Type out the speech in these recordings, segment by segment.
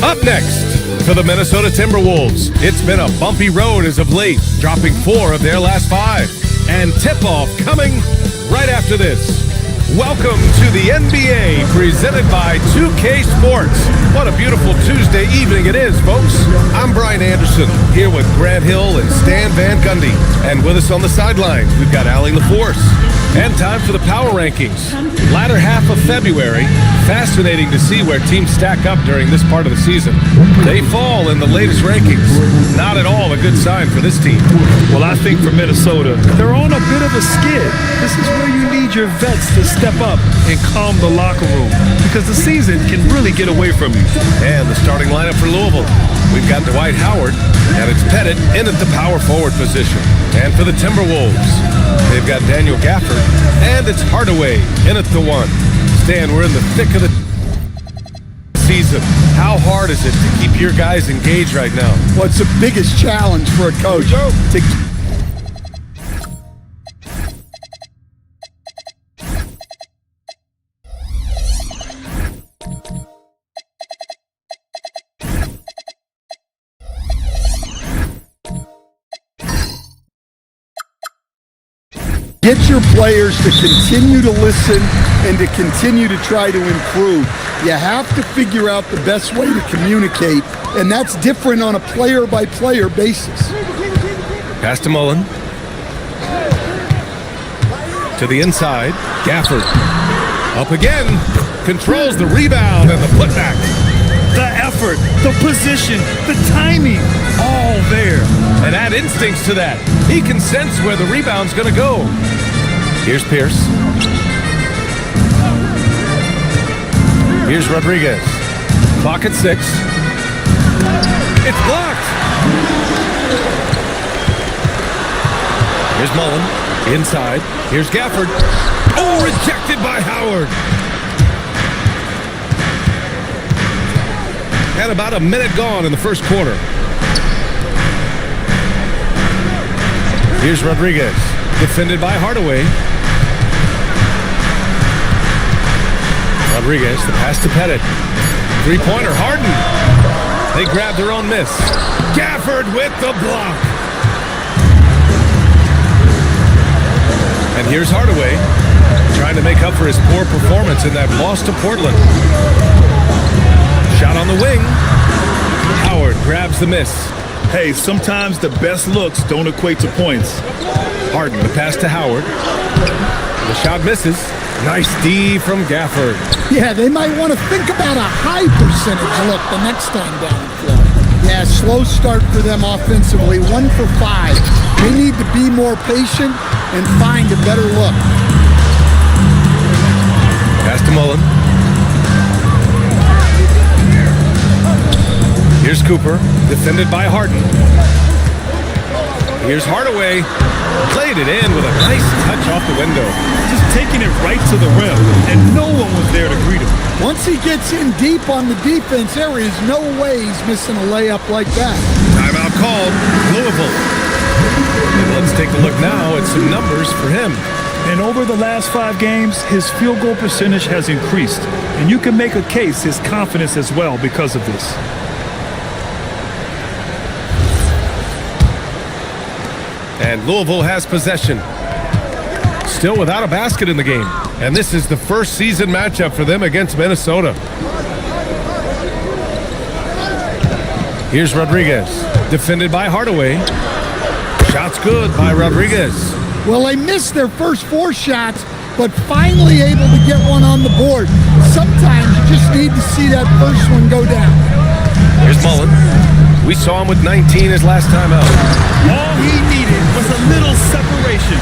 Up next, for the Minnesota Timberwolves, it's been a bumpy road as of late, dropping 4 of their last 5. And tip-off coming right after this. Welcome to the NBA, presented by 2K Sports. What a beautiful Tuesday evening it is, folks. I'm Brian Anderson, here with Grant Hill and Stan Van Gundy. And with us on the sidelines, we've got Allie LaForce. And time for the power rankings. Latter half of February, fascinating to see where teams stack up during this part of the season. They fall in the latest rankings. Not at all a good sign for this team. Well, I think for Minnesota, they're on a bit of a skid. This is where you need your vets to step up and calm the locker room, because the season can really get away from you. And the starting lineup for Louisville. We've got Dwight Howard, and it's Pettit in at the power forward position. And for the Timberwolves, they've got Daniel Gafford, and it's Hardaway in at the 1. Stan, we're in the thick of the season. How hard is it to keep your guys engaged right now? Well, it's the biggest challenge for a coach to get your players to continue to listen and to continue to try to improve. You have to figure out the best way to communicate, and that's different on a player-by-player basis. Pass to Mullen. To the inside, Gafford. Up again, controls the rebound and the putback. The effort, the position, the timing, all there. And add instincts to that. He can sense where the rebound's going to go. Here's Pierce. Here's Rodriguez. Clock at 6. It's blocked. Here's Mullen. Inside. Here's Gafford. Oh, rejected by Howard. And about a minute gone in the first quarter. Here's Rodriguez. Defended by Hardaway. Rodriguez, the pass to Pettit. Three-pointer, Harden. They grab their own miss. Gafford with the block. And here's Hardaway, trying to make up for his poor performance in that loss to Portland. Shot on the wing. Howard grabs the miss. Hey, sometimes the best looks don't equate to points. Harden, the pass to Howard. The shot misses. Nice D from Gafford. Yeah, they might want to think about a high percentage look the next time down the floor. Yeah, slow start for them offensively, 1 for 5. They need to be more patient and find a better look. Pass to Mullen. Here's Cooper, defended by Harden. Here's Hardaway. Played it in with a nice touch off the window. Just taking it right to the rim, and no one was there to greet him. Once he gets in deep on the defense, there is no way he's missing a layup like that. Timeout called, Louisville. And let's take a look now at some numbers for him. And over the last 5 games, his field goal percentage has increased. And you can make a case his confidence as well because of this. And Louisville has possession. Still without a basket in the game. And this is the first season matchup for them against Minnesota. Here's Rodriguez. Defended by Hardaway. Shots good by Rodriguez. Well, they missed their first 4 shots, but finally able to get one on the board. Sometimes you just need to see that first one go down. Here's Mullen. We saw him with 19 his last time out. All he needed was a little separation.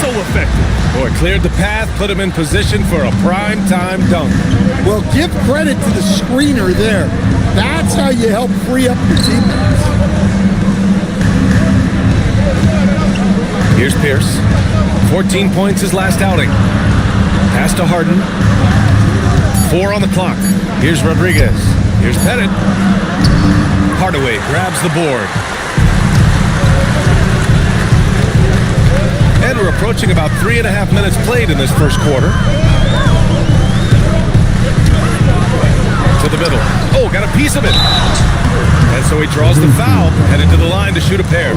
So effective. Boy, cleared the path, put him in position for a prime-time dunk. Well, give credit to the screener there. That's how you help free up your teammates. Here's Pierce. 14 points his last outing. Pass to Harden. 4 on the clock. Here's Rodriguez. Here's Pettit. Hardaway grabs the board. And we're approaching about 3.5 minutes played in this first quarter. To to the middle. Oh, got a piece of it. And so he draws the foul, headed to the line to shoot a pair.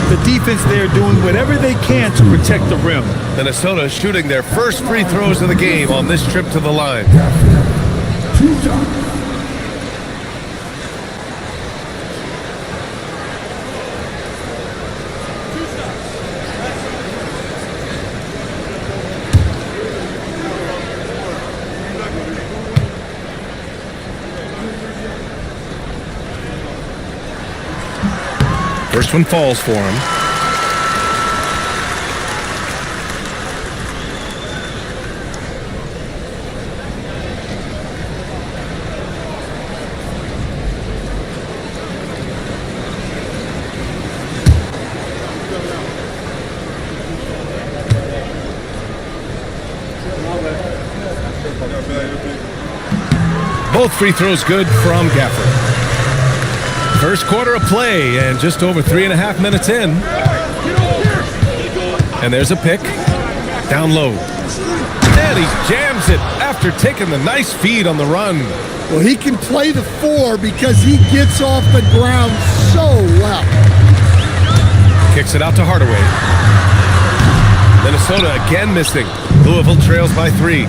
The defense there doing whatever they can to protect the rim. Minnesota shooting their first free throws of the game on this trip to the line. First one falls for him. Both free throws good from Gafford. First quarter of play and just over 3.5 minutes in. And there's a pick. Down low. And he jams it after taking the nice feed on the run. Well, he can play the 4 because he gets off the ground so well. Kicks it out to Hardaway. Minnesota again missing. Louisville trails by 3.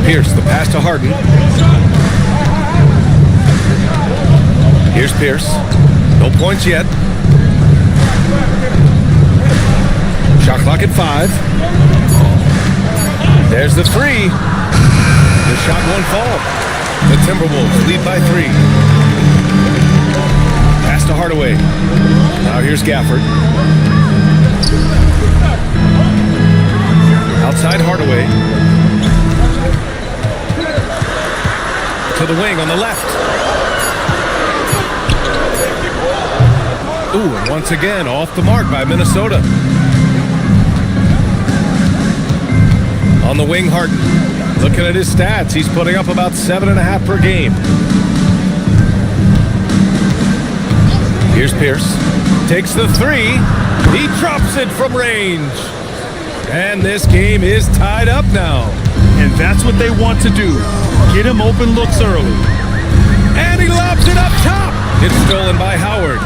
Pierce, the pass to Harden. Here's Pierce. No points yet. Shot clock at 5. There's the 3. The shot won't fall. The Timberwolves lead by 3. Pass to Hardaway. Now here's Gafford. Outside Hardaway. To the wing on the left. Ooh, and once again, off the mark by Minnesota. On the wing, Harden. Looking at his stats, he's putting up about 7.5 per game. Here's Pierce. Takes the 3. He drops it from range. And this game is tied up now. And that's what they want to do. Get him open looks early. And he lobs it up top. It's stolen by Howard.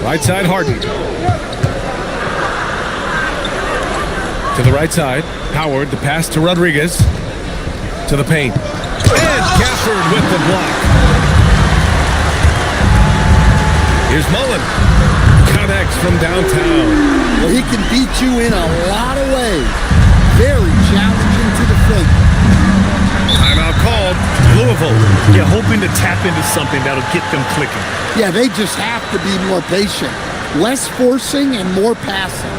Right side, Harden. To the right side, Howard, the pass to Rodriguez. To the paint. And Gafford with the block. Here's Mullen. Connects from downtown. Well, he can beat you in a lot of ways. Very challenging to defend. Timeout called. Louisville. Yeah, hoping to tap into something that'll get them clicking. Yeah, they just have to be more patient. Less forcing and more passing.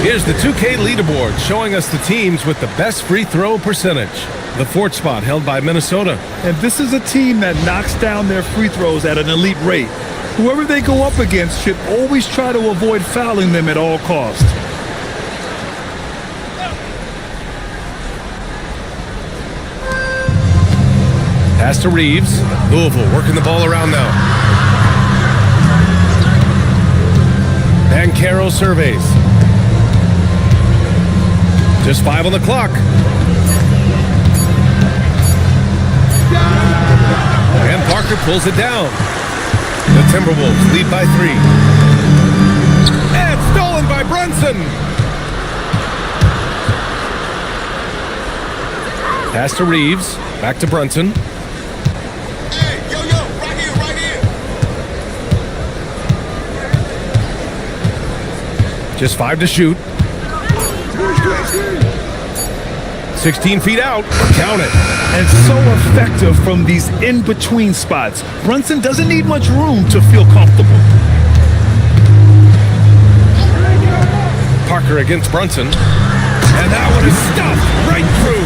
Here's the 2K leaderboard showing us the teams with the best free throw percentage. The 4th spot held by Minnesota. And this is a team that knocks down their free throws at an elite rate. Whoever they go up against should always try to avoid fouling them at all costs. Pass to Reeves. Louisville working the ball around now. Bancaro surveys. Just 5 on the clock. And Parker pulls it down. The Timberwolves lead by 3. And stolen by Brunson. Pass to Reeves. Back to Brunson. Hey, yo, right here, right here. Just 5 to shoot. 16 feet out. Count it. And so effective from these in-between spots. Brunson doesn't need much room to feel comfortable. Parker against Brunson. And that one is stuffed right through.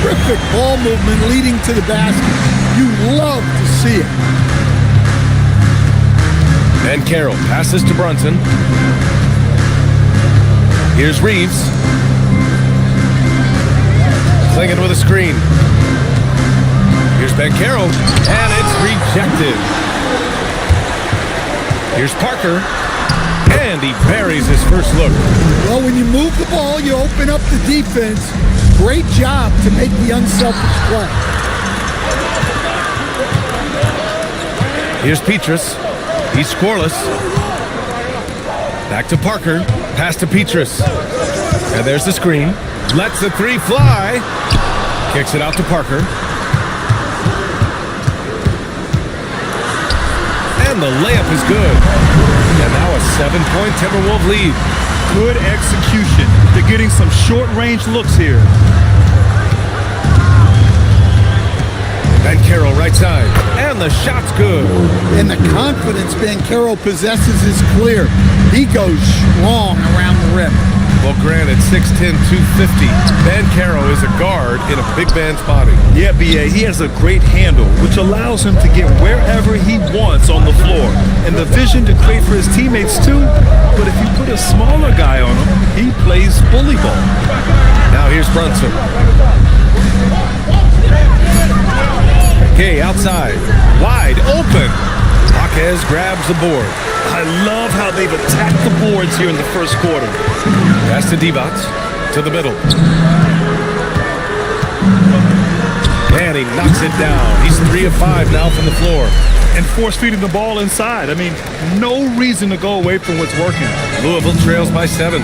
Terrific ball movement leading to the basket. You love to see it. And Carroll passes to Brunson. Here's Reeves. Clinging with a screen. Here's Banchero, and it's rejected. Here's Parker, and he buries his first look. Well, when you move the ball, you open up the defense. Great job to make the unselfish play. Here's Petrus. He's scoreless. Back to Parker. Pass to Petrus. And there's the screen. Lets the 3 fly. Kicks it out to Parker. And the layup is good. And now a 7-point Timberwolves lead. Good execution. They're getting some short-range looks here. Banchero right side. And the shot's good. And the confidence Banchero possesses is clear. He goes strong around the rim. Well, granted, 6'10", 250. Banchero is a guard in a big man's body. Yeah, B.A., he has a great handle, which allows him to get wherever he wants on the floor. And the vision to create for his teammates, too. But if you put a smaller guy on him, he plays bully ball. Now here's Brunson. Okay, outside. Wide open. Jaquez grabs the board. I love how they've attacked the boards here in the first quarter. Pass to Divac, to the middle. And he knocks it down. He's 3 of 5 now from the floor. And force-feeding the ball inside. I mean, no reason to go away from what's working. Louisville trails by 7.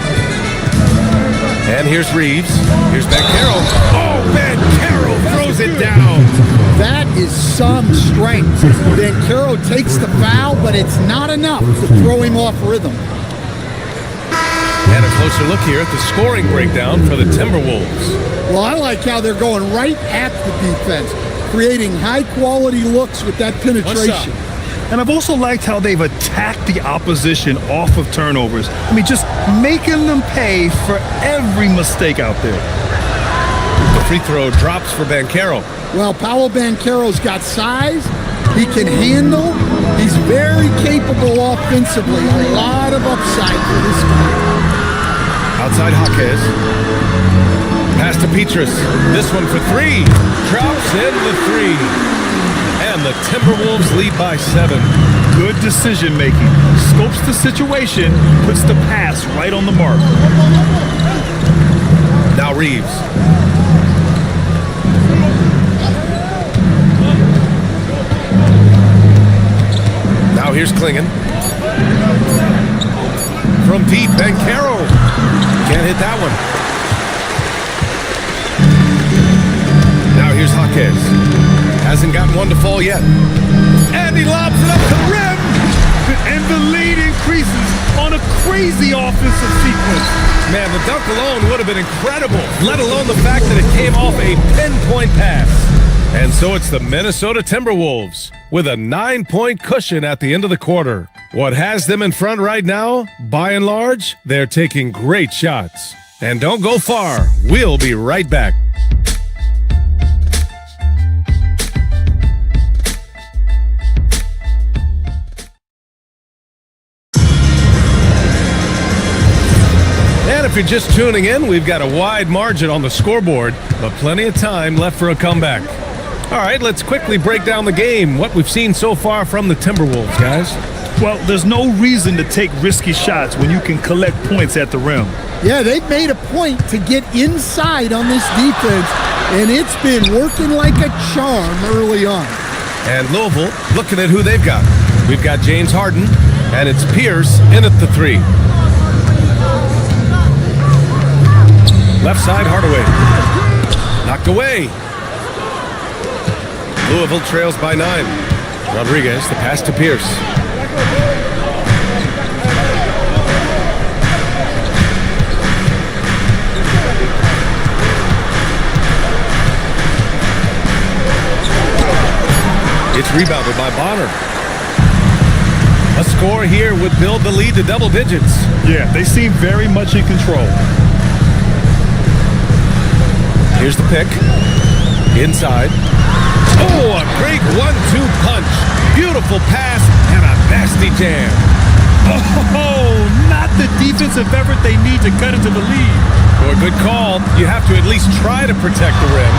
And here's Reeves. Here's Banchero. Oh, Banchero throws it down. That is some strength. Banchero takes the foul, but it's not enough to throw him off rhythm. And a closer look here at the scoring breakdown for the Timberwolves. Well, I like how they're going right at the defense, creating high-quality looks with that penetration. And I've also liked how they've attacked the opposition off of turnovers. I mean, just making them pay for every mistake out there. The free throw drops for Banchero. Well, Paolo Banchero's got size. He can handle. He's very capable offensively. A lot of upside for this guy. Outside Jaquez. Pass to Petrus. This one for 3. Drops in the 3. And the Timberwolves lead by 7. Good decision making. Scopes the situation, puts the pass right on the mark. Now Reeves. Now here's Klingon. From deep, Banchero. Can't hit that one. Now here's Jaquez. Hasn't gotten one to fall yet. And he lobs it up to the rim. And the lead increases on a crazy offensive sequence. Man, the dunk alone would have been incredible, let alone the fact that it came off a pinpoint pass. And so it's the Minnesota Timberwolves with a 9-point cushion at the end of the quarter. What has them in front right now? By and large, they're taking great shots. And don't go far. We'll be right back. And if you're just tuning in, we've got a wide margin on the scoreboard, but plenty of time left for a comeback. All right, let's quickly break down the game, what we've seen so far from the Timberwolves, guys. Well, there's no reason to take risky shots when you can collect points at the rim. Yeah, they've made a point to get inside on this defense and it's been working like a charm early on. And Louisville looking at who they've got. We've got James Harden, and it's Pierce in at the 3. Left side, Hardaway. Knocked away. Louisville trails by 9. Rodriguez, the pass to Pierce. It's rebounded by Bonner. A score here would build the lead to double digits. Yeah, they seem very much in control. Here's the pick. Inside. Oh, a great 1-2 punch. Beautiful pass and a nasty jam. Oh, not the defensive effort they need to cut into the lead. For a good call, you have to at least try to protect the rim.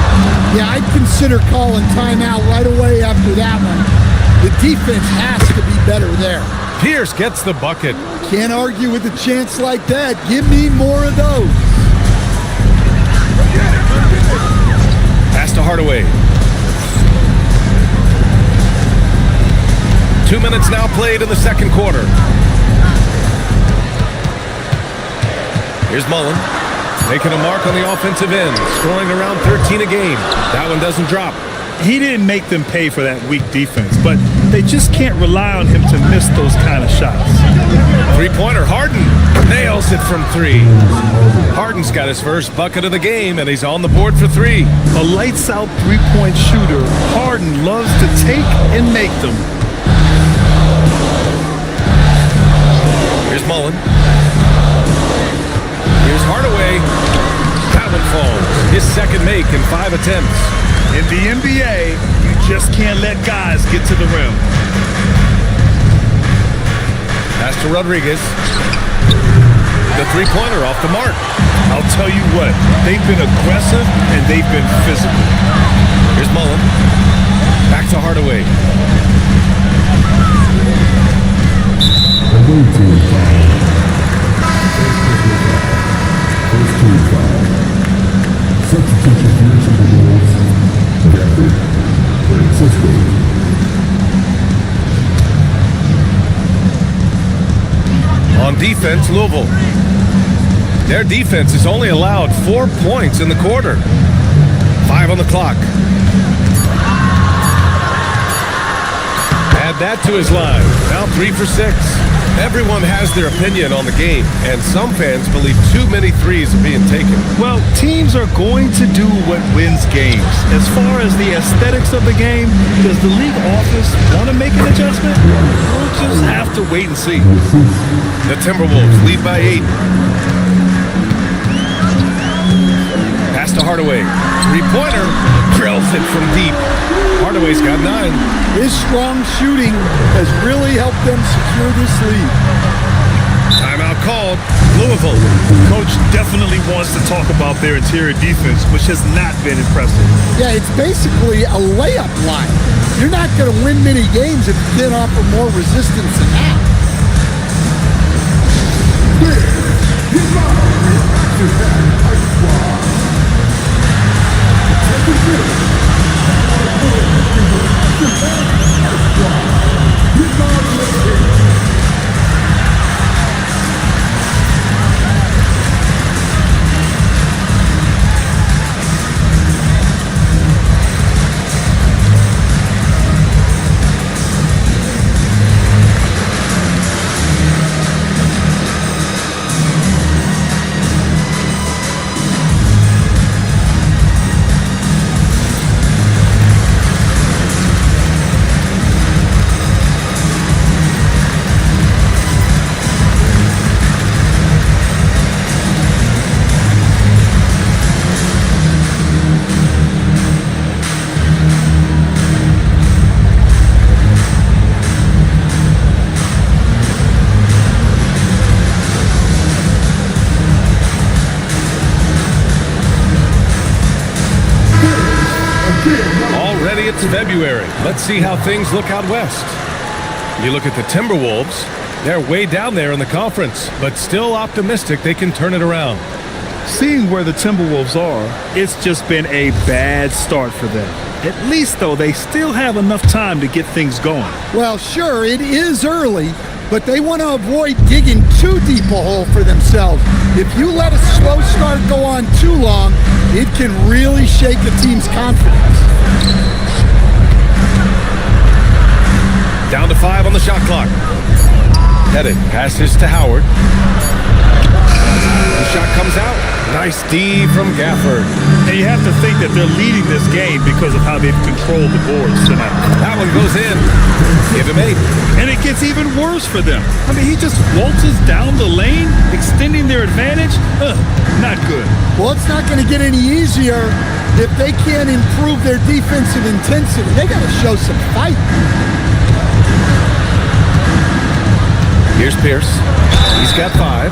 Yeah, I'd consider calling timeout right away after that one. The defense has to be better there. Pierce gets the bucket. Can't argue with a chance like that. Give me more of those. Pass to Hardaway. 2 minutes now played in the second quarter. Here's Mullen, making a mark on the offensive end, scoring around 13 a game. That one doesn't drop. He didn't make them pay for that weak defense, but they just can't rely on him to miss those kind of shots. Three-pointer, Harden nails it from 3. Harden's got his first bucket of the game, and he's on the board for 3. A lights-out three-point shooter, Harden loves to take and make them. Here's Mullen. Here's Hardaway. That one falls. His second make in 5 attempts. In the NBA, you just can't let guys get to the rim. Pass to Rodriguez. The three-pointer off the mark. I'll tell you what, they've been aggressive and they've been physical. Here's Mullen. Back to Hardaway. On defense, Louisville. Their defense has only allowed 4 points in the quarter. 5 on the clock. Add that to his line. Now 3 for 6. Everyone has their opinion on the game, and some fans believe too many threes are being taken. Well, teams are going to do what wins games. As far as the aesthetics of the game, does the league office want to make an adjustment? We'll just have to wait and see. The Timberwolves lead by 8. Pass to Hardaway. Three-pointer. Drills it from deep. Hardaway's got 9. His strong shooting has really helped them secure this lead. Timeout called. Louisville. Coach definitely wants to talk about their interior defense, which has not been impressive. Yeah, it's basically a layup line. You're not going to win many games if you can't offer more resistance than that. Already it's February. Let's see how things look out west. You look at the Timberwolves. They're way down there in the conference, but still optimistic they can turn it around. Seeing where the Timberwolves are, it's just been a bad start for them. At least, though, they still have enough time to get things going. Well, sure, it is early, but they want to avoid digging too deep a hole for themselves. If you let a slow start go on too long, it can really shake a team's confidence. Down to 5 on the shot clock. Headed, passes to Howard. The shot comes out. Nice D from Gafford. And you have to think that they're leading this game because of how they've controlled the boards tonight. That one goes in. Give him 8. And it gets even worse for them. I mean, he just waltzes down the lane, extending their advantage. Not good. Well, it's not going to get any easier if they can't improve their defensive intensity. They got to show some fight. Here's Pierce. He's got 5.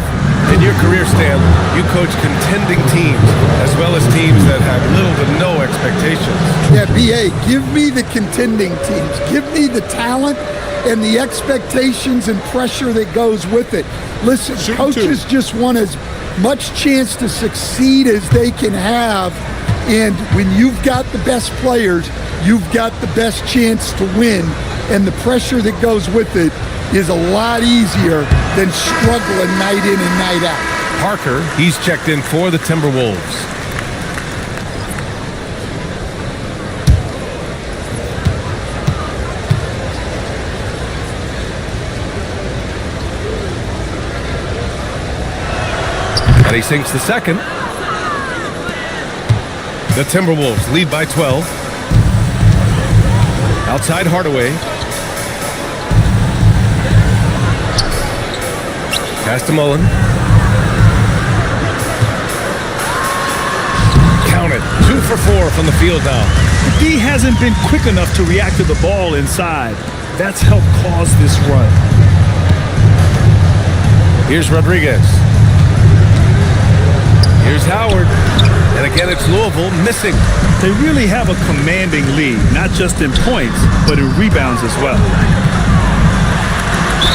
In your career, Stan, you coach contending teams as well as teams that have little to no expectations. Yeah, B.A., give me the contending teams. Give me the talent and the expectations and pressure that goes with it. Listen, coaches just want as much chance to succeed as they can have. And when you've got the best players, you've got the best chance to win. And the pressure that goes with it is a lot easier than struggling night in and night out. Parker, he's checked in for the Timberwolves. And he sinks the second. The Timberwolves lead by 12. Outside Hardaway. Pass to Mullen. Count it. 2 for 4 from the field now. The D hasn't been quick enough to react to the ball inside. That's helped cause this run. Here's Rodriguez. Here's Howard. And again, it's Louisville missing. They really have a commanding lead, not just in points, but in rebounds as well.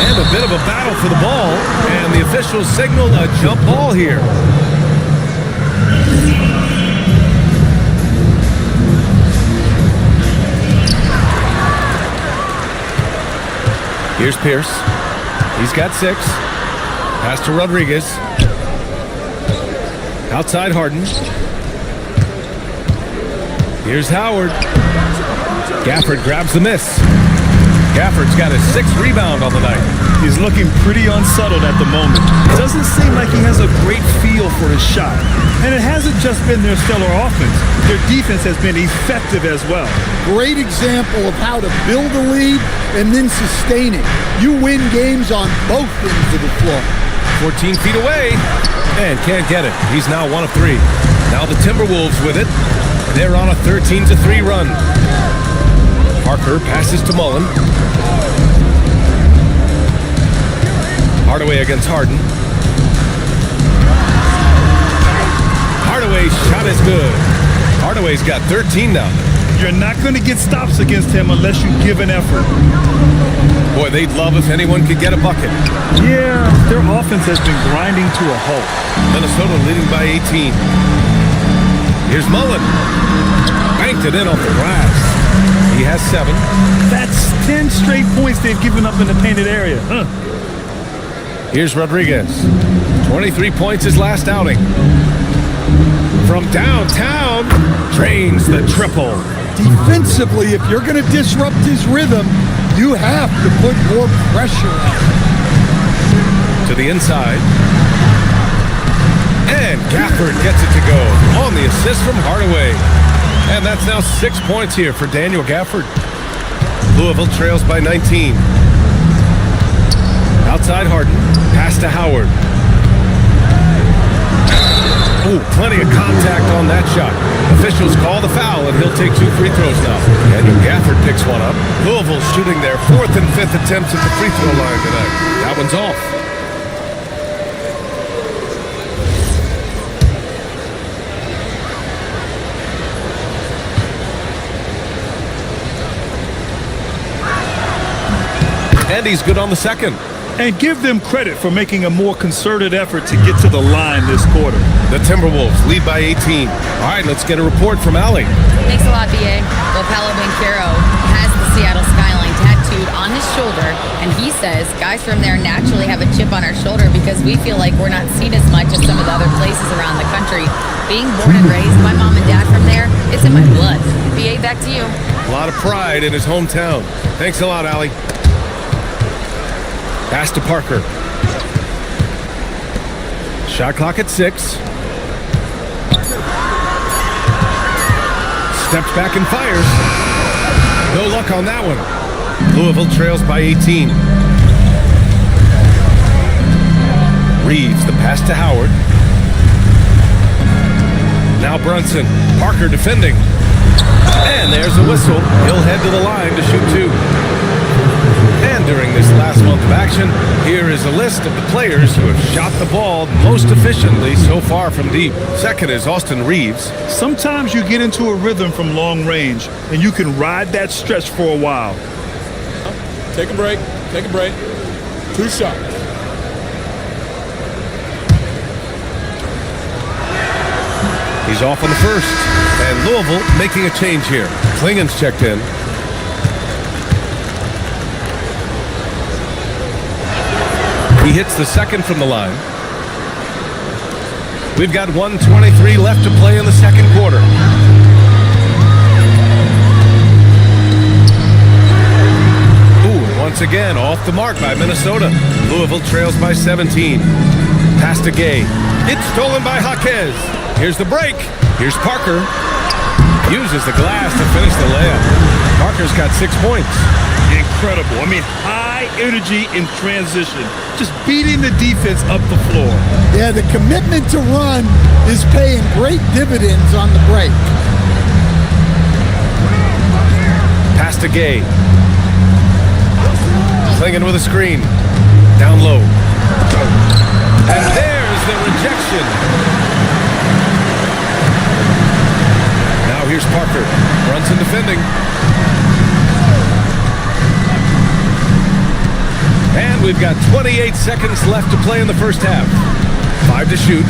And a bit of a battle for the ball, and the officials signal a jump ball here. Here's Pierce. He's got 6. Pass to Rodriguez. Outside Harden. Here's Howard. Gafford grabs the miss. Gafford's got his 6th rebound on the night. He's looking pretty unsettled at the moment. It doesn't seem like he has a great feel for his shot. And it hasn't just been their stellar offense. Their defense has been effective as well. Great example of how to build a lead and then sustain it. You win games on both ends of the floor. 14 feet away, and can't get it. He's now 1 of 3. Now the Timberwolves with it. They're on a 13-3 run. Parker passes to Mullen. Hardaway against Harden. Hardaway's shot is good. Hardaway's got 13 now. You're not going to get stops against him unless you give an effort. Boy, they'd love if anyone could get a bucket. Yeah, their offense has been grinding to a halt. Minnesota leading by 18. Here's Mullen. Banked it in off the glass. He has 7. That's 10 straight points they've given up in the painted area. Here's Rodriguez. 23 points his last outing. From downtown, drains the triple. Defensively, if you're going to disrupt his rhythm, you have to put more pressure on him. To the inside. And Gafford gets it to go on the assist from Hardaway. And that's now 6 points here for Daniel Gafford. Louisville trails by 19. Outside Harden. Pass to Howard. Ooh, plenty of contact on that shot. Officials call the foul, and he'll take 2 free throws now. Daniel Gafford picks one up. Louisville shooting their 4th and 5th attempts at the free throw line tonight. That one's off. And he's good on the second. And give them credit for making a more concerted effort to get to the line this quarter. The Timberwolves lead by 18. All right, let's get a report from Allie. Thanks a lot, BA. Well, Paolo Banchero has the Seattle skyline tattooed on his shoulder, and he says guys from there naturally have a chip on our shoulder because we feel like we're not seen as much as some of the other places around the country. Being born and raised, my mom and dad from there, it's in my blood. BA, back to you. A lot of pride in his hometown. Thanks a lot, Allie. Pass to Parker. Shot clock at 6. Steps back and fires. No luck on that one. Louisville trails by 18. Reeves, the pass to Howard. Now Brunson. Parker defending. And there's a whistle. He'll head to the line to shoot 2. And during this last month of action, here is a list of the players who have shot the ball most efficiently so far from deep. Second is Austin Reeves. Sometimes you get into a rhythm from long range, and you can ride that stretch for a while. Take a break. Take a break. 2 shots. He's off on the first. And Louisville making a change here. Klingen's checked in. He hits the second from the line. We've got 1:23 left to play in the second quarter. Ooh, once again, off the mark by Minnesota. Louisville trails by 17. Pass to Gay. It's stolen by Jaquez. Here's the break. Here's Parker. Uses the glass to finish the layup. Parker's got 6 points. Incredible. I mean, high energy in transition. Just beating the defense up the floor. Yeah, the commitment to run is paying great dividends on the break. Pass to Gay. Klingen with a screen. Down low. And there's the rejection. Now here's Parker. Brunson defending. And we've got 28 seconds left to play in the first half. 5 to shoot.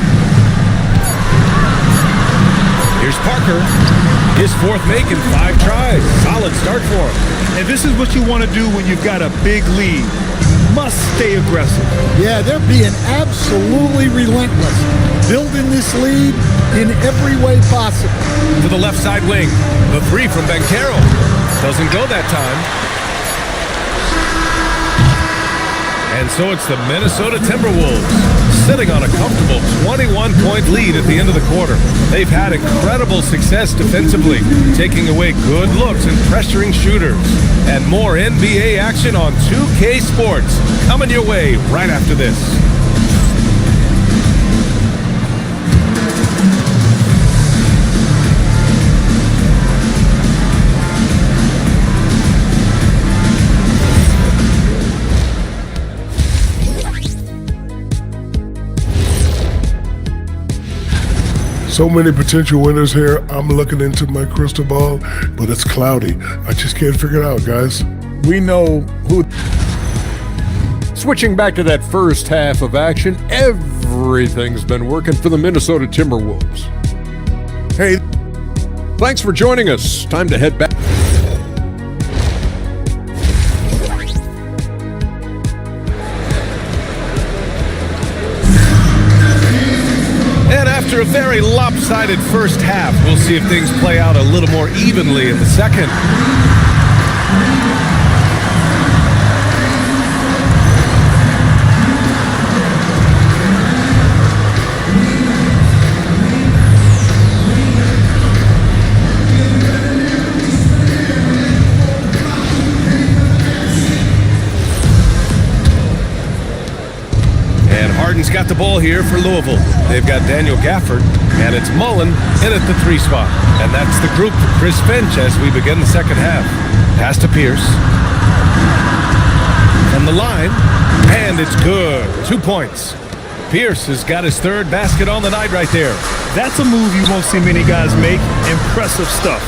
Here's Parker. His 4th make in 5 tries. Solid start for him. And this is what you want to do when you've got a big lead. Must stay aggressive. Yeah, they're being absolutely relentless. Building this lead in every way possible. To the left side wing. The 3 from Banchero. Doesn't go that time. And so it's the Minnesota Timberwolves sitting on a comfortable 21-point lead at the end of the quarter. They've had incredible success defensively, taking away good looks and pressuring shooters. And more NBA action on 2K Sports coming your way right after this. So many potential winners here. I'm looking into my crystal ball, but it's cloudy. I just can't figure it out, guys. We know who. Switching back to that first half of action, everything's been working for the Minnesota Timberwolves. Hey, thanks for joining us. Time to head back. And after a very lopsided first half, we'll see if things play out a little more evenly in the second. Harden's got the ball here for Louisville. They've got Daniel Gafford, and it's Mullen in at the 3 spot. And that's the group for Chris Finch as we begin the second half. Pass to Pierce. From the line, and it's good. 2 points. Pierce has got his 3rd basket on the night right there. That's a move you won't see many guys make. Impressive stuff.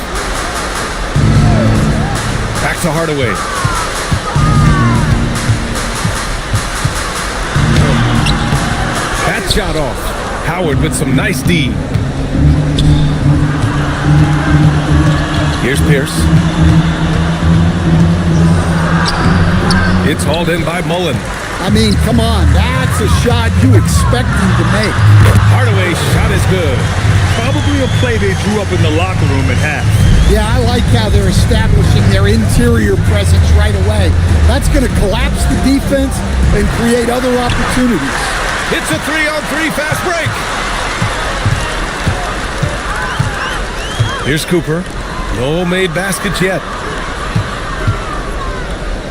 Back to Hardaway. shot off. Howard with some nice D. Here's Pierce. It's hauled in by Mullen. I mean, come on, that's a shot you expect him to make. Hardaway's shot is good. Probably a play they drew up in the locker room at half. Yeah, I like how they're establishing their interior presence right away. That's going to collapse the defense and create other opportunities. It's a 3-on-3 fast break. Here's Cooper. No made baskets yet.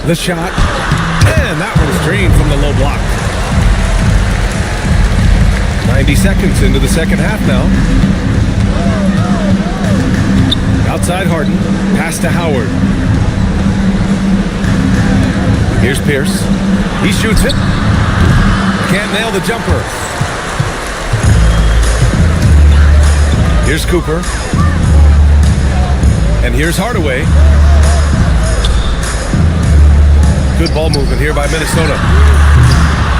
The shot. And that one's drained from the low block. 90 seconds into the second half now. Outside Harden. Pass to Howard. Here's Pierce. He shoots it. Can't nail the jumper. Here's Cooper. And here's Hardaway. Good ball movement here by Minnesota.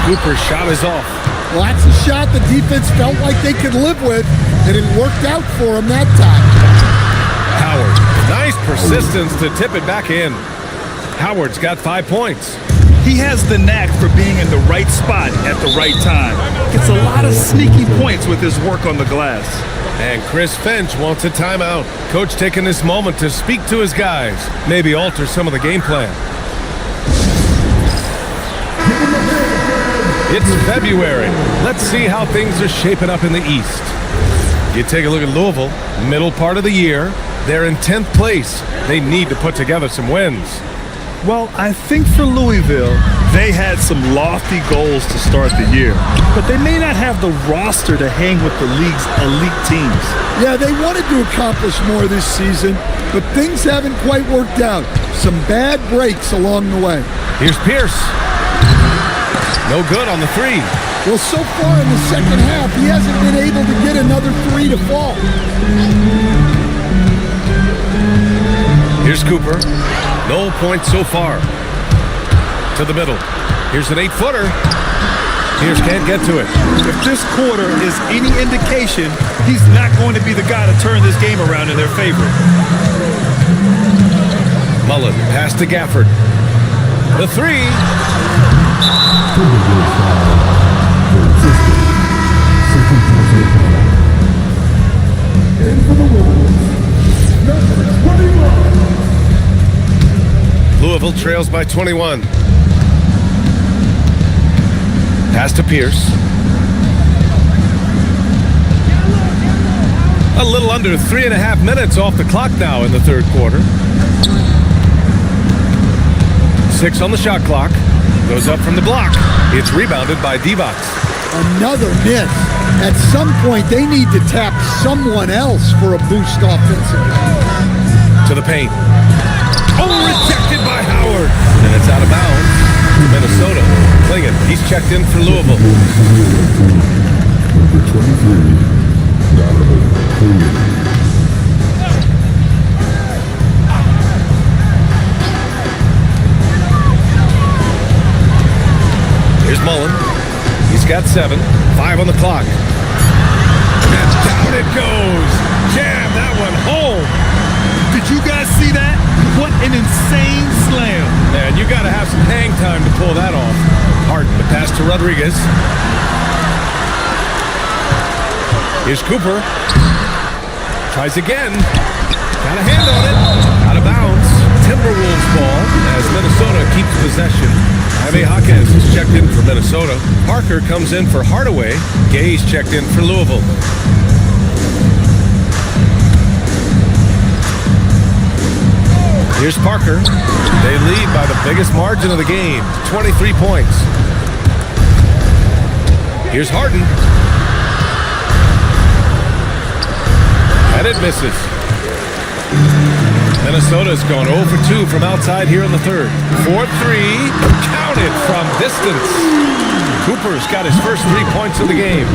Cooper's shot is off. Well, that's a shot the defense felt like they could live with, and it worked out for them that time. Howard. Nice persistence to tip it back in. Howard's got 5 points. He has the knack for being in the right spot at the right time. Gets a lot of sneaky points with his work on the glass. And Chris Finch wants a timeout. Coach taking this moment to speak to his guys. Maybe alter some of the game plan. It's February. Let's see how things are shaping up in the East. You take a look at Louisville, middle part of the year. They're in 10th place. They need to put together some wins. Well, I think for Louisville, they had some lofty goals to start the year, but they may not have the roster to hang with the league's elite teams. Yeah, they wanted to accomplish more this season, but things haven't quite worked out. Some bad breaks along the way. Here's Pierce. No good on the three. Well, so far in the second half, he hasn't been able to get another three to fall. Here's Cooper. No points so far. To the middle. Here's an 8-footer. Pierce can't get to it. If this quarter is any indication, he's not going to be the guy to turn this game around in their favor. Mullen pass to Gafford. The three. Louisville trails by 21. Pass to Pierce. A little under 3.5 minutes off the clock now in the third quarter. 6 on the shot clock. Goes up from the block. It's rebounded by Divac. Another miss. At some point, they need to tap someone else for a boost offensively. To the paint. Oh, rejected by Howard. And it's out of bounds. Minnesota. Klingon. He's checked in for Louisville. Number 23, Klingon. Here's Mullen. He's got 7. 5 on the clock. And down it goes. Jam that one home. Did you guys see that? What an insane slam. Man, you got to have some hang time to pull that off. Harden, the pass to Rodriguez. Here's Cooper. Tries again. Got a hand on it. Out of bounds. Timberwolves ball as Minnesota keeps possession. Jaime Jaquez is checked in for Minnesota. Parker comes in for Hardaway. Gay's checked in for Louisville. Here's Parker. They lead by the biggest margin of the game, 23 points. Here's Harden. And it misses. Minnesota's gone 0 for 2 from outside here in the third. 4-3, counted from distance. Cooper's got his first 3 points of the game.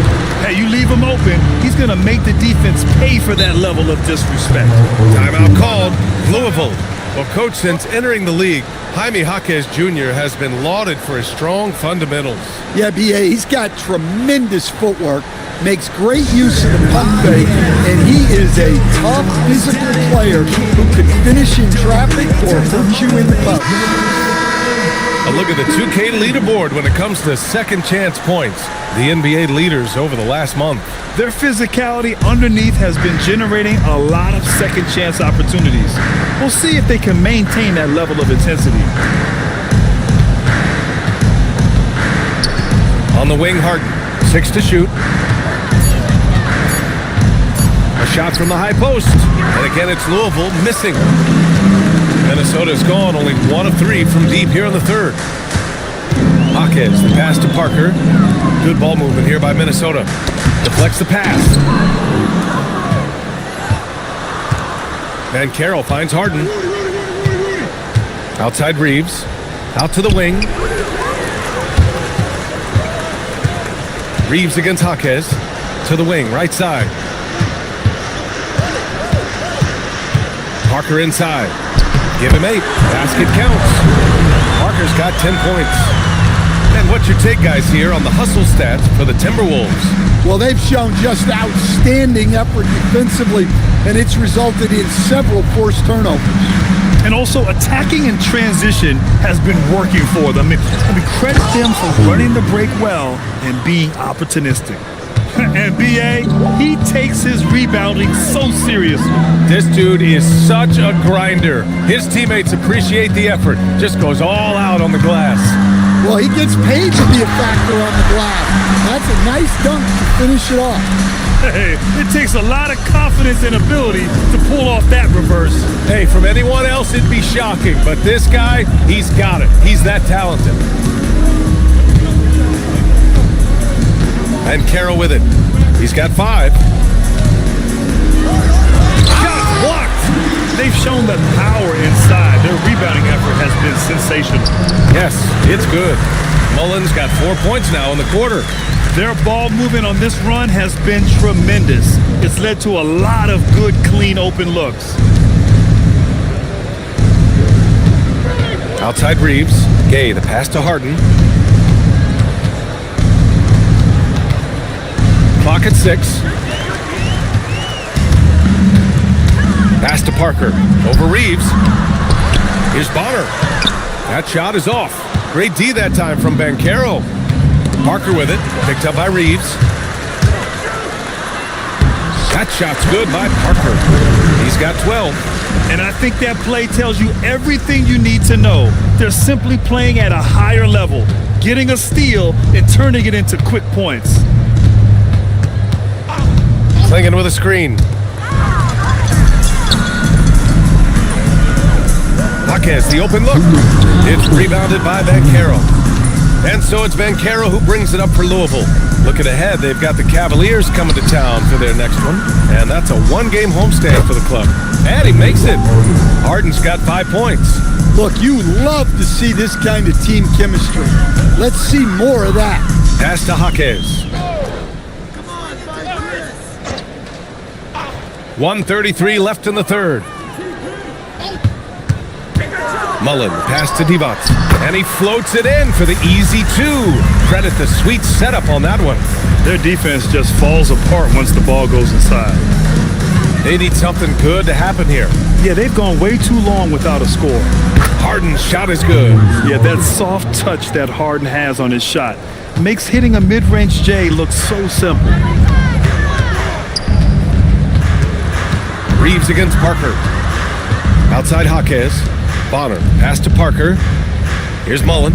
Hey, you leave him open, he's going to make the defense pay for that level of disrespect. Timeout called. Louisville. Well, Coach, since entering the league, Jaime Jaquez Jr. has been lauded for his strong fundamentals. Yeah, B.A., he's got tremendous footwork, makes great use of the pump fake, and he is a tough physical player who can finish in traffic or hurt you in the puck. A look at the 2K leaderboard when it comes to second chance points. The NBA leaders over the last month. Their physicality underneath has been generating a lot of second chance opportunities. We'll see if they can maintain that level of intensity. On the wing, Harden. 6 to shoot. A shot from the high post. And again, it's Louisville missing. Minnesota's gone only 1 of 3 from deep here in the third. Jaquez, the pass to Parker. Good ball movement here by Minnesota. Deflects the pass. Van Carroll finds Harden. Outside Reeves. Out to the wing. Reeves against Jaquez. To the wing, right side. Parker inside. Give him 8. Basket counts. Parker's got 10 points. And what's your take, guys, here on the hustle stats for the Timberwolves? Well, they've shown just outstanding effort defensively, and it's resulted in several forced turnovers. And also, attacking in transition has been working for them. I mean, credit them for running the break well and being opportunistic. And B.A., he takes his rebounding so seriously. This dude is such a grinder. His teammates appreciate the effort. Just goes all out on the glass. Well, he gets paid to be a factor on the glass. That's a nice dunk to finish it off. Hey, it takes a lot of confidence and ability to pull off that reverse. Hey, from anyone else, it'd be shocking. But this guy, he's got it. He's that talented. And Carroll with it. He's got 5. Shot blocked. They've shown that power inside. Their rebounding effort has been sensational. Yes, it's good. Mullins got 4 points now in the quarter. Their ball movement on this run has been tremendous. It's led to a lot of good, clean, open looks. Outside Reeves. Gay, the pass to Harden. Clock at 6. Pass to Parker. Over Reeves. Here's Bonner. That shot is off. Great D that time from Banchero. Parker with it. Picked up by Reeves. That shot's good by Parker. He's got 12. And I think that play tells you everything you need to know. They're simply playing at a higher level, getting a steal and turning it into quick points. Slinging with a screen. Jaquez, the open look. It's rebounded by Banchero. And so it's Banchero who brings it up for Louisville. Looking ahead, they've got the Cavaliers coming to town for their next one. And that's a 1-game homestand for the club. And he makes it. Harden's got 5 points. Look, you love to see this kind of team chemistry. Let's see more of that. Pass to Jaquez. 1:33 left in the third. Mullen, pass to Divac, and he floats it in for the easy 2. Credit the sweet setup on that one. Their defense just falls apart once the ball goes inside. They need something good to happen here. Yeah, they've gone way too long without a score. Harden's shot is good. Yeah, that soft touch that Harden has on his shot makes hitting a mid-range J look so simple. Reeves against Parker. Outside Jaquez. Bonner, pass to Parker. Here's Mullen.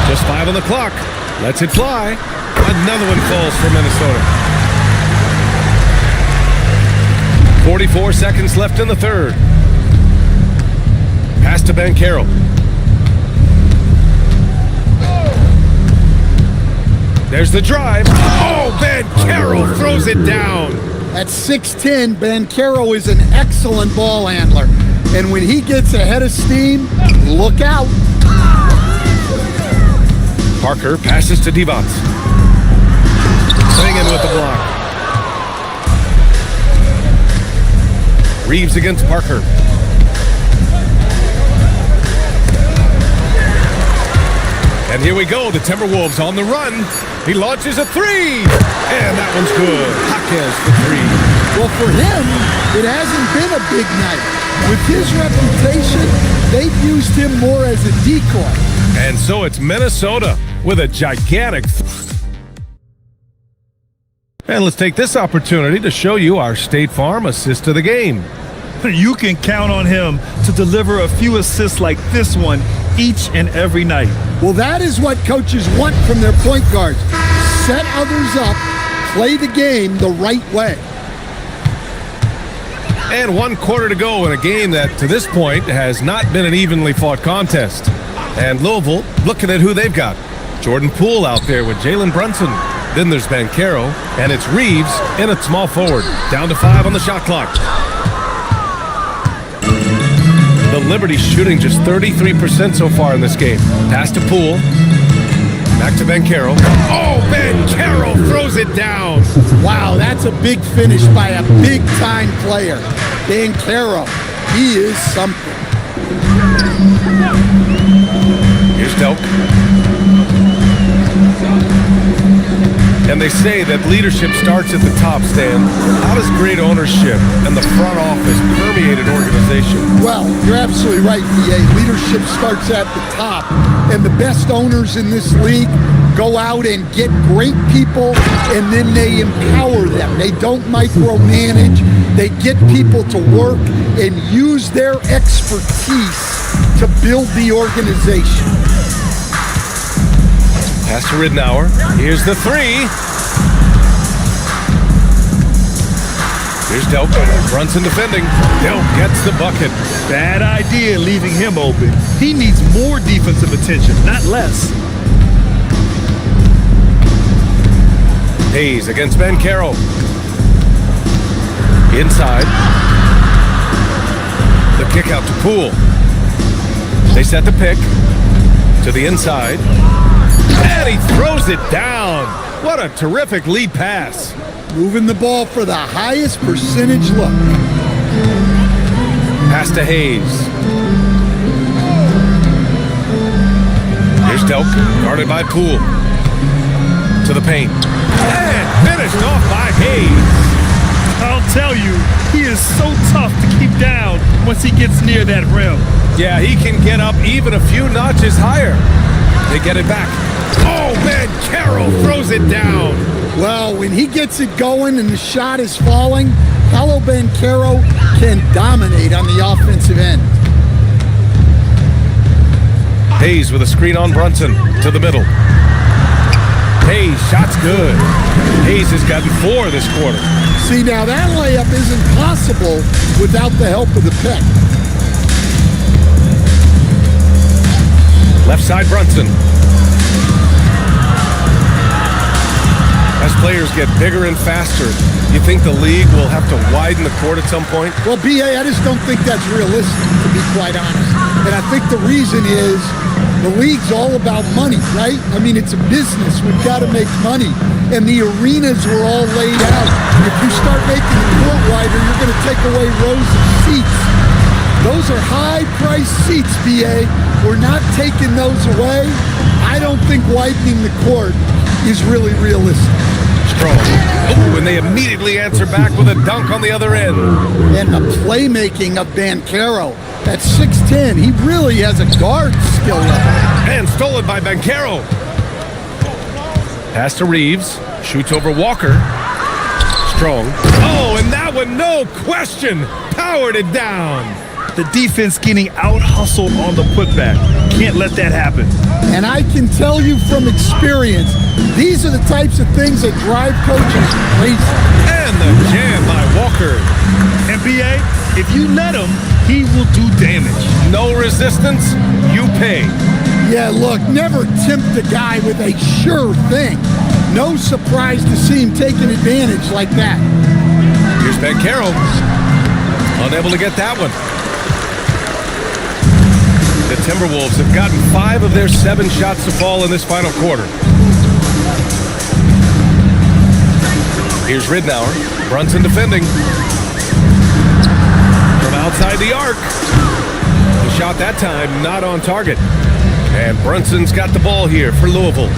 Just 5 on the clock. Lets it fly. Another one falls for Minnesota. 44 seconds left in the third. Pass to Banchero. There's the drive. Oh, Banchero throws it down. At 6'10", Banchero is an excellent ball handler. And when he gets ahead of steam, look out. Parker passes to Divac. Swinging with the block. Reeves against Parker. And here we go, the Timberwolves on the run. He launches a three, and that one's good. Jaquez for three. Well, for him, it hasn't been a big night. With his reputation, they've used him more as a decoy. And so it's Minnesota with a gigantic. And let's take this opportunity to show you our State Farm assist of the game. You can count on him to deliver a few assists like this one each and every night. Well, that is what coaches want from their point guards. Set others up, play the game the right way. And 1 quarter to go in a game that, to this point, has not been an evenly fought contest. And Louisville looking at who they've got. Jordan Poole out there with Jalen Brunson. Then there's Banchero, and it's Reeves in at small forward. Down to 5 on the shot clock. The Liberty shooting just 33% so far in this game. Pass to Poole. Back to Banchero. Oh, Banchero throws it down. Wow, that's a big finish by a big-time player. Banchero, he is something. Here's Delk. And they say that leadership starts at the top, Stan. How does great ownership and the front office permeate an organization? Well, you're absolutely right, BA. Leadership starts at the top. And the best owners in this league go out and get great people, and then they empower them. They don't micromanage. They get people to work and use their expertise to build the organization. Pass to Ridnour. Here's the three. Here's Delk. Brunson defending. Delk gets the bucket. Bad idea leaving him open. He needs more defensive attention, not less. Hayes against Banchero. Inside. The kick out to Poole. They set the pick to the inside. And he throws it down. What a terrific lead pass. Moving the ball for the highest percentage look. Pass to Hayes. Here's Delk, guarded by Poole. To the paint. And finished off by Hayes. I'll tell you, he is so tough to keep down once he gets near that rim. Yeah, he can get up even a few notches higher. They get it back. Oh, Banchero throws it down. Well, when he gets it going and the shot is falling, Paolo Banchero can dominate on the offensive end. Hayes with a screen on Brunson to the middle. Hayes, shot's good. Hayes has gotten 4 this quarter. See, now that layup isn't possible without the help of the pick. Left side Brunson. As players get bigger and faster, you think the league will have to widen the court at some point? Well, BA, I just don't think that's realistic, to be quite honest. And I think the reason is the league's all about money, right? I mean, it's a business. We've got to make money. And the arenas were all laid out. If you start making the court wider, you're going to take away rows of seats. Those are high-priced seats, BA. We're not taking those away. I don't think widening the court is really realistic. Strong. Oh, and they immediately answer back with a dunk on the other end. And the playmaking of Banchero at 6'10", he really has a guard skill level. And stolen by Banchero. Pass to Reeves. Shoots over Walker. Strong. Oh, and that one, no question, powered it down. The defense getting out-hustled on the putback. Can't let that happen. And I can tell you from experience, these are the types of things that drive coaches crazy. And the jam by Walker. And BA, if you let him, he will do damage. No resistance, you pay. Yeah, look, never tempt a guy with a sure thing. No surprise to see him taking advantage like that. Here's Banchero. Unable to get that one. The Timberwolves have gotten 5 of their 7 shots to fall in this final quarter. Here's Ridnour. Brunson defending. outside the arc. The shot that time not on target. And Brunson's got the ball here for Louisville.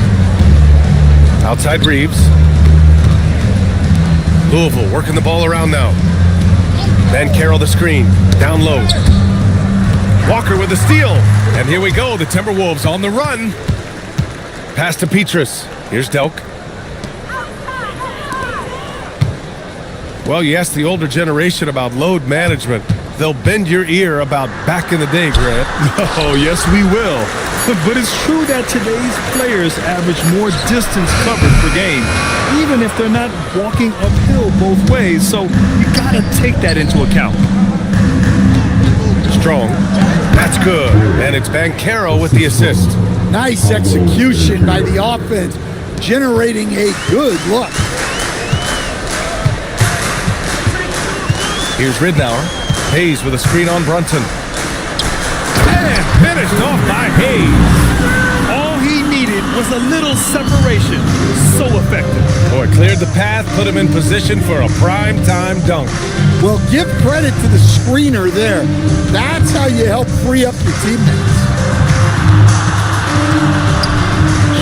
Outside Reeves. Louisville working the ball around now. Van Carroll the screen, down low. Walker with the steal. And here we go, the Timberwolves on the run. Pass to Petrus. Here's Delk. Well, you ask the older generation about load management. They'll bend your ear about back in the day, Grant. Oh, yes, we will. But it's true that today's players average more distance covered per game, even if they're not walking uphill both ways. So you got to take that into account. Strong. That's good. And it's Banchero with the assist. Nice execution by the offense, generating a good look. Here's Ridnour. Hayes with a screen on Brunson. And finished off by Hayes. All he needed was a little separation. So effective. Boy, cleared the path, put him in position for a prime-time dunk. Well, give credit to the screener there. That's how you help free up your teammates.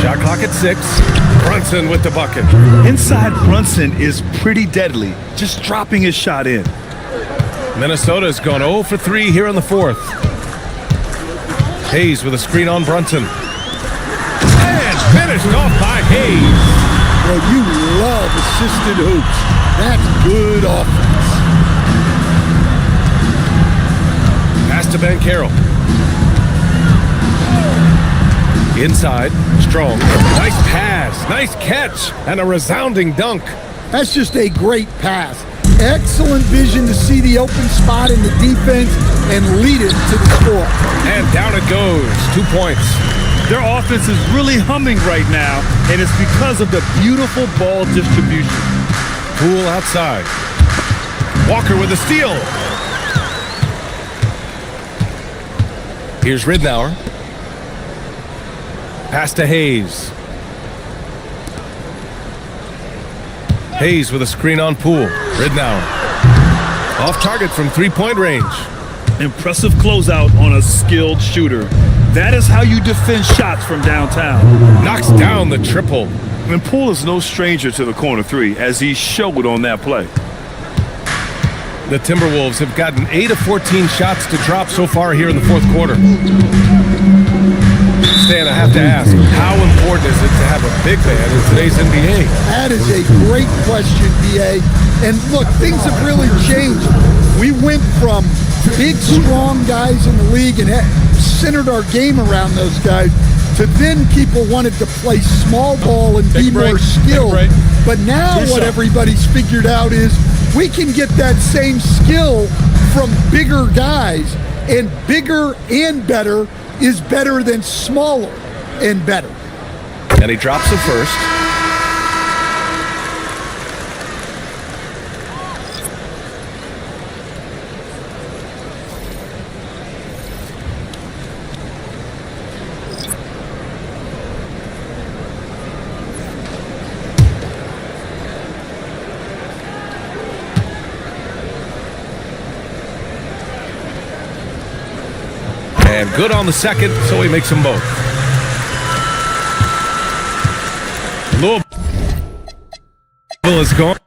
Shot clock at 6. Brunson with the bucket. Inside Brunson is pretty deadly, just dropping his shot in. Minnesota's gone 0 for 3 here in the fourth. Hayes with a screen on Brunson. And finished off by Hayes. Well, you love assisted hoops. That's good offense. Pass to Banchero. Inside, Strong. Nice pass, nice catch, and a resounding dunk. That's just a great pass. Excellent vision to see the open spot in the defense and lead it to the score. And down it goes, 2 points. Their offense is really humming right now, and it's because of the beautiful ball distribution. Poole outside. Walker with a steal. Here's Ridnour. Pass to Hayes. Hayes with a screen on Poole. Ridnour. Off target from three-point range. Impressive closeout on a skilled shooter. That is how you defend shots from downtown. Knocks down the triple. And Poole is no stranger to the corner three, as he showed on that play. The Timberwolves have gotten 8 of 14 shots to drop so far here in the fourth quarter. Stan, I have to ask, how important is it to have a big man in today's NBA? That is a great question, B.A. And look, things have really changed. We went from big, strong guys in the league and centered our game around those guys to then people wanted to play small ball and be more skilled. But now what everybody's figured out is we can get that same skill from bigger guys, and bigger and better is better than smaller and better. And he drops the first. And good on the second, so he makes them both. Louisville is gone.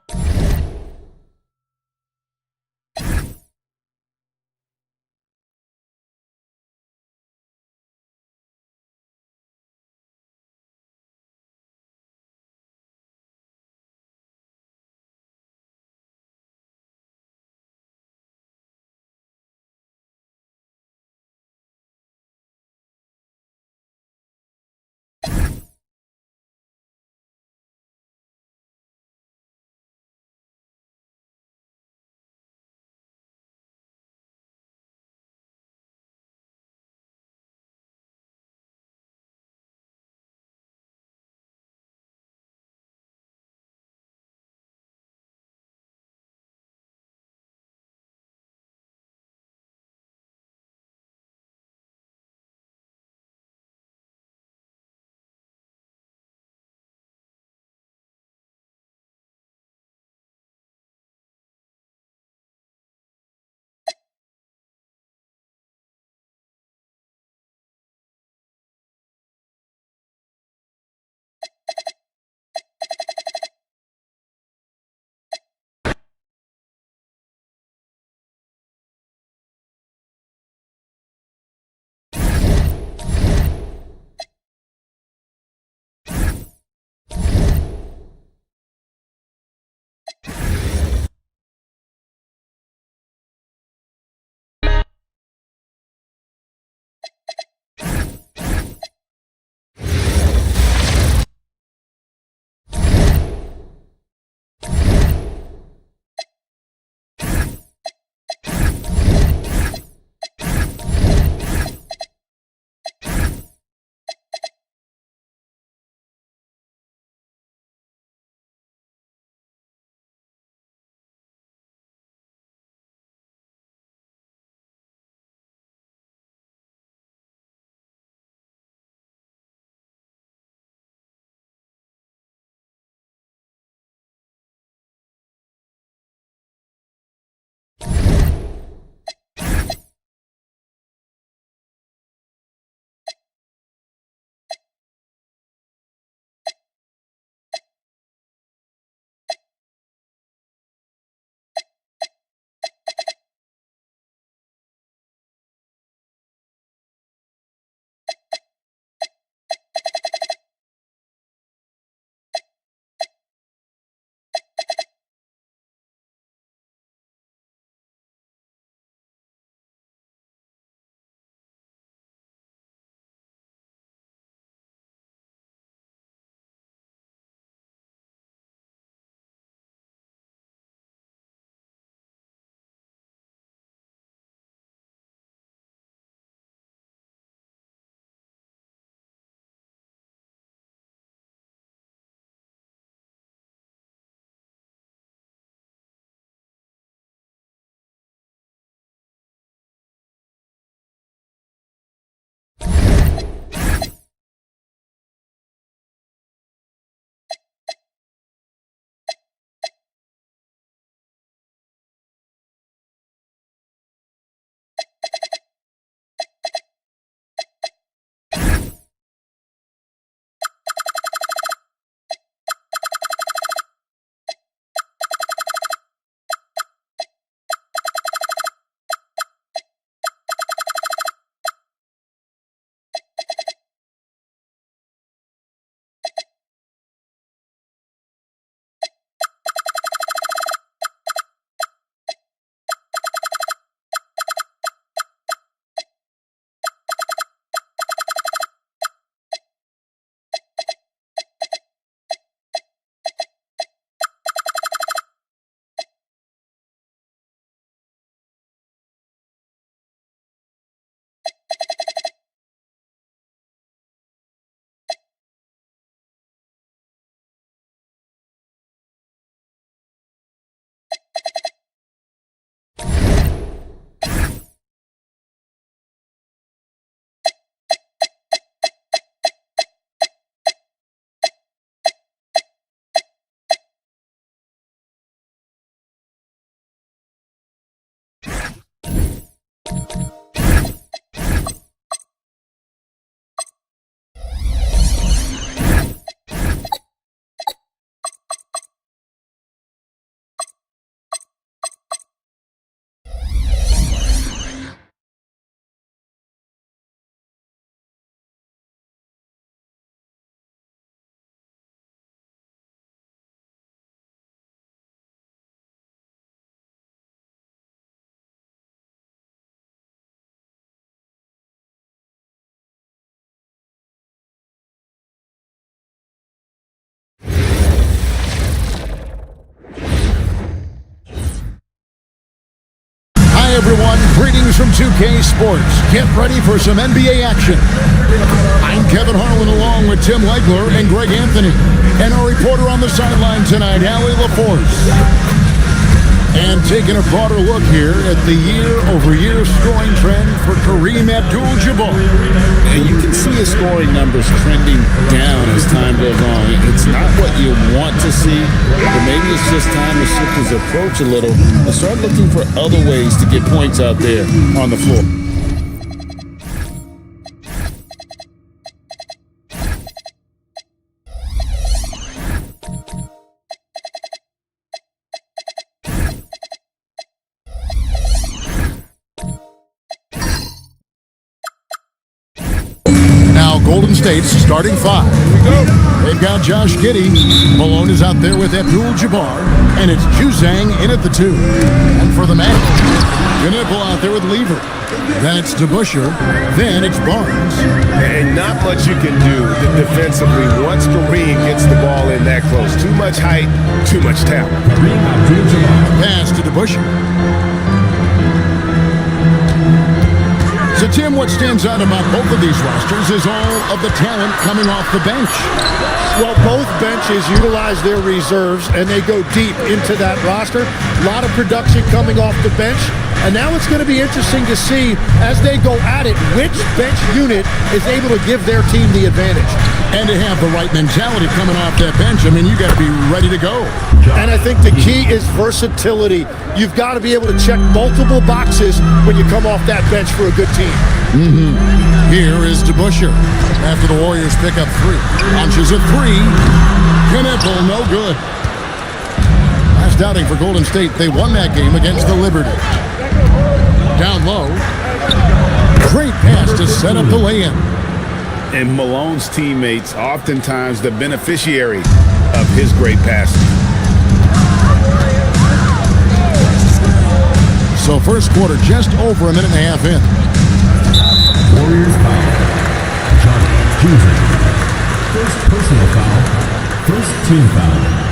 everyone, greetings from 2K Sports. Get ready for some NBA action. I'm Kevin Harlan along with Tim Legler and Greg Anthony. And our reporter on the sideline tonight, Allie LaForce. And taking a broader look here at the year-over-year scoring trend for Kareem Abdul-Jabbar. And you can see his scoring numbers trending down as time goes on. It's not what you want to see, but maybe it's just time to shift his approach a little and start looking for other ways to get points out there on the floor. Golden State's starting five. They've got Josh Giddey. Malone is out there with Abdul-Jabbar. And it's Juzang in at the 2. And for the Magic, Knipple out there with Lever. Then it's DeBusschere. Then it's Barnes. And not much you can do defensively once Kareem gets the ball in that close. Too much height, too much talent. Pass to DeBusschere. So, Tim, what stands out about both of these rosters is all of the talent coming off the bench. Well, both benches utilize their reserves, and they go deep into that roster. A lot of production coming off the bench. And now it's going to be interesting to see, as they go at it, which bench unit is able to give their team the advantage. And to have the right mentality coming off that bench, I mean, you got to be ready to go. And I think the key is versatility. You've got to be able to check multiple boxes when you come off that bench for a good team. Here is DeBusschere after the Warriors pick up 3. Launches a 3. Knipple, no good. Last outing for Golden State, they won that game against the Liberty. Down low. Great pass to set up the lay-in. And Malone's teammates oftentimes the beneficiary of his great passes. So first quarter just over a minute and a half in. Warriors foul. Juzang. First personal foul. First team foul.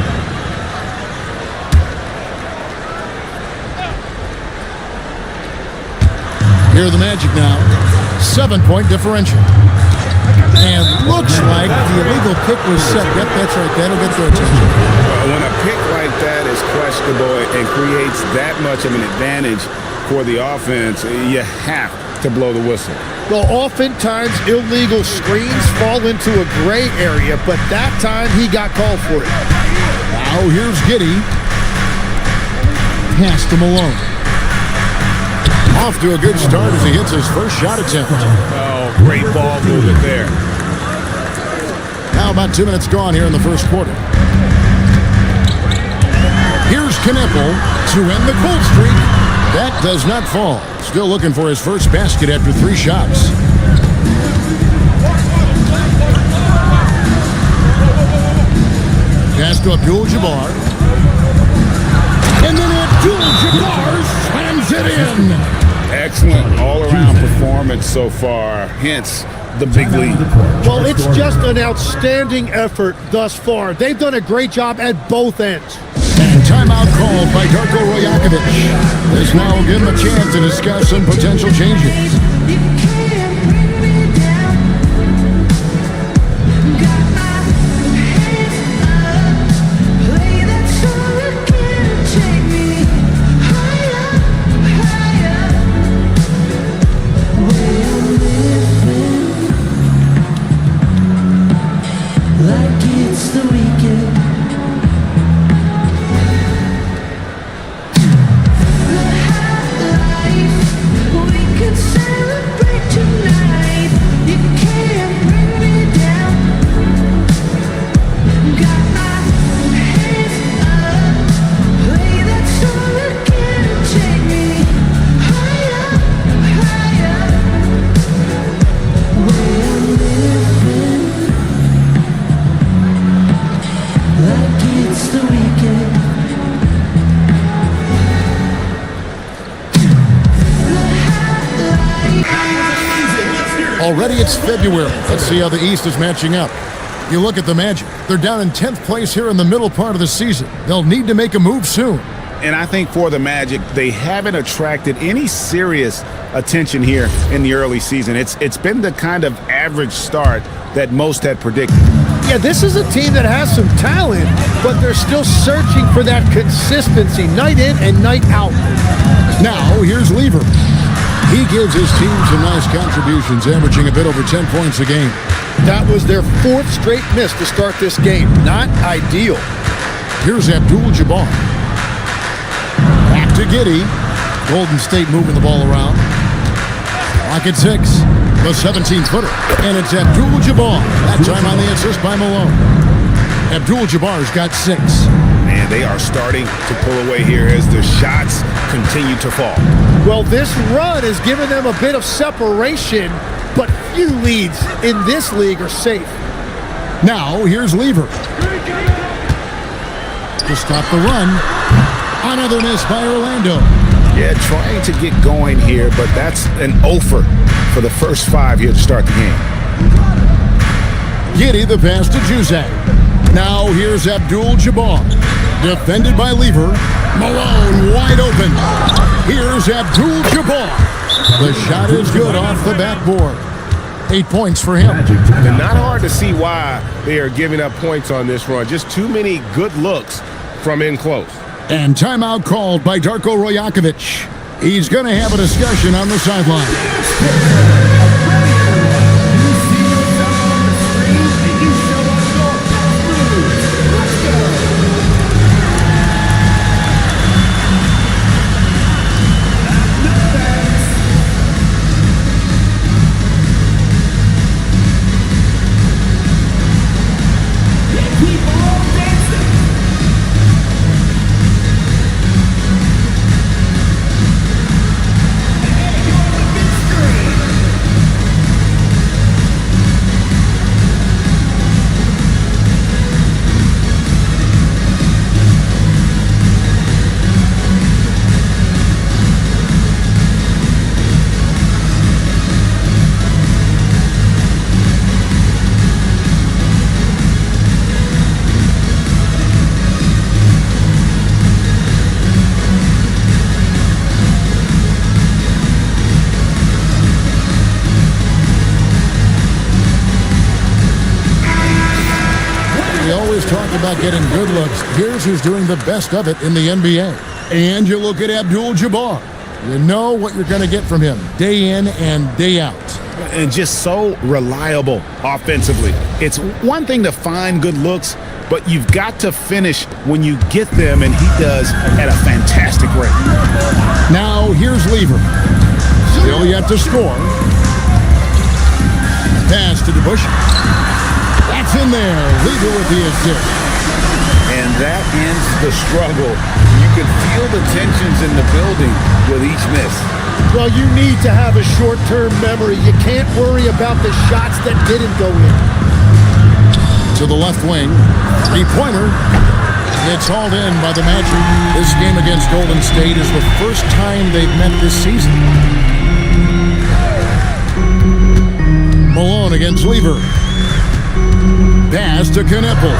Here are the Magic now. 7-point differential. And looks like the illegal kick was set. Yep, that's right. That'll get their attention. When a pick like that is questionable and creates that much of an advantage for the offense, you have to blow the whistle. Well, oftentimes illegal screens fall into a gray area, but that time he got called for it. Now here's Giddey. Pass to Malone. Off to a good start as he hits his first shot attempt. Oh, great ball movement there. Now about 2 minutes gone here in the first quarter. Here's Knipple to end the cold streak. That does not fall. Still looking for his first basket after 3 shots. Pass to Abdul-Jabbar. And then Abdul-Jabbar slams it in. Excellent all-around performance so far, hence the big lead. Well, it's just an outstanding effort thus far. They've done a great job at both ends. And timeout called by Darko Rajakovic. This now will give him a chance to discuss some potential changes. Already it's February. Let's see how the East is matching up. You look at the Magic. They're down in 10th place here in the middle part of the season. They'll need to make a move soon. And I think for the Magic, they haven't attracted any serious attention here in the early season. It's been the kind of average start that most had predicted. Yeah, this is a team that has some talent, but they're still searching for that consistency night in and night out. Now, here's Lever. He gives his team some nice contributions, averaging a bit over 10 points a game. That was their 4th straight miss to start this game. Not ideal. Here's Abdul-Jabbar. Back to Giddey. Golden State moving the ball around. Clock at 6. The 17-footer. And it's Abdul-Jabbar. That time on the assist by Malone. Abdul-Jabbar's got 6. Man, they are starting to pull away here as the shots continue to fall. Well, this run has given them a bit of separation, but few leads in this league are safe. Now, here's Lever. To stop the run. Another miss by Orlando. Yeah, trying to get going here, but that's an offer for the first 5 here to start the game. Giddey the pass to Juzak. Now here's Abdul-Jabbar. Defended by Lever. Malone wide open. Here's Abdul-Jabbar. The shot is good off the backboard. 8 points for him. And not hard to see why they are giving up points on this run. Just too many good looks from in close. And timeout called by Darko Rajakovic. He's going to have a discussion on the sideline. About getting good looks. Here's who's doing the best of it in the NBA. And you look at Abdul-Jabbar. You know what you're going to get from him day in and day out. And just so reliable offensively. It's one thing to find good looks, but you've got to finish when you get them, and he does at a fantastic rate. Now here's Lever. Still yet to score. Pass to DeBush. That's in there. Lever with the assist. And that ends the struggle. You can feel the tensions in the building with each miss. Well, you need to have a short-term memory. You can't worry about the shots that didn't go in. To the left wing. Three-pointer. It's hauled in by the Magic. This game against Golden State is the first time they've met this season. Malone against Lever. Pass to Kneppel.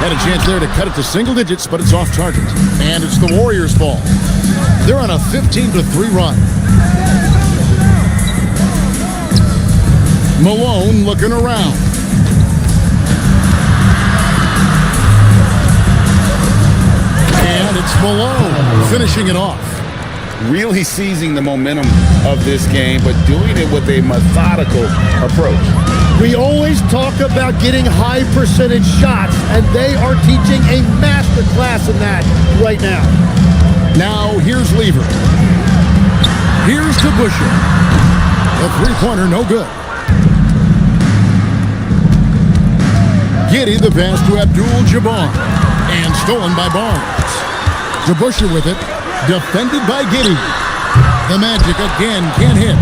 Had a chance there to cut it to single digits, but it's off target. And it's the Warriors' ball. They're on a 15-3 run. Malone looking around. And it's Malone finishing it off. Really seizing the momentum of this game, but doing it with a methodical approach. We always talk about getting high percentage shots, and they are teaching a master class in that right now. Now here's Lever. Here's to Busher. The three-pointer no good. Giddey the pass to Abdul-Jabbar. And stolen by Barnes. DeBuscher with it. Defended by Giddey. The Magic again can't hit.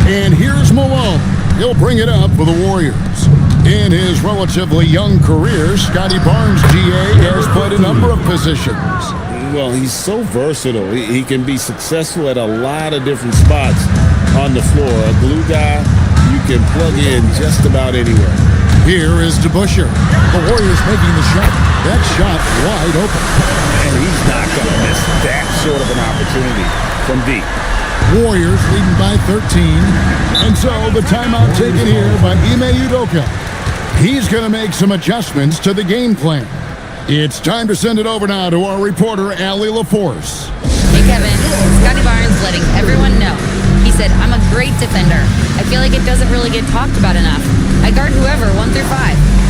And here's Malone. He'll bring it up for the Warriors. In his relatively young career, Scotty Barnes, GA, has played a number of positions. Well, he's so versatile. He can be successful at a lot of different spots on the floor. A glue guy you can plug in just about anywhere. Here is DeBuscher. The Warriors making the shot. That shot wide open. And he's not going to miss that sort of an opportunity from deep. Warriors leading by 13. And so the timeout taken here by Ime Udoka. He's going to make some adjustments to the game plan. It's time to send it over now to our reporter, Allie LaForce. Hey, Kevin. Scotty Barnes letting everyone know. He said, I'm a great defender. I feel like it doesn't really get talked about enough. I guard whoever, 1 through 5.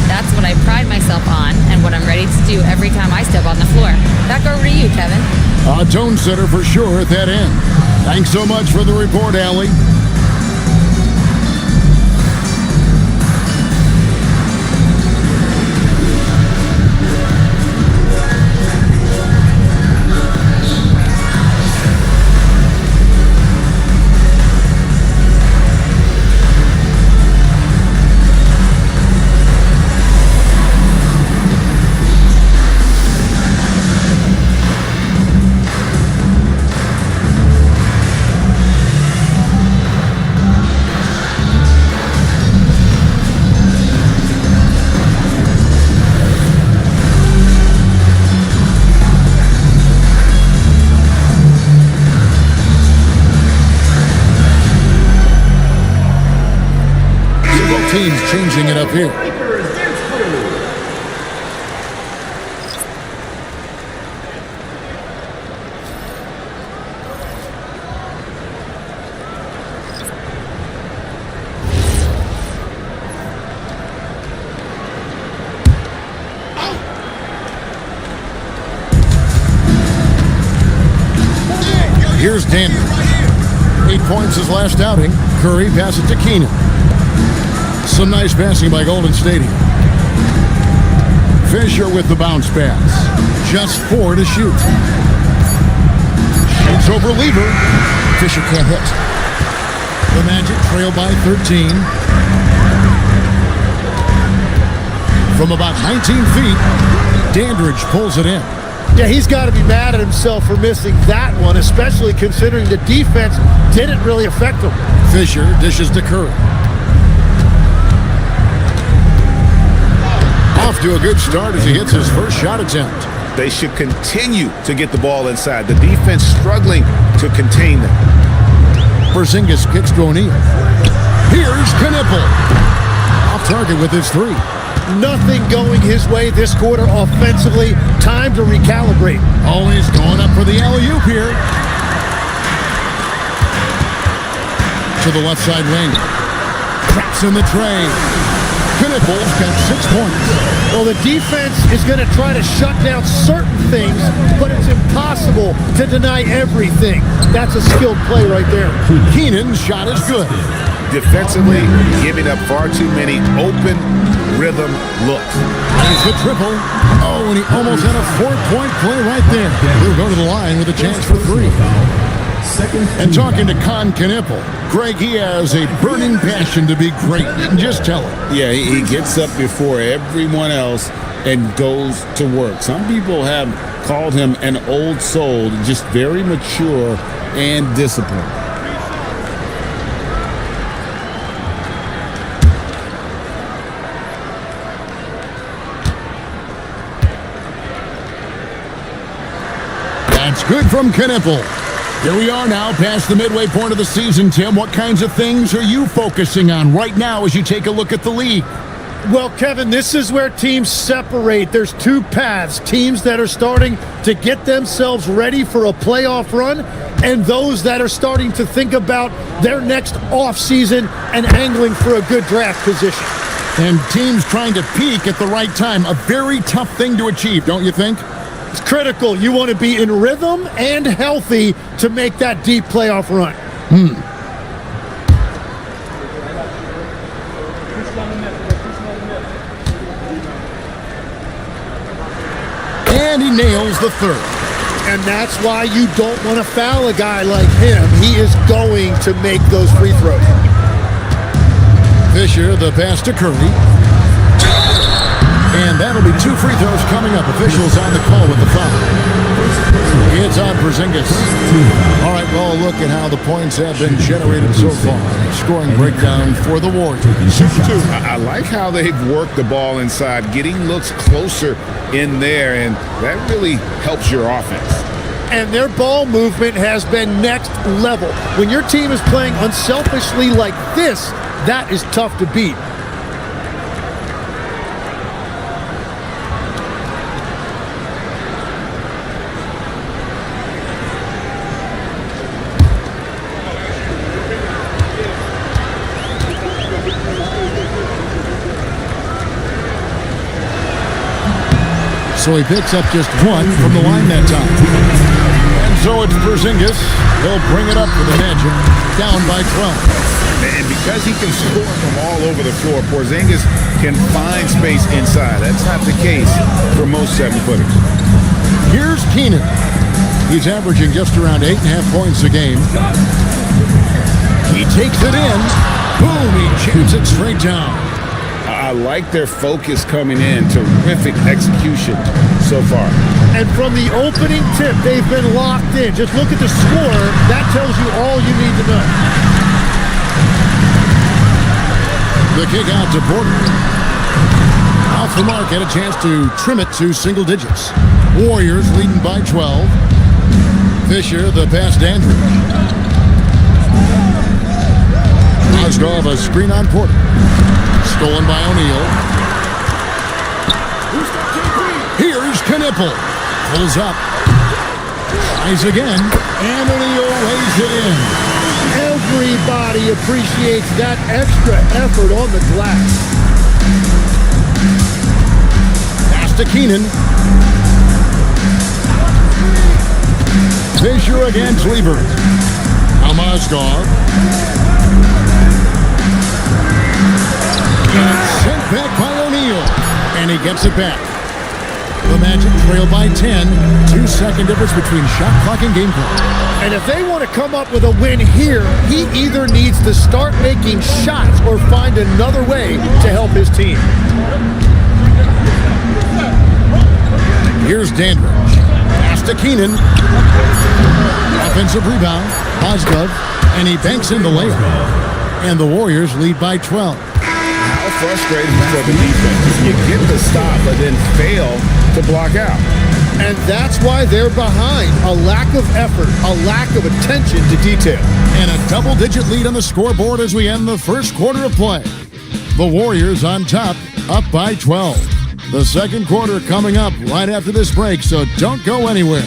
That's what I pride myself on and what I'm ready to do every time I step on the floor. Back over to you, Kevin. A tone setter for sure at that end. Thanks so much for the report, Allie. Teams changing it up here. Here's Dandy. 8 points his last outing. Curry passes to Keenan. Some nice passing by Golden State here. Fisher with the bounce pass. Just 4 to shoot. Shoots over Lever. Fisher can't hit. The Magic trail by 13. From about 19 feet, Dandridge pulls it in. Yeah, he's got to be mad at himself for missing that one, especially considering the defense didn't really affect him. Fisher dishes to Curry. Off to a good start as he hits his first shot attempt. They should continue to get the ball inside. The defense struggling to contain them. Porzingis kicks to O'Neal. Here's Knipple. Off target with his 3. Nothing going his way this quarter offensively. Time to recalibrate. Always going up for the alley-oop here. To the left side wing. Traps in the tray. Knipple's got 6 points. Well, the defense is going to try to shut down certain things, but it's impossible to deny everything. That's a skilled play right there. Keenan's shot is good. Defensively, giving up far too many open rhythm looks. There's the triple. Oh, and he almost had a 4-point play right there. He'll go to the line with a chance for 3. And talking to Con Knipple, Greg, he has a burning passion to be great. You can just tell him. Yeah, he gets up before everyone else and goes to work. Some people have called him an old soul, just very mature and disciplined. That's good from Knipple. Here we are now past the midway point of the season, Tim. What kinds of things are you focusing on right now as you take a look at the league? Well, Kevin, this is where teams separate. There's 2 paths. Teams that are starting to get themselves ready for a playoff run, and those that are starting to think about their next offseason and angling for a good draft position. And teams trying to peak at the right time. A very tough thing to achieve, don't you think? It's critical. You want to be in rhythm and healthy to make that deep playoff run. And he nails the 3rd. And that's why you don't want to foul a guy like him. He is going to make those free throws. Fisher, the pass to Curry. And that'll be 2 free throws coming up. Officials on the call with the foul. It's on Porzingis. All right, Oh, look at how the points have been generated so far. Scoring breakdown for the Warriors. I like how they've worked the ball inside, getting looks closer in there, and that really helps your offense. And their ball movement has been next level. When your team is playing unselfishly like this, that is tough to beat. So he picks up just one from the line that time. And so it's Porzingis. He'll bring it up for the Magic, down by 12. And because he can score from all over the floor, Porzingis can find space inside. That's not the case for most 7-footers. Here's Keenan. He's averaging just around 8.5 points a game. He takes it in. Boom, he jams it straight down. I like their focus coming in. Terrific execution so far. And from the opening tip, they've been locked in. Just look at the score. That tells you all you need to know. The kick out to Porter. Off the mark, had a chance to trim it to single digits. Warriors leading by 12. Fisher, the pass to Andrew. Mozgov, a screen on Porter. Stolen by O'Neal. Here's Knipple. Pulls up. Tries again. And O'Neal lays it in. Everybody appreciates that extra effort on the glass. Pass to Keenan. Fisher against Weaver. Mozgov. Sent back by O'Neal. And he gets it back. The Magic trail by 10. 2-second difference between shot clock and game clock. And if they want to come up with a win here, he either needs to start making shots or find another way to help his team. Here's Dandridge. Pass to Keenan. Offensive rebound. Mozgov. And he banks in the layup. And the Warriors lead by 12. How frustrating for the defense. You get the stop, but then fail to block out. And that's why they're behind. A lack of effort, a lack of attention to detail. And a double-digit lead on the scoreboard as we end the first quarter of play. The Warriors on top, up by 12. The second quarter coming up right after this break, so don't go anywhere.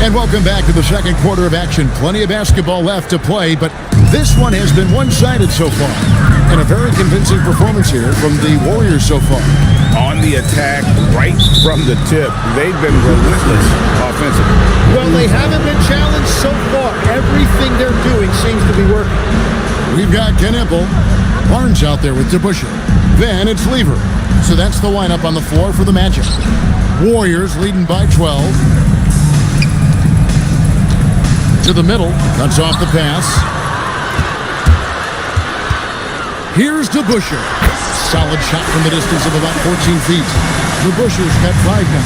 And welcome back to the second quarter of action. Plenty of basketball left to play, but this one has been one-sided so far. And a very convincing performance here from the Warriors so far. On the attack, right from the tip, they've been relentless offensively. Well, they haven't been challenged so far. Everything they're doing seems to be working. We've got Knipple. Barnes out there with DeBusschere. Then it's Lever. So that's the lineup on the floor for the Magic. Warriors leading by 12. To the middle, cuts off the pass. Here's DeBusschere. Solid shot from the distance of about 14 feet. DeBusschere's got 5 now.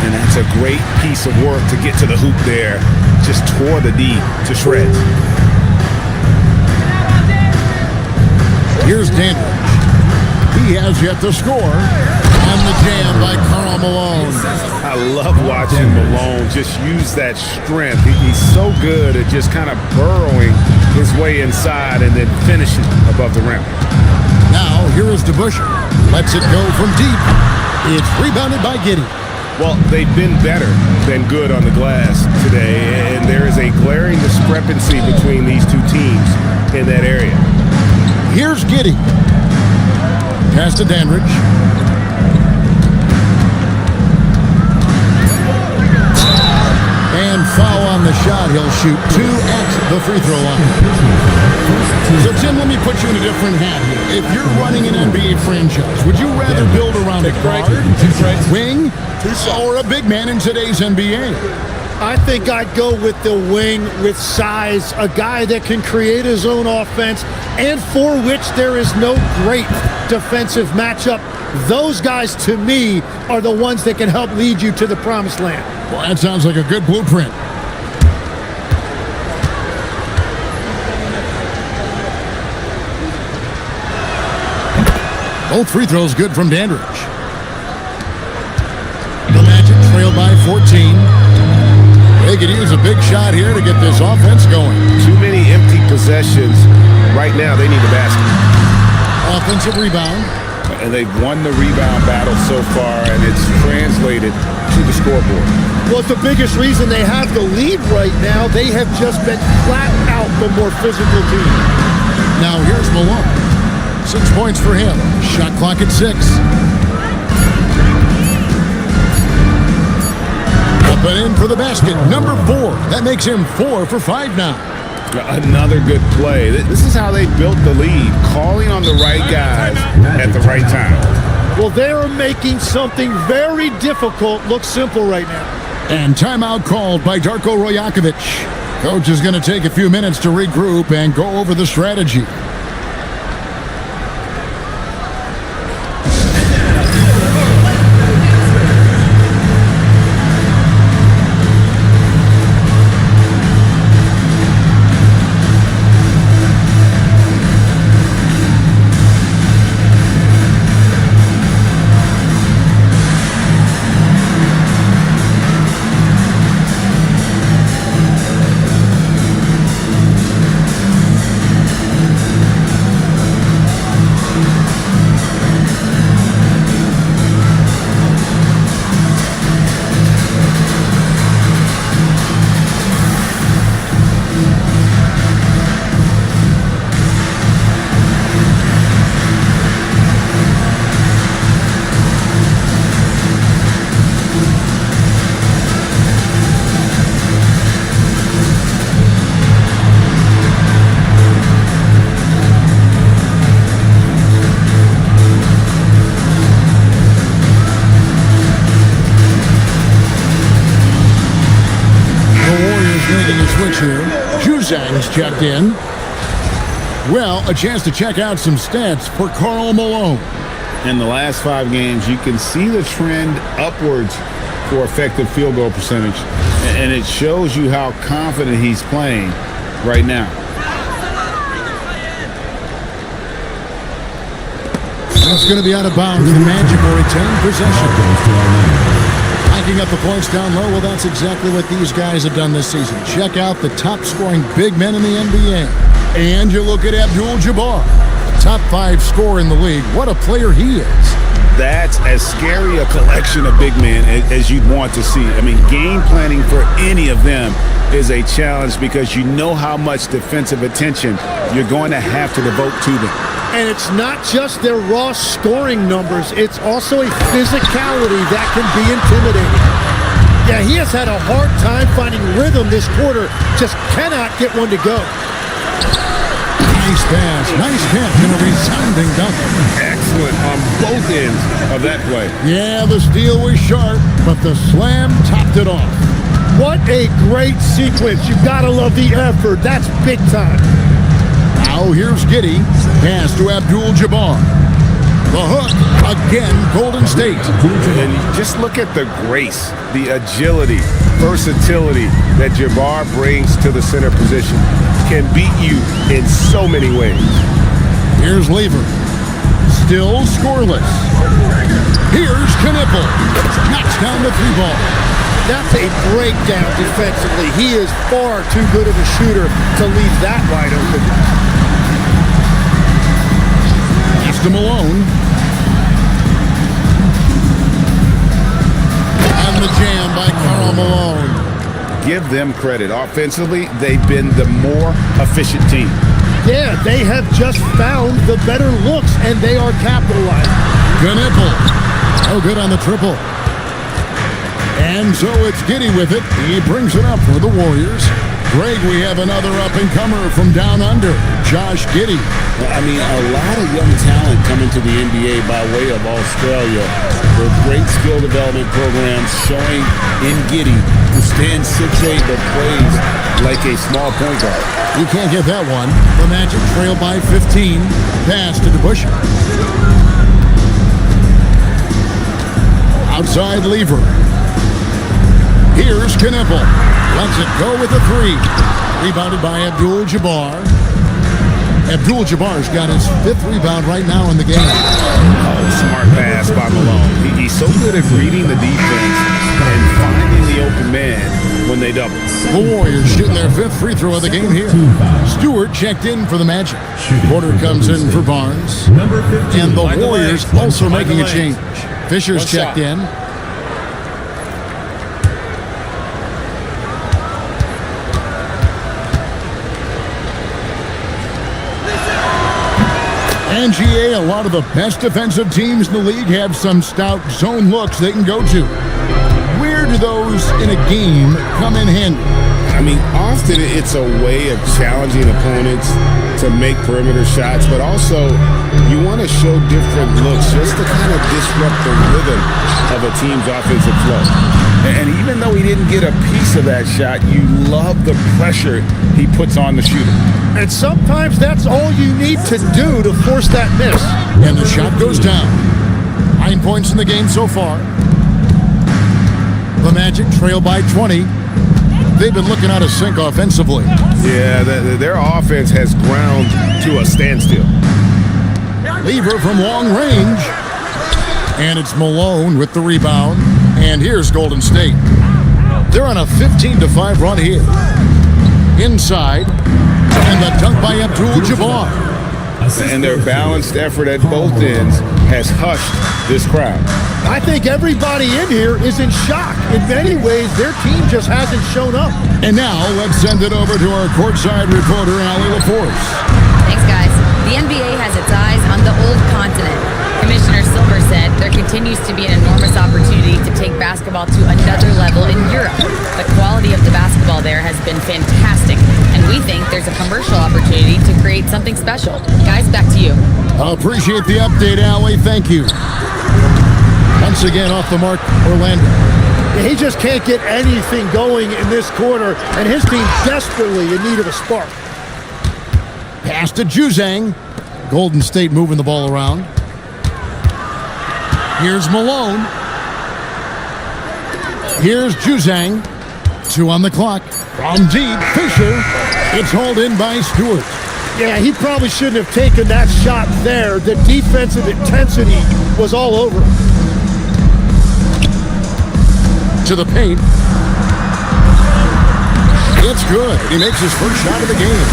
And that's a great piece of work to get to the hoop there. Just tore the D to shreds. Here's Dandridge. He has yet to score. On the jam by Karl Malone. I love watching Malone just use that strength. He's so good at just kind of burrowing his way inside and then finishing above the rim. Now, here is DeBusschere. Lets it go from deep. It's rebounded by Giddey. Well, they've been better than good on the glass today, and there is a glaring discrepancy between these two teams in that area. Here's Giddey. Pass to Dandridge. And foul on the shot. He'll shoot 2 at the free throw line. So, Tim, let me put you in a different hat here. If you're running an NBA franchise, would you rather build around a guard, wing, or a big man in today's NBA? I think I'd go with the wing with size, a guy that can create his own offense and for which there is no great defensive matchup. Those guys, to me, are the ones that can help lead you to the promised land. Well, that sounds like a good blueprint. Both free throws good from Dandridge. The Magic trail by 14. They could use a big shot here to get this offense going. Too many empty possessions. Right now, they need the basket. Offensive rebound. And they've won the rebound battle so far, and it's translated to the scoreboard. Well, it's the biggest reason they have the lead right now. They have just been flat out the more physical team. Now here's Malone. 6 points for him. Shot clock at 6. Up and in for the basket. Number 4. That makes him 4 for 5 now. Another good play. This is how they built the lead, calling on the right guys at the right time. Well, they are making something very difficult look simple right now. And timeout called by Darko Rojakovic. Coach is going to take a few minutes to regroup and go over the strategy. Juzang's checked in. Well, a chance to check out some stats for Karl Malone. In the last 5 games, you can see the trend upwards for effective field goal percentage, and it shows you how confident he's playing right now. That's going to be out of bounds. The Magic will retain possession. Picking up the points down low, well, that's exactly what these guys have done this season. Check out the top-scoring big men in the NBA. And you look at Abdul-Jabbar, top 5 scorer in the league. What a player he is. That's as scary a collection of big men as you'd want to see. I mean, game planning for any of them is a challenge because you know how much defensive attention you're going to have to devote to them. And it's not just their raw scoring numbers. It's also a physicality that can be intimidating. Yeah, he has had a hard time finding rhythm this quarter. Just cannot get one to go. Nice pass. Nice catch and a resounding dunk. Excellent on both ends of that play. Yeah, the steal was sharp, but the slam topped it off. What a great sequence. You've got to love the effort. That's big time. Now here's Giddey. Pass to Abdul-Jabbar. The hook, again, Golden State. And just look at the grace, the agility, versatility that Jabbar brings to the center position. Can beat you in so many ways. Here's Lever. Still scoreless. Here's Knippel. Knocks down the 3-ball. That's a breakdown defensively. He is far too good of a shooter to leave that wide open. Pass to Malone. And the jam by Karl Malone. Give them credit. Offensively, they've been the more efficient team. Yeah, they have just found the better looks, and they are capitalizing. Knippel. Oh, good on the triple. And so it's Giddey with it. He brings it up for the Warriors. Greg, we have another up-and-comer from down under, Josh Giddey. I mean, a lot of young talent coming to the NBA by way of Australia. With great skill development programs showing in Giddey, who stands 6'8", but plays like a small point guard. You can't get that one. The Magic trail by 15. Pass to DeBusschere. Outside Lever. Here's Knipple. Lets it go with a three. Rebounded by Abdul-Jabbar. Abdul-Jabbar's got his 5th rebound right now in the game. Oh, smart pass by Malone. He's so good at reading the defense and finding the open man when they double. The Warriors shooting their 5th free throw of the game here. Stewart checked in for the Magic. Porter comes in for Barnes. And the Warriors also making a change. Fisher's checked in. NGA, a lot of the best defensive teams in the league have some stout zone looks they can go to. Where do those in a game come in handy? I mean, often it's a way of challenging opponents to make perimeter shots, but also you want to show different looks just to kind of disrupt the rhythm of a team's offensive flow. And even though he didn't get a piece of that shot, you love the pressure he puts on the shooter. And sometimes that's all you need to do to force that miss. And the shot goes down. 9 points in the game so far. The Magic trail by 20. They've been looking out of sync offensively. Yeah, their offense has ground to a standstill. Lever from long range. And it's Malone with the rebound. And here's Golden State. They're on a 15-5 run here. Inside. And the dunk by Abdul-Jabbar. And their balanced effort at both ends has hushed this crowd. I think everybody in here is in shock. In many ways, their team just hasn't shown up. And now, let's send it over to our courtside reporter, Allie LaForce. Thanks, guys. The NBA has its eyes on the old continent. Commissioner Silver said there continues to be an enormous opportunity to take basketball to another level in Europe. The quality of the basketball there has been fantastic, and we think there's a commercial opportunity to create something special. Guys, back to you. I appreciate the update, Allie. Thank you. Once again, off the mark, Orlando. He just can't get anything going in this quarter, and his team desperately in need of a spark. Pass to Juzang. Golden State moving the ball around. Here's Malone. Here's Juzang. 2 on the clock. From deep, Fisher. It's hauled in by Stewart. Yeah, he probably shouldn't have taken that shot there. The defensive intensity was all over him. To the paint. It's good. He makes his first shot of the game.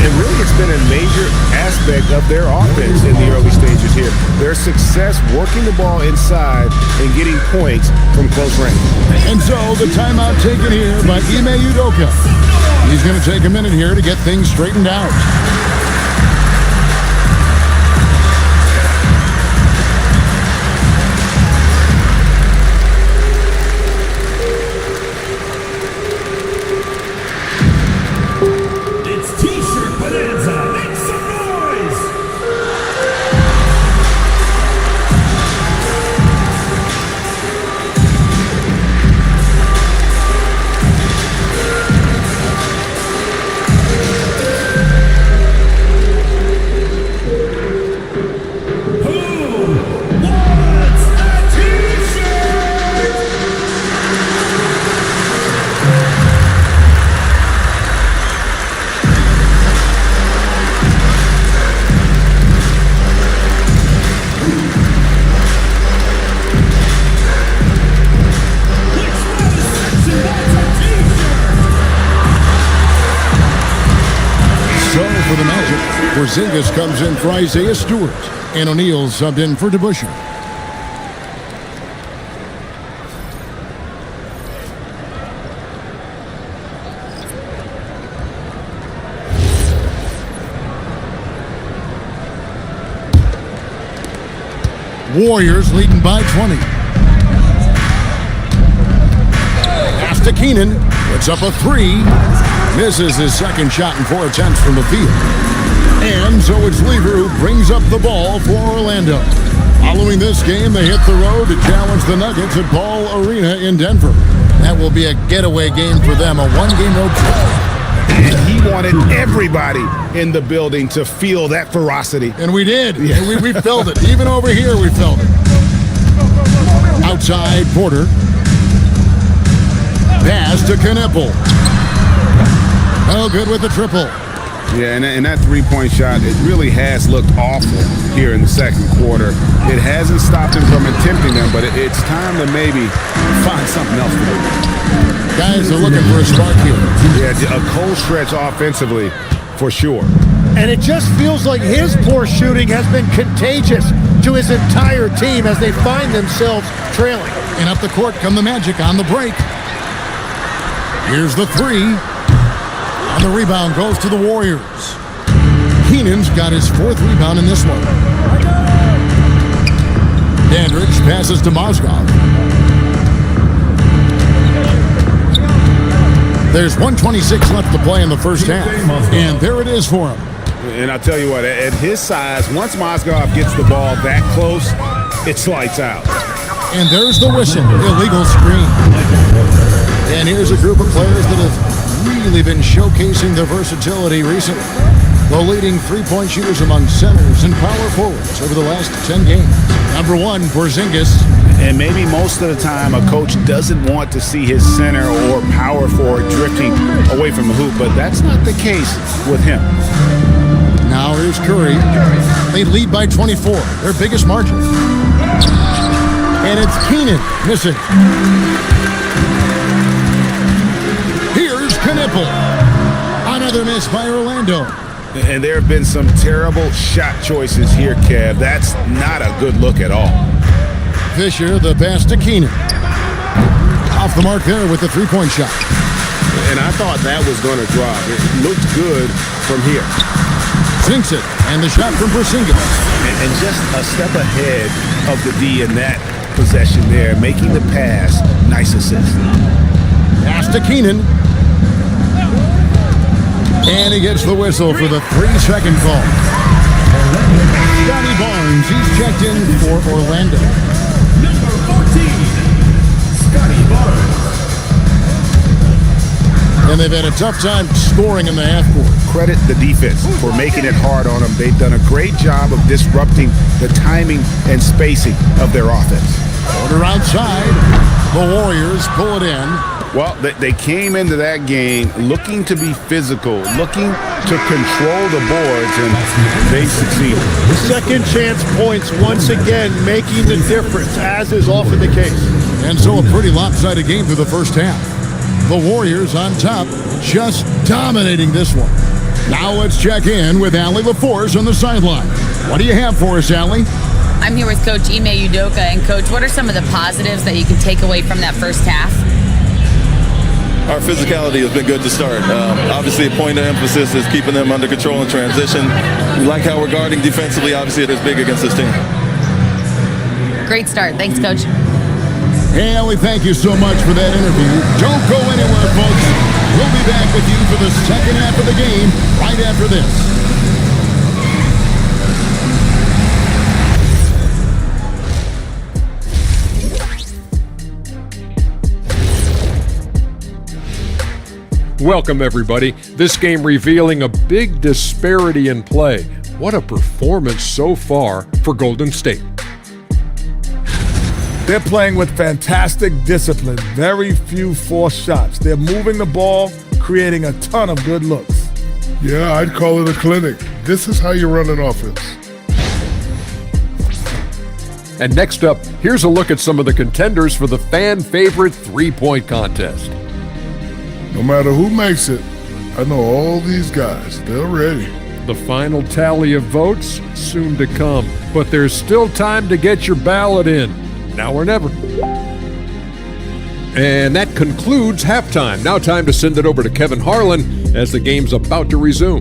And really, it's been a major aspect of their offense in the early stages here. Their success working the ball inside and getting points from close range. And so the timeout taken here by Ime Udoka. He's going to take a minute here to get things straightened out. For the Magic, Porzingis comes in for Isaiah Stewart, and O'Neal subbed in for DeBusschere. Warriors leading by 20. Pass to Keenan. Puts up a three. misses his second shot in 4 attempts from the field. And so it's Lever who brings up the ball for Orlando. Following this game, they hit the road to challenge the Nuggets at Ball Arena in Denver. That will be a getaway game for them, a one-game road trip. And he wanted everybody in the building to feel that ferocity. And we did. Yeah. We felt it. Even over here, we felt it. Outside, Porter. Pass to Knipple. Oh, good with the triple. Yeah, and that three-point shot, it really has looked awful here in the second quarter. It hasn't stopped him from attempting them, but it's time to maybe find something else to do. Guys are looking for a spark here. Yeah, a cold stretch offensively, for sure. And it just feels like his poor shooting has been contagious to his entire team as they find themselves trailing. And up the court come the Magic on the break. Here's the three. And the rebound goes to the Warriors. Keenan's got his 4th rebound in this one. Dandridge passes to Mozgov. There's 1:26 left to play in the first half. And there it is for him. And I'll tell you what, at his size, once Mozgov gets the ball that close, it's lights out. And there's the whistle. Illegal screen. And here's a group of players that have really been showcasing their versatility recently. The leading three-point shooters among centers and power forwards over the last 10 games. Number 1, Porzingis. And maybe most of the time a coach doesn't want to see his center or power forward drifting away from the hoop, but that's not the case with him. Now here's Curry. They lead by 24, their biggest margin. And it's Keenan missing. Here's Knipple. Another miss by Orlando. And there have been some terrible shot choices here, Kev. That's not a good look at all. Fisher, the pass to Keenan. Off the mark there with the three-point shot. And I thought that was going to drop. It looked good from here. Sinks it, and the shot from Porzingis. And just a step ahead of the D in that possession there, making the pass. Nice assist. Pass to Keenan. And he gets the whistle for the 3-second call. Scotty Barnes, he's checked in for Orlando. Number 14, Scotty Barnes. And they've had a tough time scoring in the half court. Credit the defense for making it hard on them. They've done a great job of disrupting the timing and spacing of their offense. Order outside. The Warriors pull it in. Well, they came into that game looking to be physical, looking to control the boards, and they succeeded. Second chance points once again making the difference, as is often the case. And so a pretty lopsided game through the first half. The Warriors on top, just dominating this one. Now let's check in with Allie LaForce on the sideline. What do you have for us, Allie? I'm here with Coach Ime Udoka. And Coach, what are some of the positives that you can take away from that first half? Our physicality has been good to start. Obviously, a point of emphasis is keeping them under control in transition. We like how we're guarding defensively. Obviously, it is big against this team. Great start. Thanks, Coach. Hey, Allie, thank you so much for that interview. Don't go anywhere, folks. We'll be back with you for the second half of the game right after this. Welcome, everybody. This game revealing a big disparity in play. What a performance so far for Golden State. They're playing with fantastic discipline. Very few forced shots. They're moving the ball, creating a ton of good looks. Yeah, I'd call it a clinic. This is how you run an offense. And next up, here's a look at some of the contenders for the fan-favorite three-point contest. No matter who makes it, I know all these guys. They're ready. The final tally of votes soon to come, but there's still time to get your ballot in. Now or never. And that concludes halftime. Now time to send it over to Kevin Harlan as the game's about to resume.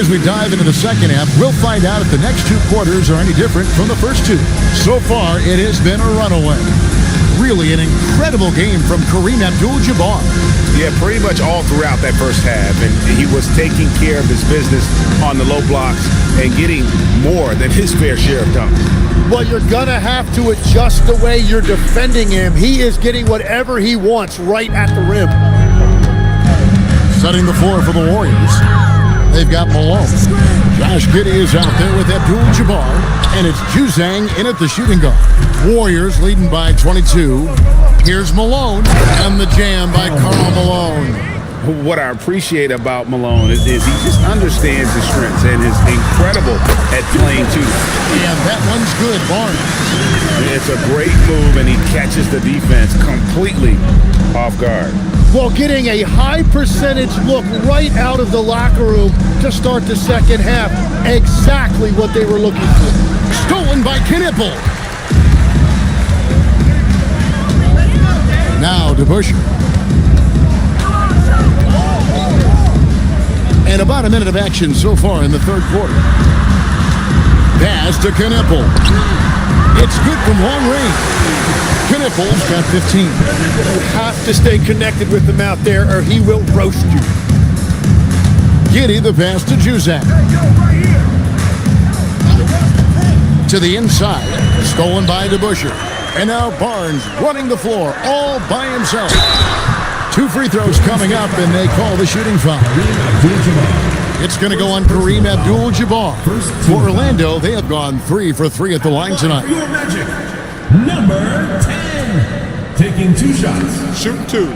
As we dive into the second half, we'll find out if the next two quarters are any different from the first two. So far, it has been a runaway. Really an incredible game from Kareem Abdul-Jabbar. Yeah, pretty much all throughout that first half. And he was taking care of his business on the low blocks and getting more than his fair share of dunks. Well, you're going to have to adjust the way you're defending him. He is getting whatever he wants right at the rim. Setting the floor for the Warriors. They've got Malone. Josh Giddey is out there with Abdul-Jabbar, and it's Juzang in at the shooting guard. Warriors leading by 22. Here's Malone, and the jam by Karl Malone. What I appreciate about Malone is he just understands his strengths and is incredible at playing too. Yeah, that one's good, Barnes. It's a great move, and he catches the defense completely off guard. Well, getting a high percentage look right out of the locker room to start the second half. Exactly what they were looking for. Stolen by Knipple. Now to Busher. And about a minute of action so far in the third quarter. Pass to Knipple. It's good from long range. Knipple's got 15. You have to stay connected with him out there or he will roast you. Giddey the pass to Juzang. To the inside. Stolen by DeBuscher. And now Barnes running the floor all by himself. Two free throws coming up, and they call the shooting foul. It's going to go on Kareem Abdul-Jabbar. For Orlando, they have gone 3 for 3 at the line tonight. Your Magic, number 10, taking 2 shots. Shoot 2.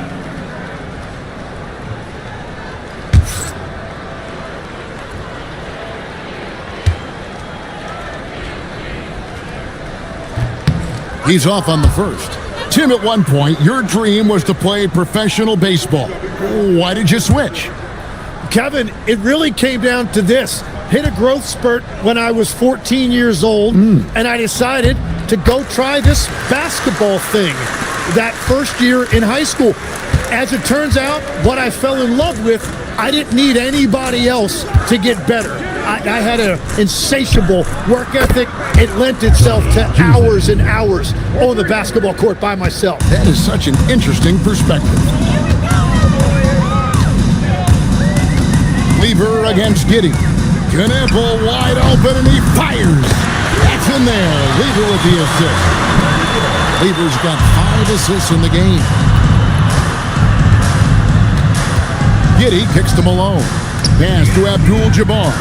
He's off on the first. Tim, at one point, your dream was to play professional baseball. Why did you switch? Kevin, it really came down to this. Hit a growth spurt when I was 14 years old, and I decided to go try this basketball thing that first year in high school. As it turns out, what I fell in love with, I didn't need anybody else to get better. I had an insatiable work ethic. It lent itself to hours and hours on the basketball court by myself. That is such an interesting perspective. Lever against Giddey. Knipple wide open, and he fires. That's in there. Lever with the assist. Lever's got 5 assists in the game. Giddey kicks to Malone. Pass to Abdul-Jabbar.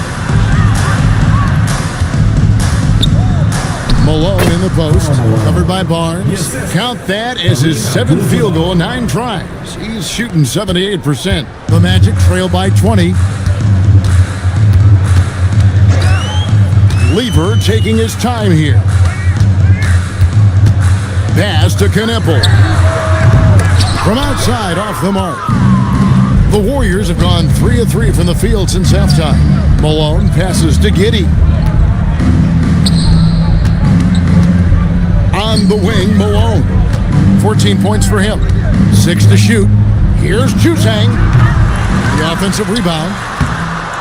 Malone in the post, covered by Barnes. Count that as his 7th field goal in 9 tries. He's shooting 78%. The Magic trail by 20. Lever taking his time here. Pass to Knipple. From outside, off the mark. The Warriors have gone 3 of 3 from the field since halftime. Malone passes to Giddey. On the wing, Malone. 14 points for him. 6 to shoot. Here's Juzang. The offensive rebound.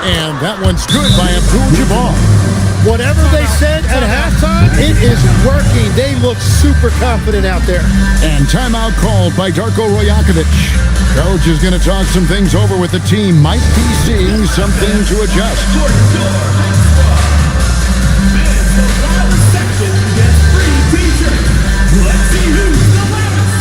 And that one's good by Abdul-Jabbar. Whatever they said at halftime, it is working. They look super confident out there. And timeout called by Darko Rajakovic. Coach is going to talk some things over with the team. Might be seeing something to adjust. Let's see who's the loudest.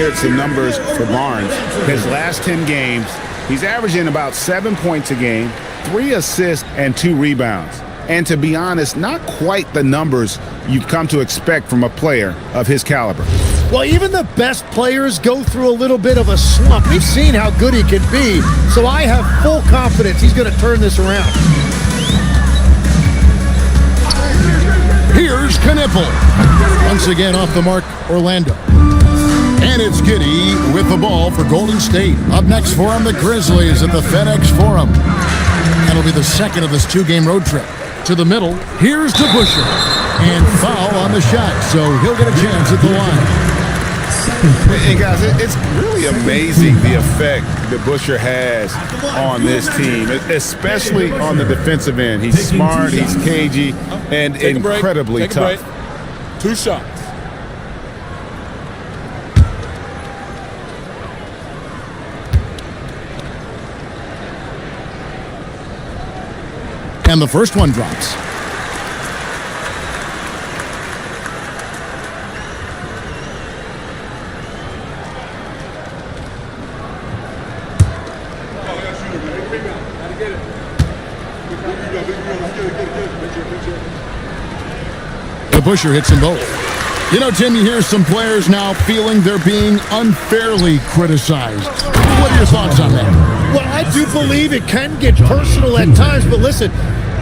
compared some numbers for Barnes, his last 10 games, he's averaging about 7 points a game, 3 assists, and 2 rebounds. And to be honest, not quite the numbers you've come to expect from a player of his caliber. Well, even the best players go through a little bit of a slump. We've seen how good he can be, so I have full confidence he's going to turn this around. Here's Knipple. Once again off the mark, Orlando. And it's Giddey with the ball for Golden State. Up next for him, the Grizzlies at the FedEx Forum. That'll be the second of this 2-game road trip. To the middle, here's DeBusschere. And foul on the shot, so he'll get a chance at the line. And guys, it's really amazing the effect that Busher has on this team, especially on the defensive end. He's smart, he's cagey, and incredibly tough. 2 shots. And the first one drops. DeBusschere hits them both. You know, Tim, you hear some players now feeling they're being unfairly criticized. What are your thoughts on that? Well, I do believe it can get personal at times, but listen,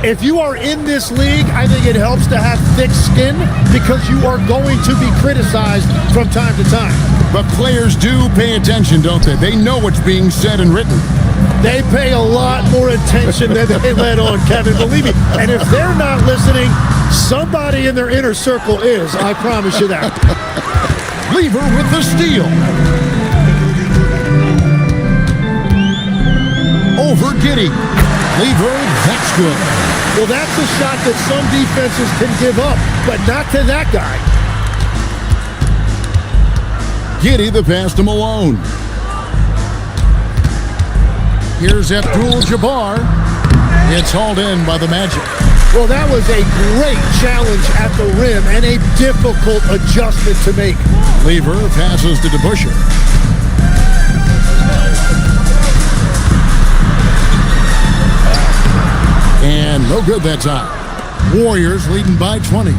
if you are in this league, I think it helps to have thick skin because you are going to be criticized from time to time. But players do pay attention, don't they? They know what's being said and written. They pay a lot more attention than they let on, Kevin, believe me. And if they're not listening, somebody in their inner circle is, I promise you that. Lever with the steal. Over Giddey. Lever, that's good. Well, that's a shot that some defenses can give up, but not to that guy. Giddey, the pass to Malone. Here's Abdul-Jabbar. It's hauled in by the Magic. Well, that was a great challenge at the rim and a difficult adjustment to make. Lever passes to DeBusschere. And no good that time. Warriors leading by 20.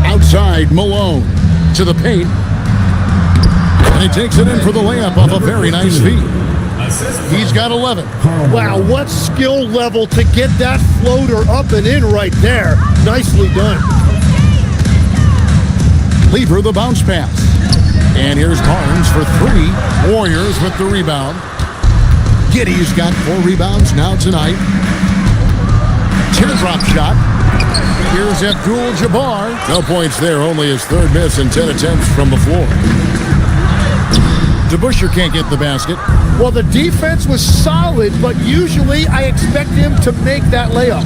Outside, Malone to the paint. And he takes it in for the layup off a very nice feed. He's got 11. Wow, what skill level to get that floater up and in right there. Nicely done. Lever the bounce pass. And here's Barnes for 3. Warriors with the rebound. Giddey's got 4 rebounds now tonight. Teardrop shot. Here's Abdul-Jabbar. No points there, only his 3rd miss in 10 attempts from the floor. DeBusschere can't get the basket. Well, the defense was solid, but usually I expect him to make that layup.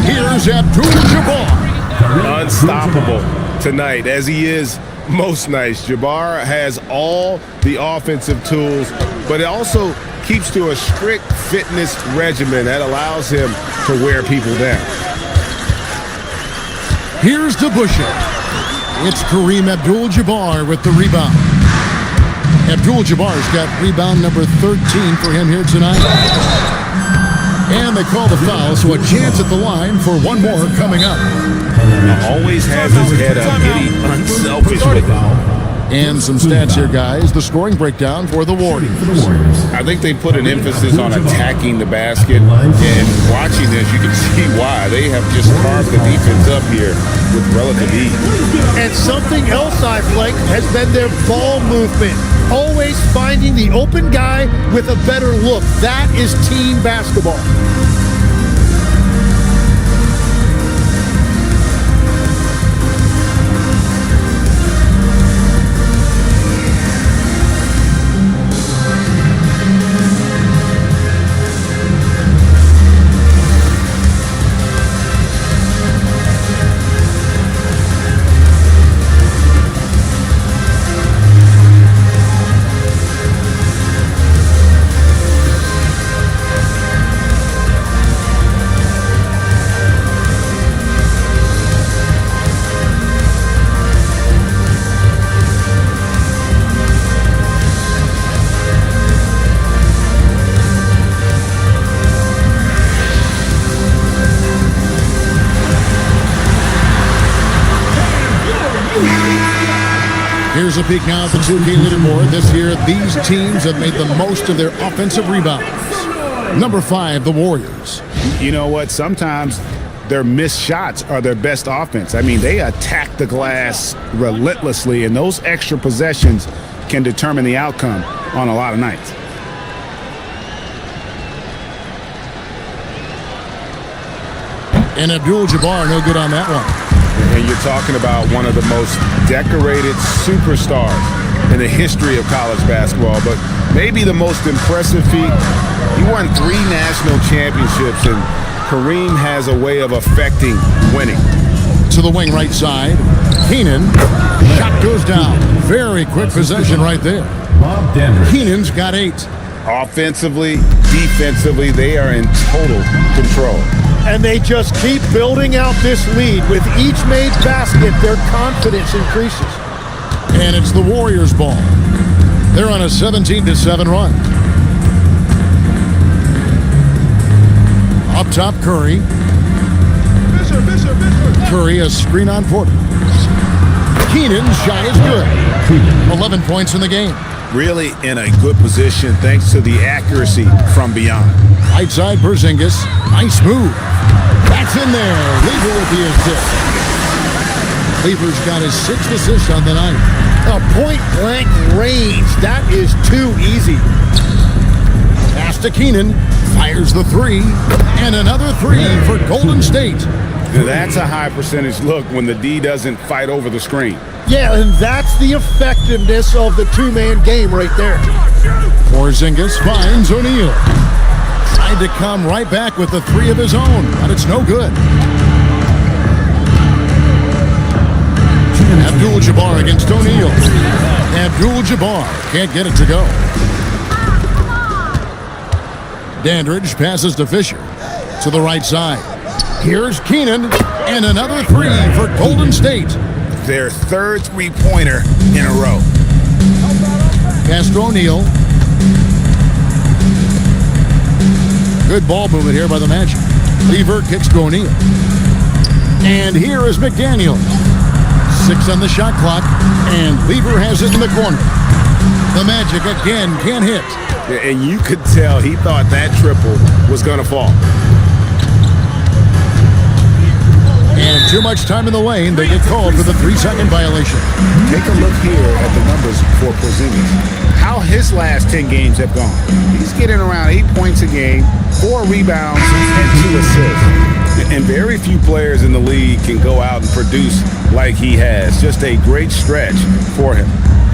Here's Abdul-Jabbar. Unstoppable tonight, as he is most nights. Jabbar has all the offensive tools, but it also keeps to a strict fitness regimen that allows him to wear people down. Here's DeBusschere. It's Kareem Abdul-Jabbar with the rebound. Abdul-Jabbar's got rebound number 13 for him here tonight. And they call the foul, so a chance at the line for one more coming up. Always has his head up, Giddey unselfish with it. And some stats here, guys. The scoring breakdown for the Warriors. I think they put an emphasis on attacking the basket, and watching this, you can see why. They have just carved the defense up here with relative ease. And something else I've liked has been their ball movement. Always finding the open guy with a better look. That is team basketball. Here's a peek now at the 2K leaderboard. This year, these teams have made the most of their offensive rebounds. Number 5, the Warriors. You know what? Sometimes their missed shots are their best offense. I mean, they attack the glass relentlessly, and those extra possessions can determine the outcome on a lot of nights. And Abdul-Jabbar, no good on that one. And you're talking about one of the most decorated superstars in the history of college basketball, but maybe the most impressive feat. He won 3 national championships, and Kareem has a way of affecting winning. To the wing right side, Keenan. Shot goes down. Very quick possession right there. Keenan's got 8. Offensively, defensively, they are in total control. And they just keep building out this lead. With each made basket, their confidence increases. And it's the Warriors' ball. They're on a 17-7 run. Up top, Curry. Curry, a screen on Porter. Keenan's shot is good. 11 points in the game. Really in a good position thanks to the accuracy from beyond. Right side, Porzingis. Nice move. That's in there. Lever with the assist. Lever's got his 6th assist on the night. A point-blank range. That is too easy. Pass to Keenan. Fires the 3. And another 3 for Golden State. That's a high percentage look when the D doesn't fight over the screen. Yeah, and that's the effectiveness of the 2-man game right there. Porzingis finds O'Neal. Tried to come right back with the 3 of his own, but it's no good. Abdul-Jabbar against O'Neal. Abdul-Jabbar can't get it to go. Dandridge passes to Fisher. To the right side. Here's Keenan, and another 3 for Golden State. Their 3rd three-pointer in a row. Pass to O'Neal. Good ball movement here by the Magic. Lever kicks to O'Neal. And here is McDaniel. 6 on the shot clock, and Lever has it in the corner. The Magic again can't hit. And you could tell he thought that triple was going to fall. And too much time in the lane, they get called for the 3-second violation. Take a look here at the numbers for Porzingis. How his last 10 games have gone. He's getting around 8 points a game, 4 rebounds, and 2 assists. And very few players in the league can go out and produce like he has. Just a great stretch for him.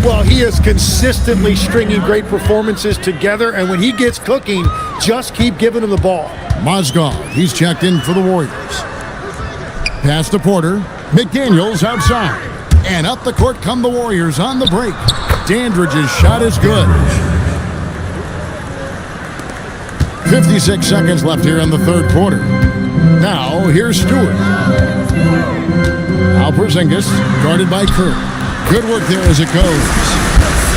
Well, he is consistently stringing great performances together, and when he gets cooking, just keep giving him the ball. Mozgov, he's checked in for the Warriors. Pass to Porter. McDaniels outside. And up the court come the Warriors on the break. Dandridge's shot is good. 56 seconds left here in the 3rd quarter. Now, here's Stewart. Now Porzingis, guarded by Curry. Good work there as it goes.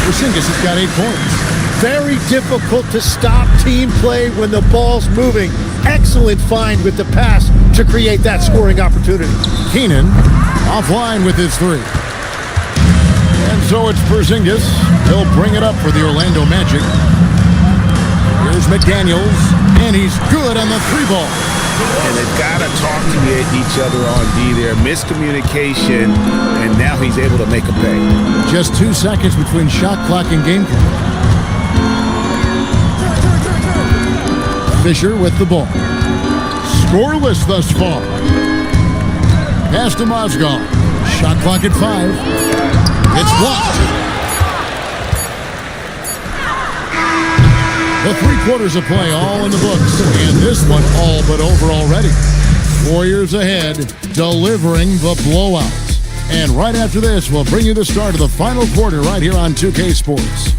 Porzingis has got 8 points. Very difficult to stop team play when the ball's moving. Excellent find with the pass to create that scoring opportunity. Keenan offline with his 3. And so it's Porzingis. He'll bring it up for the Orlando Magic. Here's McDaniels, and he's good on the 3 ball. And they've got to talk to each other on D there. Miscommunication, and now he's able to make a pay. Just 2 seconds between shot clock and game clock. Fisher with the ball. Scoreless thus far. Pass to Mozgov. Shot clock at 5. It's blocked. The 3 quarters of play all in the books. And this one all but over already. Warriors ahead, delivering the blowout. And right after this, we'll bring you the start of the final quarter right here on 2K Sports.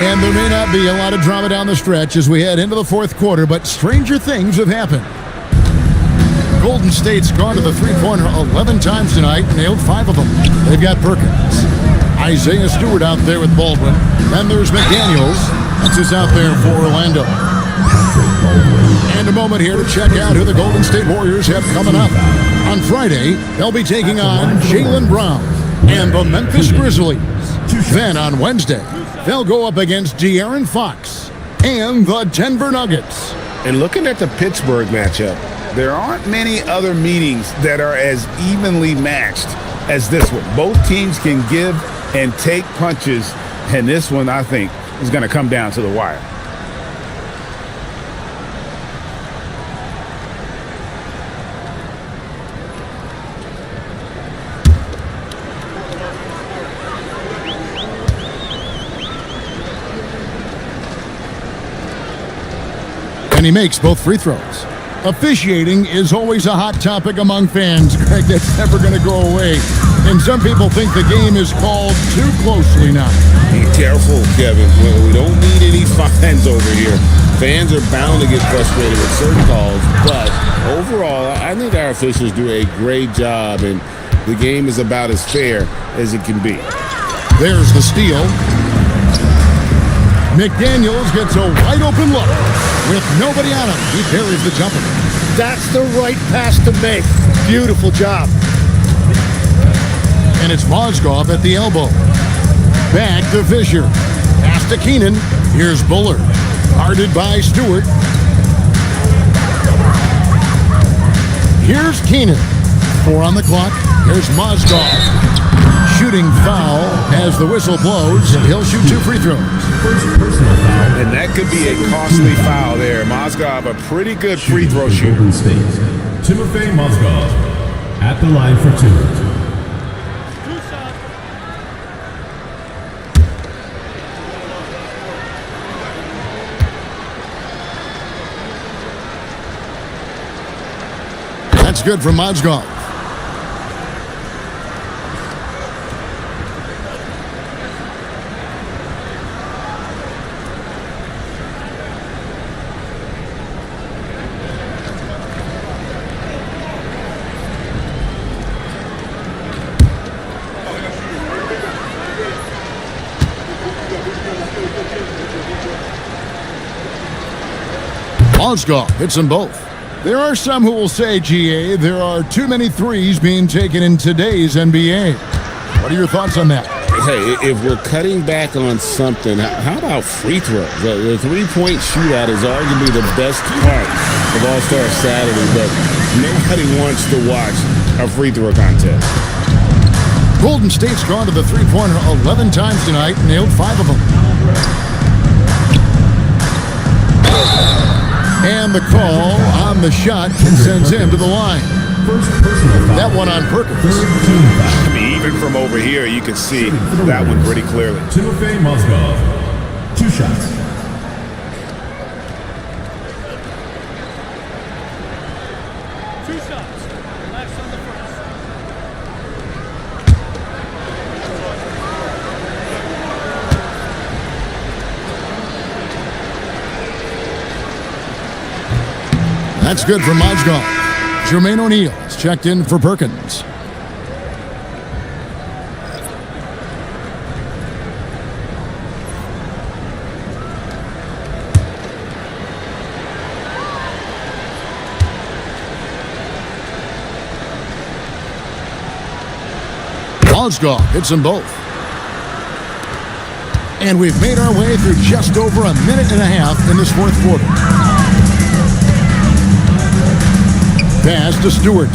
And there may not be a lot of drama down the stretch as we head into the 4th quarter, but stranger things have happened. Golden State's gone to the 3-pointer 11 times tonight, nailed 5 of them. They've got Perkins. Isaiah Stewart out there with Baldwin. Then there's McDaniels. That's who's out there for Orlando. And a moment here to check out who the Golden State Warriors have coming up. On Friday, they'll be taking on Jaylen Brown and the Memphis Grizzlies. Then on Wednesday, they'll go up against De'Aaron Fox and the Denver Nuggets. And looking at the Pittsburgh matchup, there aren't many other meetings that are as evenly matched as this one. Both teams can give and take punches, and this one, I think, is going to come down to the wire. And he makes both free throws. Officiating is always a hot topic among fans, Greg. That's never going to go away. And some people think the game is called too closely now. Be careful, Kevin. We don't need any fines over here. Fans are bound to get frustrated with certain calls, but overall, I think our officials do a great job, and the game is about as fair as it can be. There's the steal. McDaniels gets a wide open look. With nobody on him, he parries the jumper. That's the right pass to make. Beautiful job. And it's Mozgov at the elbow. Back to Fisher. Pass to Keenan. Here's Bullard. Guarded by Stewart. Here's Keenan. 4 on the clock. Here's Mozgov. Shooting foul as the whistle blows. He'll shoot 2 free throws. And that could be a costly foul there. Mozgov, a pretty good free throw shooter. Timofey Mozgov at the line for 2. That's good from Mozgov. Mozgov hits them both. There are some who will say, GA, there are too many threes being taken in today's NBA. What are your thoughts on that? Hey, if we're cutting back on something, how about free throws? The three-point shootout is arguably the best part of All-Star Saturday, but nobody wants to watch a free throw contest. Golden State's gone to the three-pointer 11 times tonight, nailed 5 of them. And the call on the shot sends him to the line. That one on Perkins. I mean, even from over here, you can see that one pretty clearly. Timofey Mozgov, 2 shots. That's good for Mozgov. Jermaine O'Neal is checked in for Perkins. Mozgov hits them both. And we've made our way through just over a minute and a half in this fourth quarter. Pass to Stewart.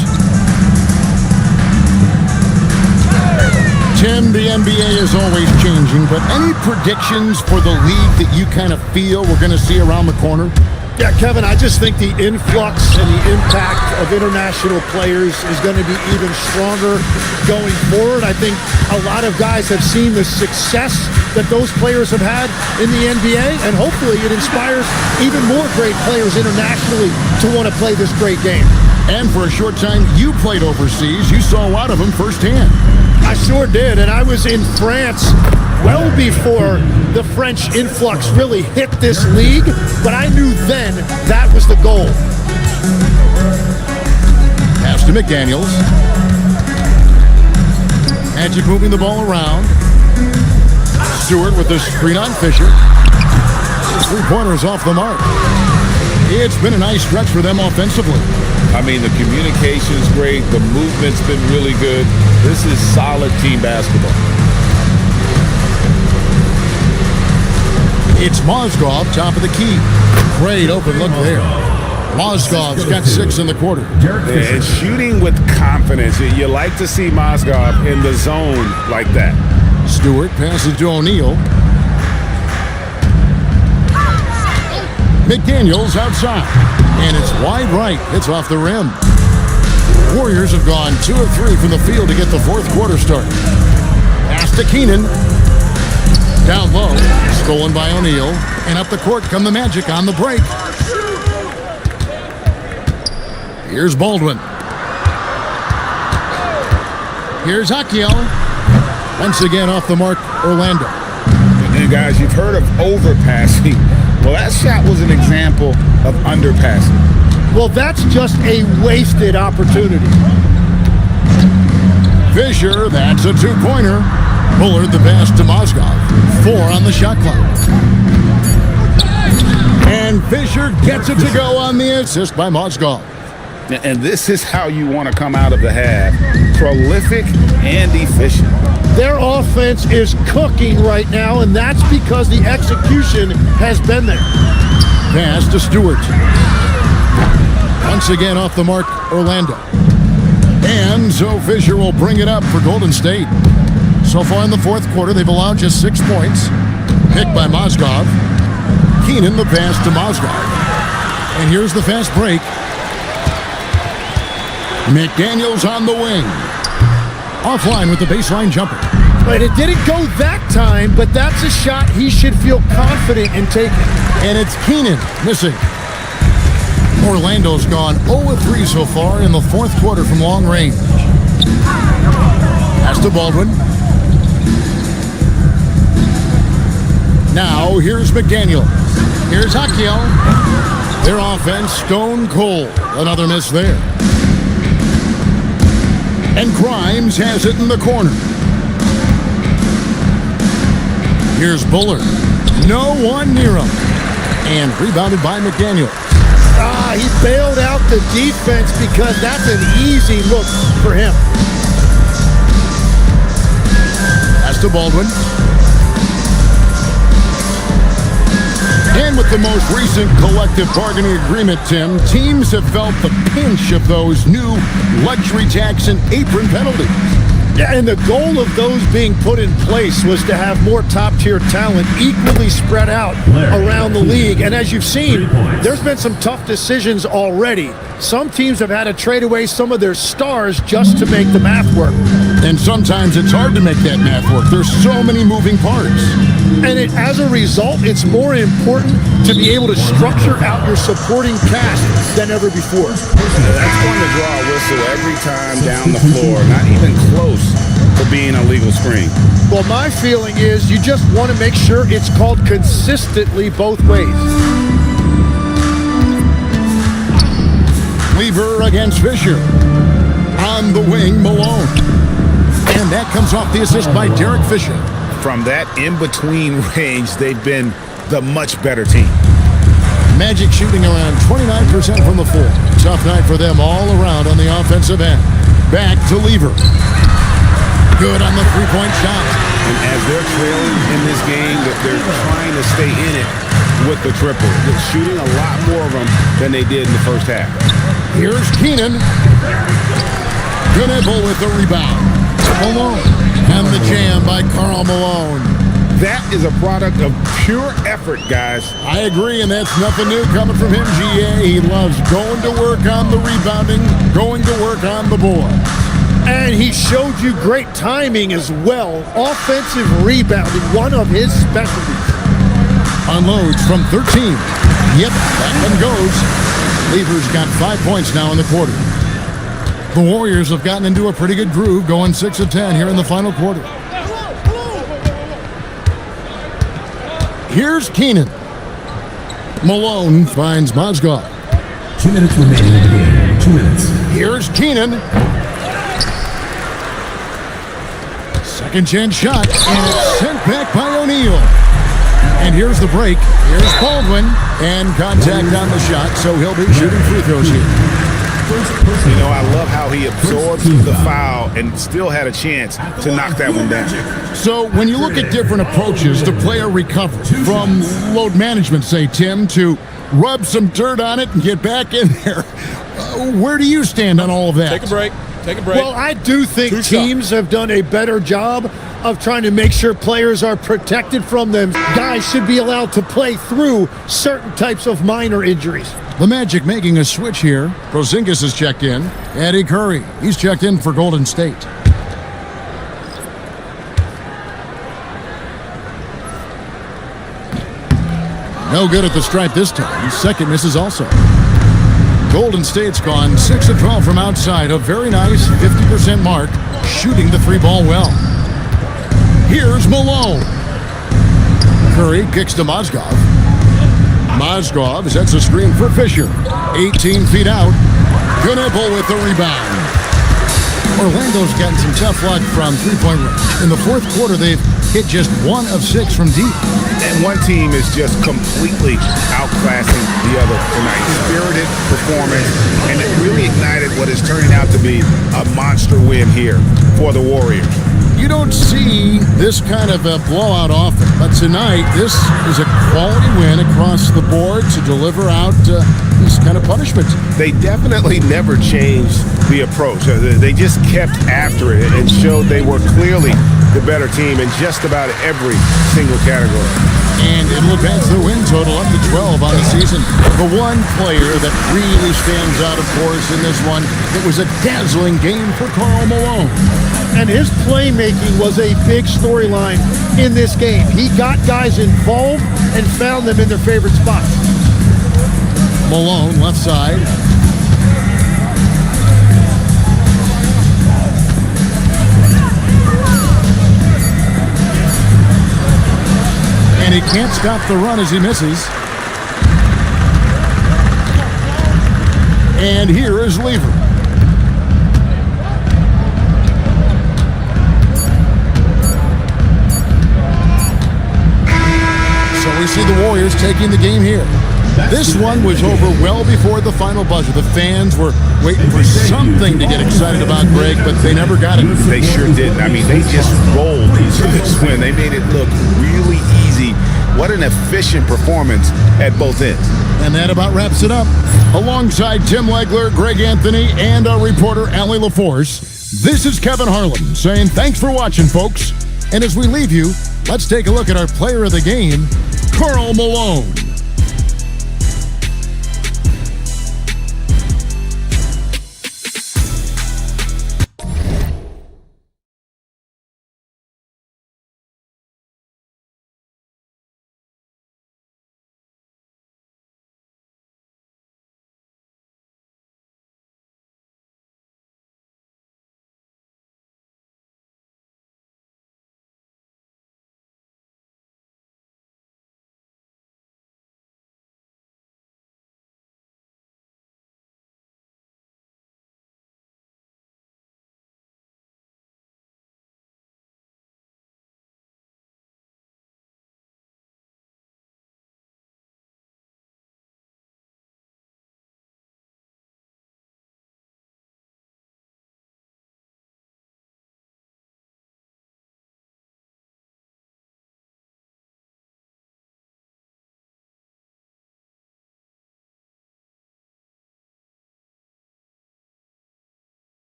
Tim, the NBA is always changing, but any predictions for the league that you kind of feel we're going to see around the corner? Yeah, Kevin, I just think the influx and the impact of international players is going to be even stronger going forward. I think a lot of guys have seen the success that those players have had in the NBA, and hopefully it inspires even more great players internationally to want to play this great game. And for a short time, you played overseas. You saw a lot of them firsthand. I sure did, and I was in France well before the French influx really hit this league, but I knew then that was the goal. Pass to McDaniels. Magic moving the ball around. Stewart with the screen on Fisher. Three-pointers off the mark. It's been a nice stretch for them offensively. I mean, the communication's great. The movement's been really good. This is solid team basketball. It's Mozgov, top of the key. Great open look there. Mozgov's got 6 in the quarter. And shooting with confidence. You like to see Mozgov in the zone like that. Stewart passes to O'Neal. McDaniels outside. And it's wide right. It's off the rim. Warriors have gone 2 of 3 from the field to get the fourth quarter started. Pass to Keenan. Down low. Stolen by O'Neal. And up the court come the Magic on the break. Here's Baldwin. Here's Achiel. Once again off the mark, Orlando. And guys, you've heard of overpassing. Well, that shot was an example of underpassing. Well, that's just a wasted opportunity. Fisher, that's a two-pointer. Bullard the pass to Mozgov. 4 on the shot clock. And Fisher gets it to go on the assist by Mozgov. And this is how you want to come out of the half. Prolific and efficient. Their offense is cooking right now, and that's because the execution has been there. Pass to Stewart. Once again off the mark, Orlando. And so Fisher will bring it up for Golden State. So far in the fourth quarter, they've allowed just 6 points. Picked by Mozgov. Keenan the pass to Mozgov. And here's the fast break. McDaniels on the wing. Offline with the baseline jumper. But it didn't go that time, but that's a shot he should feel confident in taking. And it's Keenan missing. Orlando's gone 0-3 so far in the fourth quarter from long range. Pass to Baldwin. Now here's McDaniel. Here's Achiel. Their offense stone cold. Another miss there. And Grimes has it in the corner. Here's Bullard. No one near him. And rebounded by McDaniel. He bailed out the defense because that's an easy look for him. Pass to Baldwin. And with the most recent collective bargaining agreement, Tim, teams have felt the pinch of those new luxury tax and apron penalties. Yeah, and the goal of those being put in place was to have more top-tier talent equally spread out around the league. And as you've seen, there's been some tough decisions already. Some teams have had to trade away some of their stars just to make the math work. And sometimes it's hard to make that math work. There's so many moving parts. And as a result, it's more important to be able to structure out your supporting cast than ever before. That's going to draw a whistle every time down the floor. Not even close to being a legal screen. Well, my feeling is you just want to make sure it's called consistently both ways. Lever against Fisher. On the wing, Malone. And that comes off the assist by Derek Fisher. From that in-between range, they've been the much better team. Magic shooting around 29% from the floor. Tough night for them all around on the offensive end. Back to Lever. Good on the three-point shot. And as they're trailing in this game, they're trying to stay in it with the triple. They're shooting a lot more of them than they did in the first half. Here's Keenan. Knebel with the rebound. Malone. And the jam by Karl Malone. That is a product of pure effort, guys. I agree, and that's nothing new coming from him, GA. He loves going to work on the rebounding, going to work on the board. And he showed you great timing as well. Offensive rebounding, one of his specialties. Unloads from 13. Yep, that one goes. Lever's got 5 points now in the quarter. The Warriors have gotten into a pretty good groove, going 6 of 10 here in the final quarter. Here's Keenan. Malone finds Mozgov. 2 minutes remaining in the game. 2 minutes. Here's Keenan. Second chance shot, and it's sent back by O'Neal. And here's the break. Here's Baldwin, and contact on the shot, so he'll be shooting free throws here. You know, I love how he absorbs the foul and still had a chance to knock that one down. So when you look at different approaches to player recovery, from load management, say, Tim, to rub some dirt on it and get back in there, where do you stand on all of that? Take a break. Take a break. Well, I do think teams have done a better job of trying to make sure players are protected from them. Guys should be allowed to play through certain types of minor injuries. The Magic making a switch here. Porzingis has checked in. Eddie Curry, he's checked in for Golden State. No good at the stripe this time. Second misses also. Golden State's gone 6 of 12 from outside. A very nice 50% mark. Shooting the three ball well. Here's Malone. Curry kicks to Mozgov. Mozgov sets a screen for Fisher. 18 feet out. Knipple with the rebound. Orlando's gotten some tough luck from three-point range. In the fourth quarter, they've hit just 1 of 6 from deep. And one team is just completely outclassing the other tonight. Spirited performance, and it really ignited what is turning out to be a monster win here for the Warriors. You don't see this kind of a blowout often, but tonight this is a quality win across the board to deliver out these kind of punishments. They definitely never changed the approach. They just kept after it and showed they were clearly the better team in just about every single category. And it'll advance the win total up to 12 on the season. The one player that really stands out, of course, in this one, it was a dazzling game for Karl Malone. And his playmaking was a big storyline in this game. He got guys involved and found them in their favorite spots. Malone, left side. And he can't stop the run as he misses. And here is Lever. So we see the Warriors taking the game here. This one was over well before the final buzzer. The fans were waiting for something to get excited about, Greg, but they never got it. They sure didn't. I mean, they just rolled into this win. They made it look really easy. What an efficient performance at both ends. And that about wraps it up. Alongside Tim Legler, Greg Anthony, and our reporter, Allie LaForce, this is Kevin Harlan saying thanks for watching, folks. And as we leave you, let's take a look at our player of the game, Karl Malone.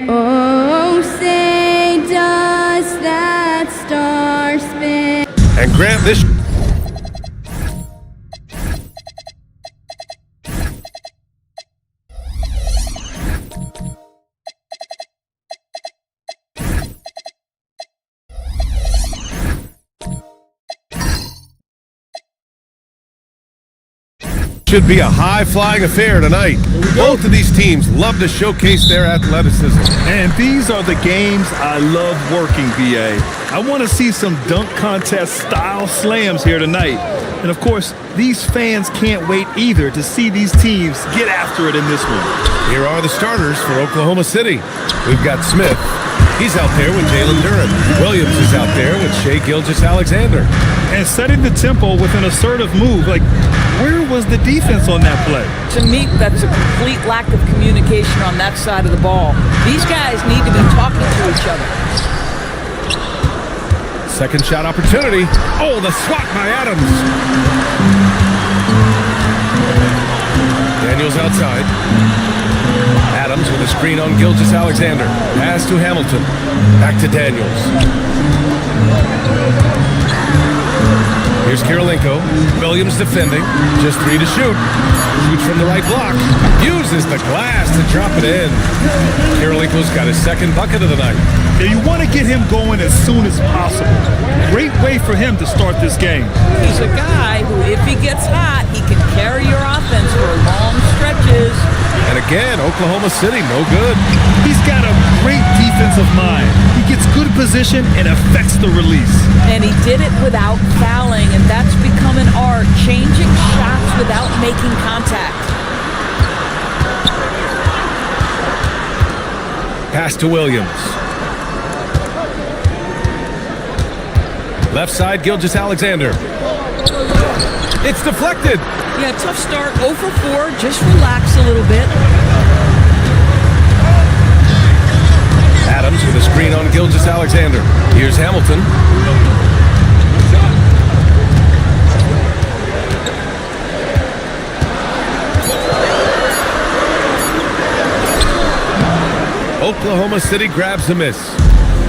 Oh, say does that star spin? And Grant, this should be a high-flying affair tonight. Both of these teams love to showcase their athleticism. And these are the games I love working, BA. I want to see some dunk contest style slams here tonight. And of course, these fans can't wait either to see these teams get after it in this one. Here are the starters for Oklahoma City. We've got Smith. He's out there with Jalen Duren. Williams is out there with Shai Gilgeous-Alexander. And setting the tempo with an assertive move. Like, where was the defense on that play? To me, that's a complete lack of communication on that side of the ball. These guys need to be talking to each other. Second shot opportunity. Oh, the swat by Adams. Daniels outside. Adams with a screen on Gilgeous-Alexander. Pass to Hamilton. Back to Daniels. Here's Kirilenko. Williams defending. Just 3 to shoot. Shoots from the right block. Uses the glass to drop it in. Kirilenko's got his second bucket of the night. Yeah, you want to get him going as soon as possible. Great way for him to start this game. He's a guy who, if he gets hot, he can carry your offense for long stretches. And again, Oklahoma City, no good. He's got a great defensive mind. He gets good position and affects the release. And he did it without fouling, and that's become an art, changing shots without making contact. Pass to Williams. Left side, Gilgeous-Alexander. It's deflected. Yeah, tough start. 0 for 4. Just relax a little bit. Adams with a screen on Gilgeous-Alexander. Here's Hamilton. Oklahoma City grabs the miss.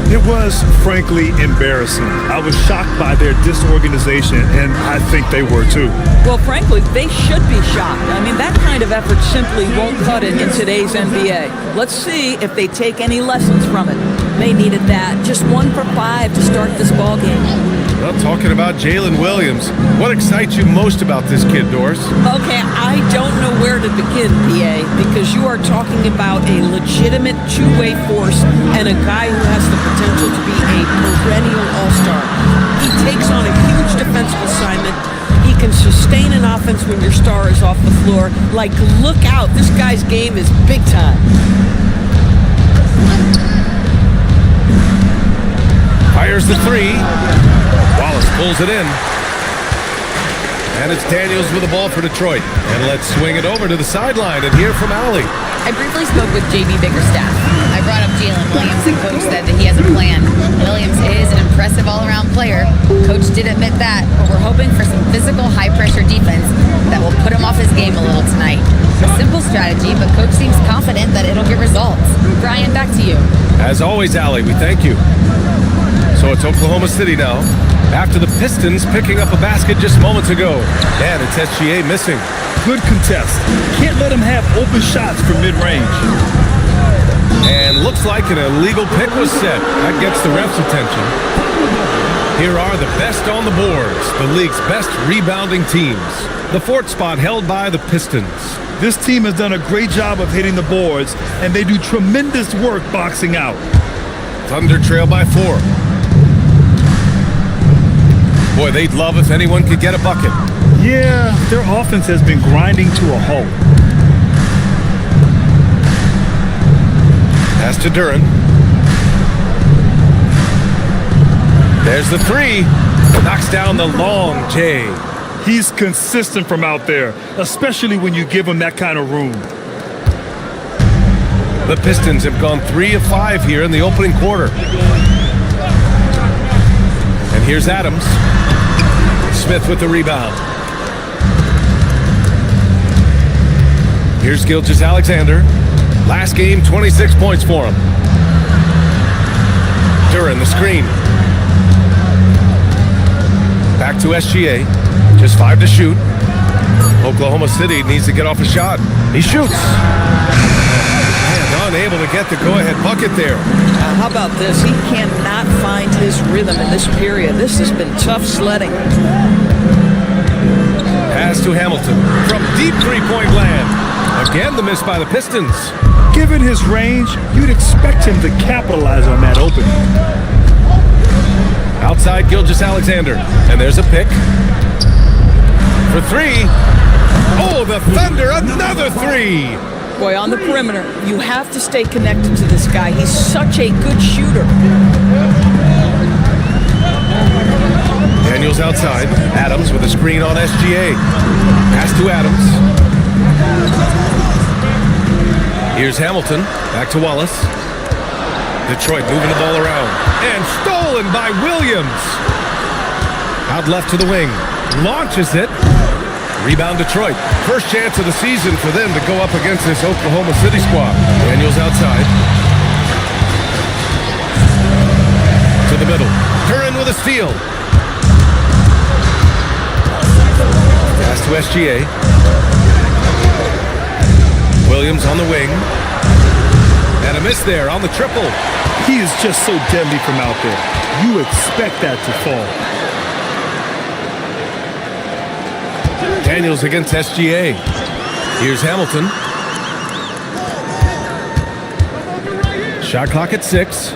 It was, frankly, embarrassing. I was shocked by their disorganization, and I think they were too. Well, frankly, they should be shocked. I mean, that kind of effort simply won't cut it in today's NBA. Let's see if they take any lessons from it. They needed that. Just 1 for 5 to start this ball game. Well, talking about Jalen Williams, what excites you most about this kid, Doris? Okay, I don't know where to begin, PA, because you are talking about a legitimate two-way force and a guy who has the potential to be a perennial all-star. He takes on a huge defensive assignment. He can sustain an offense when your star is off the floor. Like, look out, this guy's game is big time. Fires the 3. Wallace pulls it in. And it's Daniels with the ball for Detroit. And let's swing it over to the sideline and hear from Allie. I briefly spoke with JB Bickerstaff. I brought up Jalen Williams, and Coach said that he has a plan. Williams is an impressive all-around player. Coach did admit that, but we're hoping for some physical, high-pressure defense that will put him off his game a little tonight. A simple strategy, but Coach seems confident that it'll get results. Brian, back to you. As always, Allie, we thank you. So it's Oklahoma City now. After the Pistons picking up a basket just moments ago. And it's SGA missing. Good contest. Can't let him have open shots from mid-range. And looks like an illegal pick was set. That gets the ref's attention. Here are the best on the boards, the league's best rebounding teams. The 4th spot held by the Pistons. This team has done a great job of hitting the boards, and they do tremendous work boxing out. Thunder trail by 4. Boy, they'd love if anyone could get a bucket. Yeah, their offense has been grinding to a halt. Pass to Duren. There's the 3. Knocks down the long J. He's consistent from out there, especially when you give him that kind of room. The Pistons have gone 3 of 5 here in the opening quarter. And here's Adams. Smith with the rebound. Here's Gilgeous-Alexander. Last game, 26 points for him. Duran, the screen. Back to SGA. Just 5 to shoot. Oklahoma City needs to get off a shot. He shoots. And unable to get the go-ahead bucket there. How about this? He cannot find his rhythm in this period. This has been tough sledding. Pass to Hamilton from deep three-point land. Again, the miss by the Pistons. Given his range, you'd expect him to capitalize on that opening. Outside Gilgeous-Alexander. And there's a pick. For 3. Oh, the Thunder, another 3. Boy, on the perimeter, you have to stay connected to this guy. He's such a good shooter. Daniels outside. Adams with a screen on SGA. Pass to Adams. Here's Hamilton. Back to Wallace. Detroit moving the ball around. And stolen by Williams. Out left to the wing. Launches it. Rebound Detroit. First chance of the season for them to go up against this Oklahoma City squad. Daniels outside. To the middle. Duran with a steal. Pass to SGA. Williams on the wing. And a miss there on the triple. He is just so deadly from out there. You expect that to fall. Daniels against SGA. Here's Hamilton. Shot clock at 6. To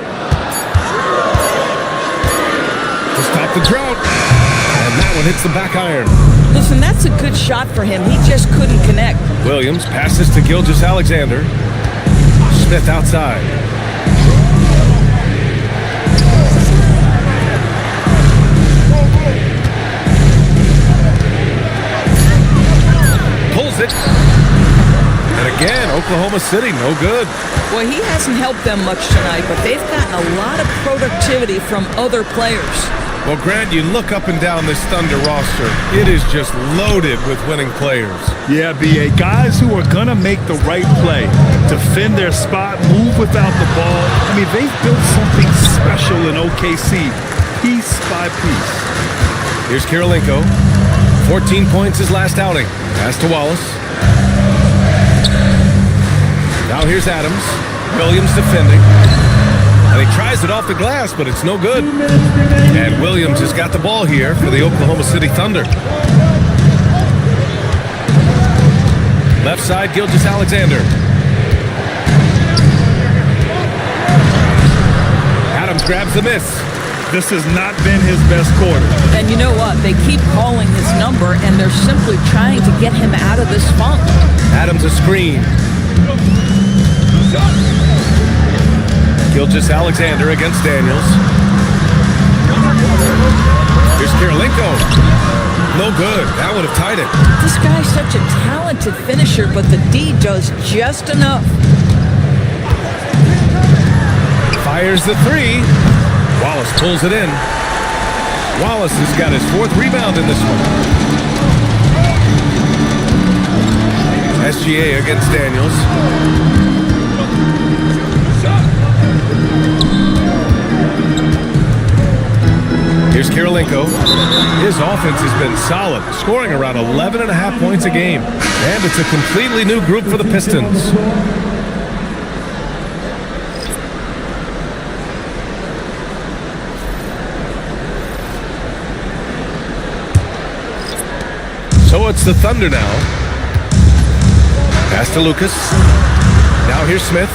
stop the drought. And that one hits the back iron. Listen, that's a good shot for him. He just couldn't connect. Williams passes to Gilgeous-Alexander. Smith outside. Pulls it. And again, Oklahoma City, no good. Well, he hasn't helped them much tonight, but they've gotten a lot of productivity from other players. Well, Grant, you look up and down this Thunder roster, it is just loaded with winning players. Yeah, BA, guys who are going to make the right play, defend their spot, move without the ball. I mean, they've built something special in OKC, piece by piece. Here's Kirilenko. 14 points his last outing. Pass to Wallace. Now here's Adams. Williams defending. And he tries it off the glass, but it's no good. And Williams has got the ball here for the Oklahoma City Thunder. Left side, Gilgeous-Alexander. Adams grabs the miss. This has not been his best quarter. And you know what? They keep calling his number, and they're simply trying to get him out of this funk. Adams a screen. Gilgeous-Alexander against Daniels. Here's Kirilenko. No good. That would have tied it. This guy's such a talented finisher, but the D does just enough. Fires the 3. Wallace pulls it in. Wallace has got his 4th rebound in this one. SGA against Daniels. Here's Kirilenko. His offense has been solid, scoring around 11.5 points a game. And it's a completely new group for the Pistons. So it's the Thunder now. Pass to Lucas. Now here's Smith.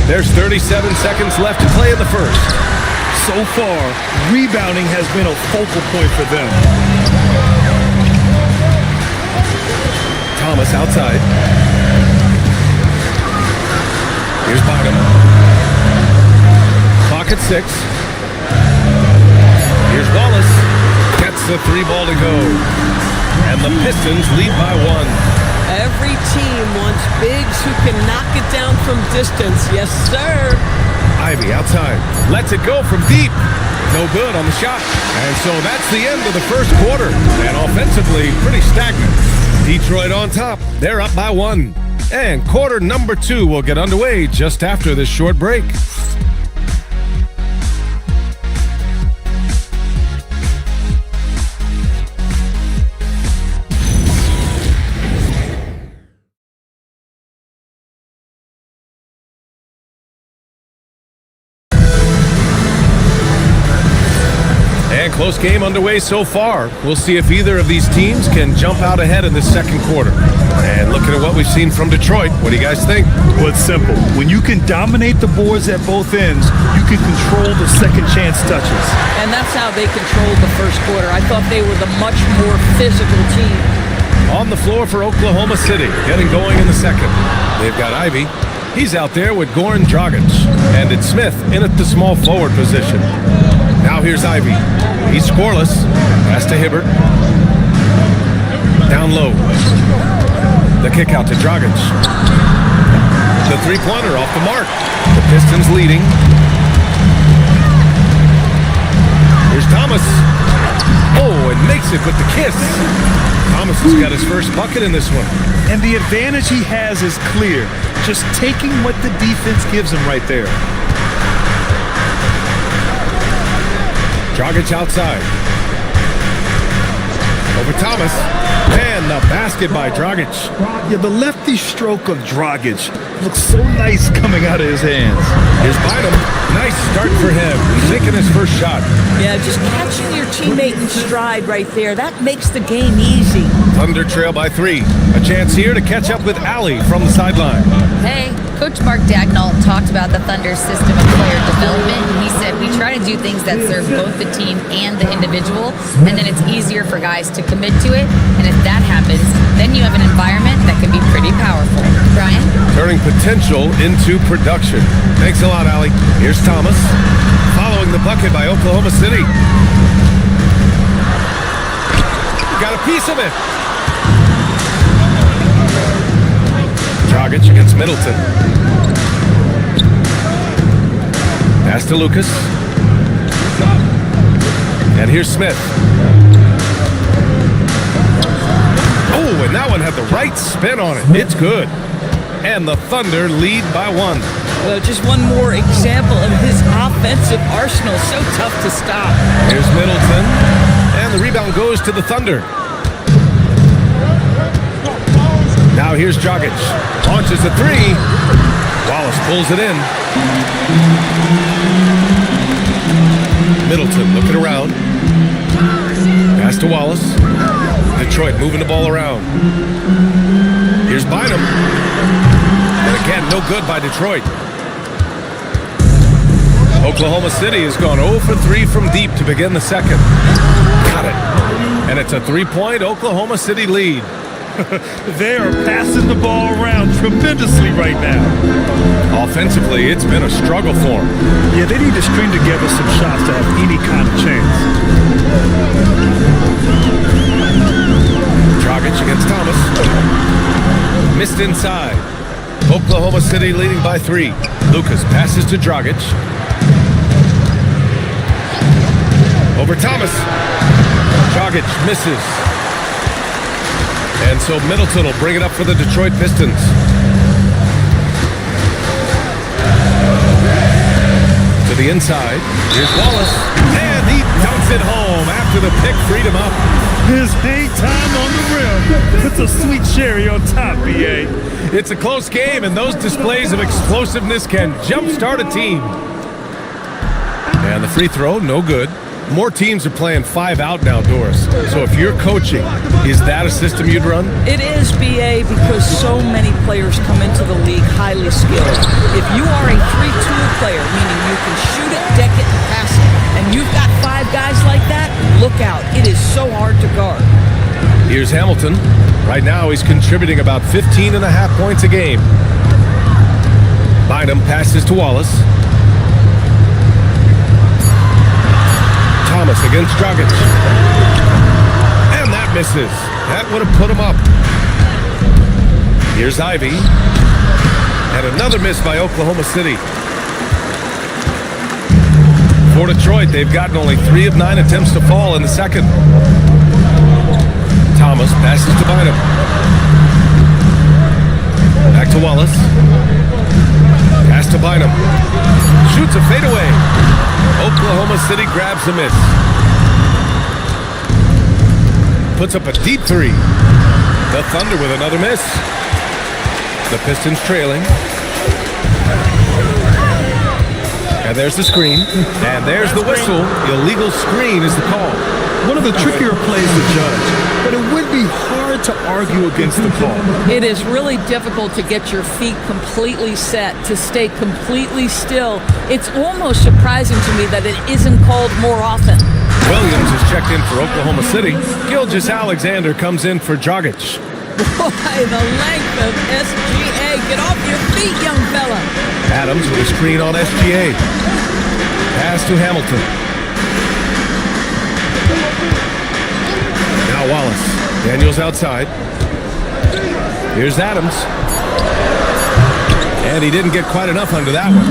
There's 37 seconds left to play in the first. So far, rebounding has been a focal point for them. Thomas outside. Here's Bynum. Clock at 6. Here's Wallace. Gets the 3 ball to go. And the Pistons lead by 1. Every team wants bigs who can knock it down from distance. Yes, sir. Ivy outside. Lets it go from deep. No good on the shot. And so that's the end of the first quarter. And offensively, pretty stagnant. Detroit on top. They're up by 1. And quarter number 2 will get underway just after this short break. And close game underway so far. We'll see if either of these teams can jump out ahead in this second quarter. And looking at what we've seen from Detroit, what do you guys think? Well, it's simple. When you can dominate the boards at both ends, you can control the second chance touches. And that's how they controlled the first quarter. I thought they were the much more physical team. On the floor for Oklahoma City, getting going in the second. They've got Ivy. He's out there with Goran Dragic. And it's Smith in at the small forward position. Now here's Ivy. He's scoreless. Pass to Hibbert. Down low. The kick out to Dragic. The three-pointer off the mark. The Pistons leading. Here's Thomas. Oh, and makes it with the kiss. Thomas has got his first bucket in this one. And the advantage he has is clear. Just taking what the defense gives him right there. Dragic outside. Over Thomas. And the basket by Dragic. Yeah, the lefty stroke of Dragic looks so nice coming out of his hands. Here's Bynum. Nice start for him. He's taking his first shot. Yeah, just catching your teammate in stride right there. That makes the game easy. Thunder trail by 3. A chance here to catch up with Allie from the sideline. Hey, Coach Mark Dagnall talked about the Thunder's system of player development. He said, we try to do things that serve both the team and the individual, and then it's easier for guys to commit to it. And if that happens, then you have an environment that can be pretty powerful. Brian? Turning potential into production. Thanks a lot, Allie. Here's Thomas. Following the bucket by Oklahoma City. Got a piece of it. Dragic against Middleton. Pass to Lucas. And here's Smith. Oh, and that one had the right spin on it. It's good. And the Thunder lead by 1. Just one more example of his offensive arsenal. So tough to stop. Here's Middleton. And the rebound goes to the Thunder. Now here's Dragic. Launches a 3. Wallace pulls it in. Middleton looking around. Pass to Wallace. Detroit moving the ball around. Here's Bynum. And again, no good by Detroit. Oklahoma City has gone 0 for 3 from deep to begin the second. Got it. And it's a 3-point Oklahoma City lead. They are passing the ball around tremendously right now. Offensively, it's been a struggle for them. Yeah, they need to string together some shots to have any kind of chance. Dragic against Thomas. Missed inside. Oklahoma City leading by 3. Lucas passes to Dragic. Over Thomas. Dragic misses. And so Middleton will bring it up for the Detroit Pistons. To the inside. Here's Wallace. And he dunks it home after the pick freed him up. His hang time on the rim puts a sweet cherry on top, BA. It's a close game, and those displays of explosiveness can jumpstart a team. And the free throw, no good. More teams are playing 5 out now, Doris. So if you're coaching, is that a system you'd run? It is, BA, because so many players come into the league highly skilled. If you are a 3-tool player, meaning you can shoot it, deck it, and pass it, and you've got 5 guys like that, look out. It is so hard to guard. Here's Hamilton. Right now, he's contributing about 15.5 points a game. Bynum passes to Wallace. Thomas against Dragic. And that misses. That would have put him up. Here's Ivy. And another miss by Oklahoma City. For Detroit, they've gotten only 3 of 9 attempts to fall in the second. Thomas Wallace passes to Bynum. Back to Wallace. Pass to Bynum. Shoots a fadeaway. Oklahoma City grabs the miss. Puts up a deep three. The Thunder with another miss. The Pistons trailing. And there's the screen. And there's the whistle. Illegal screen is the call. One of the trickier plays to judge, but it would be hard to argue against the call. It is really difficult to get your feet completely set, to stay completely still. It's almost surprising to me that it isn't called more often. Williams is checked in for Oklahoma City. Gilgeous-Alexander comes in for Dragic. Boy, the length of SGA. Get off your feet, young fella. Adams with a screen on SGA. Pass to Hamilton. Now Wallace. Daniels outside. Here's Adams. And he didn't get quite enough under that one.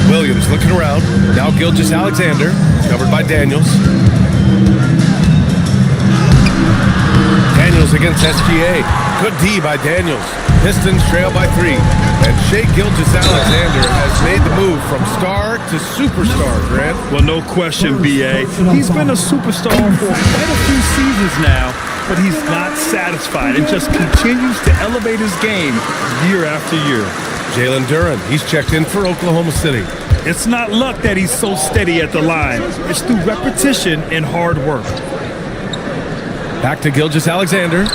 Williams looking around. Now Gilgeous-Alexander. Covered by Daniels. Daniels against SGA. Good D by Daniels. Pistons trail by 3. And Shai Gilgeous-Alexander has made the move from star to superstar, Grant. Well, no question, B.A. He's been a superstar for quite a few seasons now, but he's not satisfied and just continues to elevate his game year after year. Jalen Duren, he's checked in for Oklahoma City. It's not luck that he's so steady at the line. It's through repetition and hard work. Back to Gilgeous-Alexander.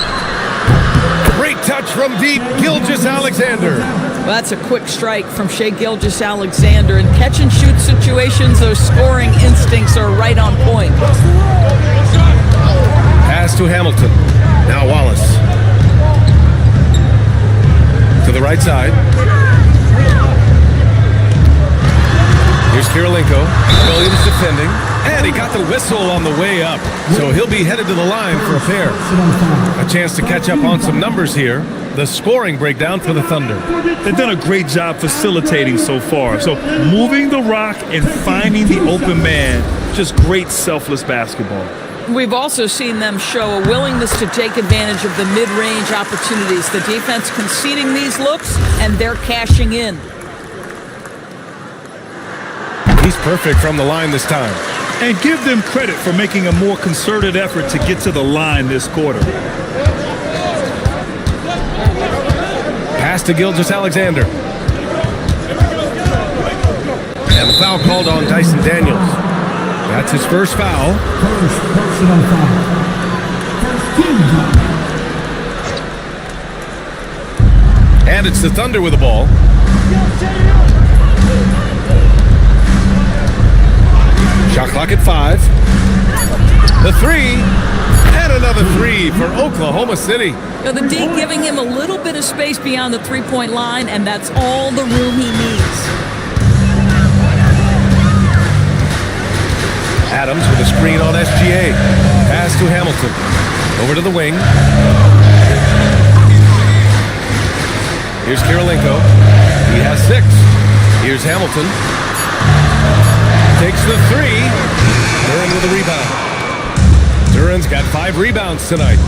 Great touch from deep, Gilgeous-Alexander. Well, that's a quick strike from Shai Gilgeous-Alexander. In catch-and-shoot situations, those scoring instincts are right on point. Pass to Hamilton. Now Wallace. To the right side. Here's Kirilenko. Williams defending. And he got the whistle on the way up. So he'll be headed to the line for a pair. A chance to catch up on some numbers here. The scoring breakdown for the Thunder. They've done a great job facilitating so far. So moving the rock and finding the open man, just great selfless basketball. We've also seen them show a willingness to take advantage of the mid-range opportunities. The defense conceding these looks, and they're cashing in. He's perfect from the line this time. And give them credit for making a more concerted effort to get to the line this quarter. Pass to Gilgeous-Alexander. And the foul called on Dyson Daniels. That's his first foul. First personal foul. First team foul. And it's the Thunder with the ball. Shot clock at 5. The 3. And another 3 for Oklahoma City. Now the D giving him a little bit of space beyond the three-point line, and that's all the room he needs. Adams with a screen on SGA. Pass to Hamilton. Over to the wing. Here's Kirilenko. He has 6. Here's Hamilton. Takes the 3. Duren with a rebound. Duren's got 5 rebounds tonight.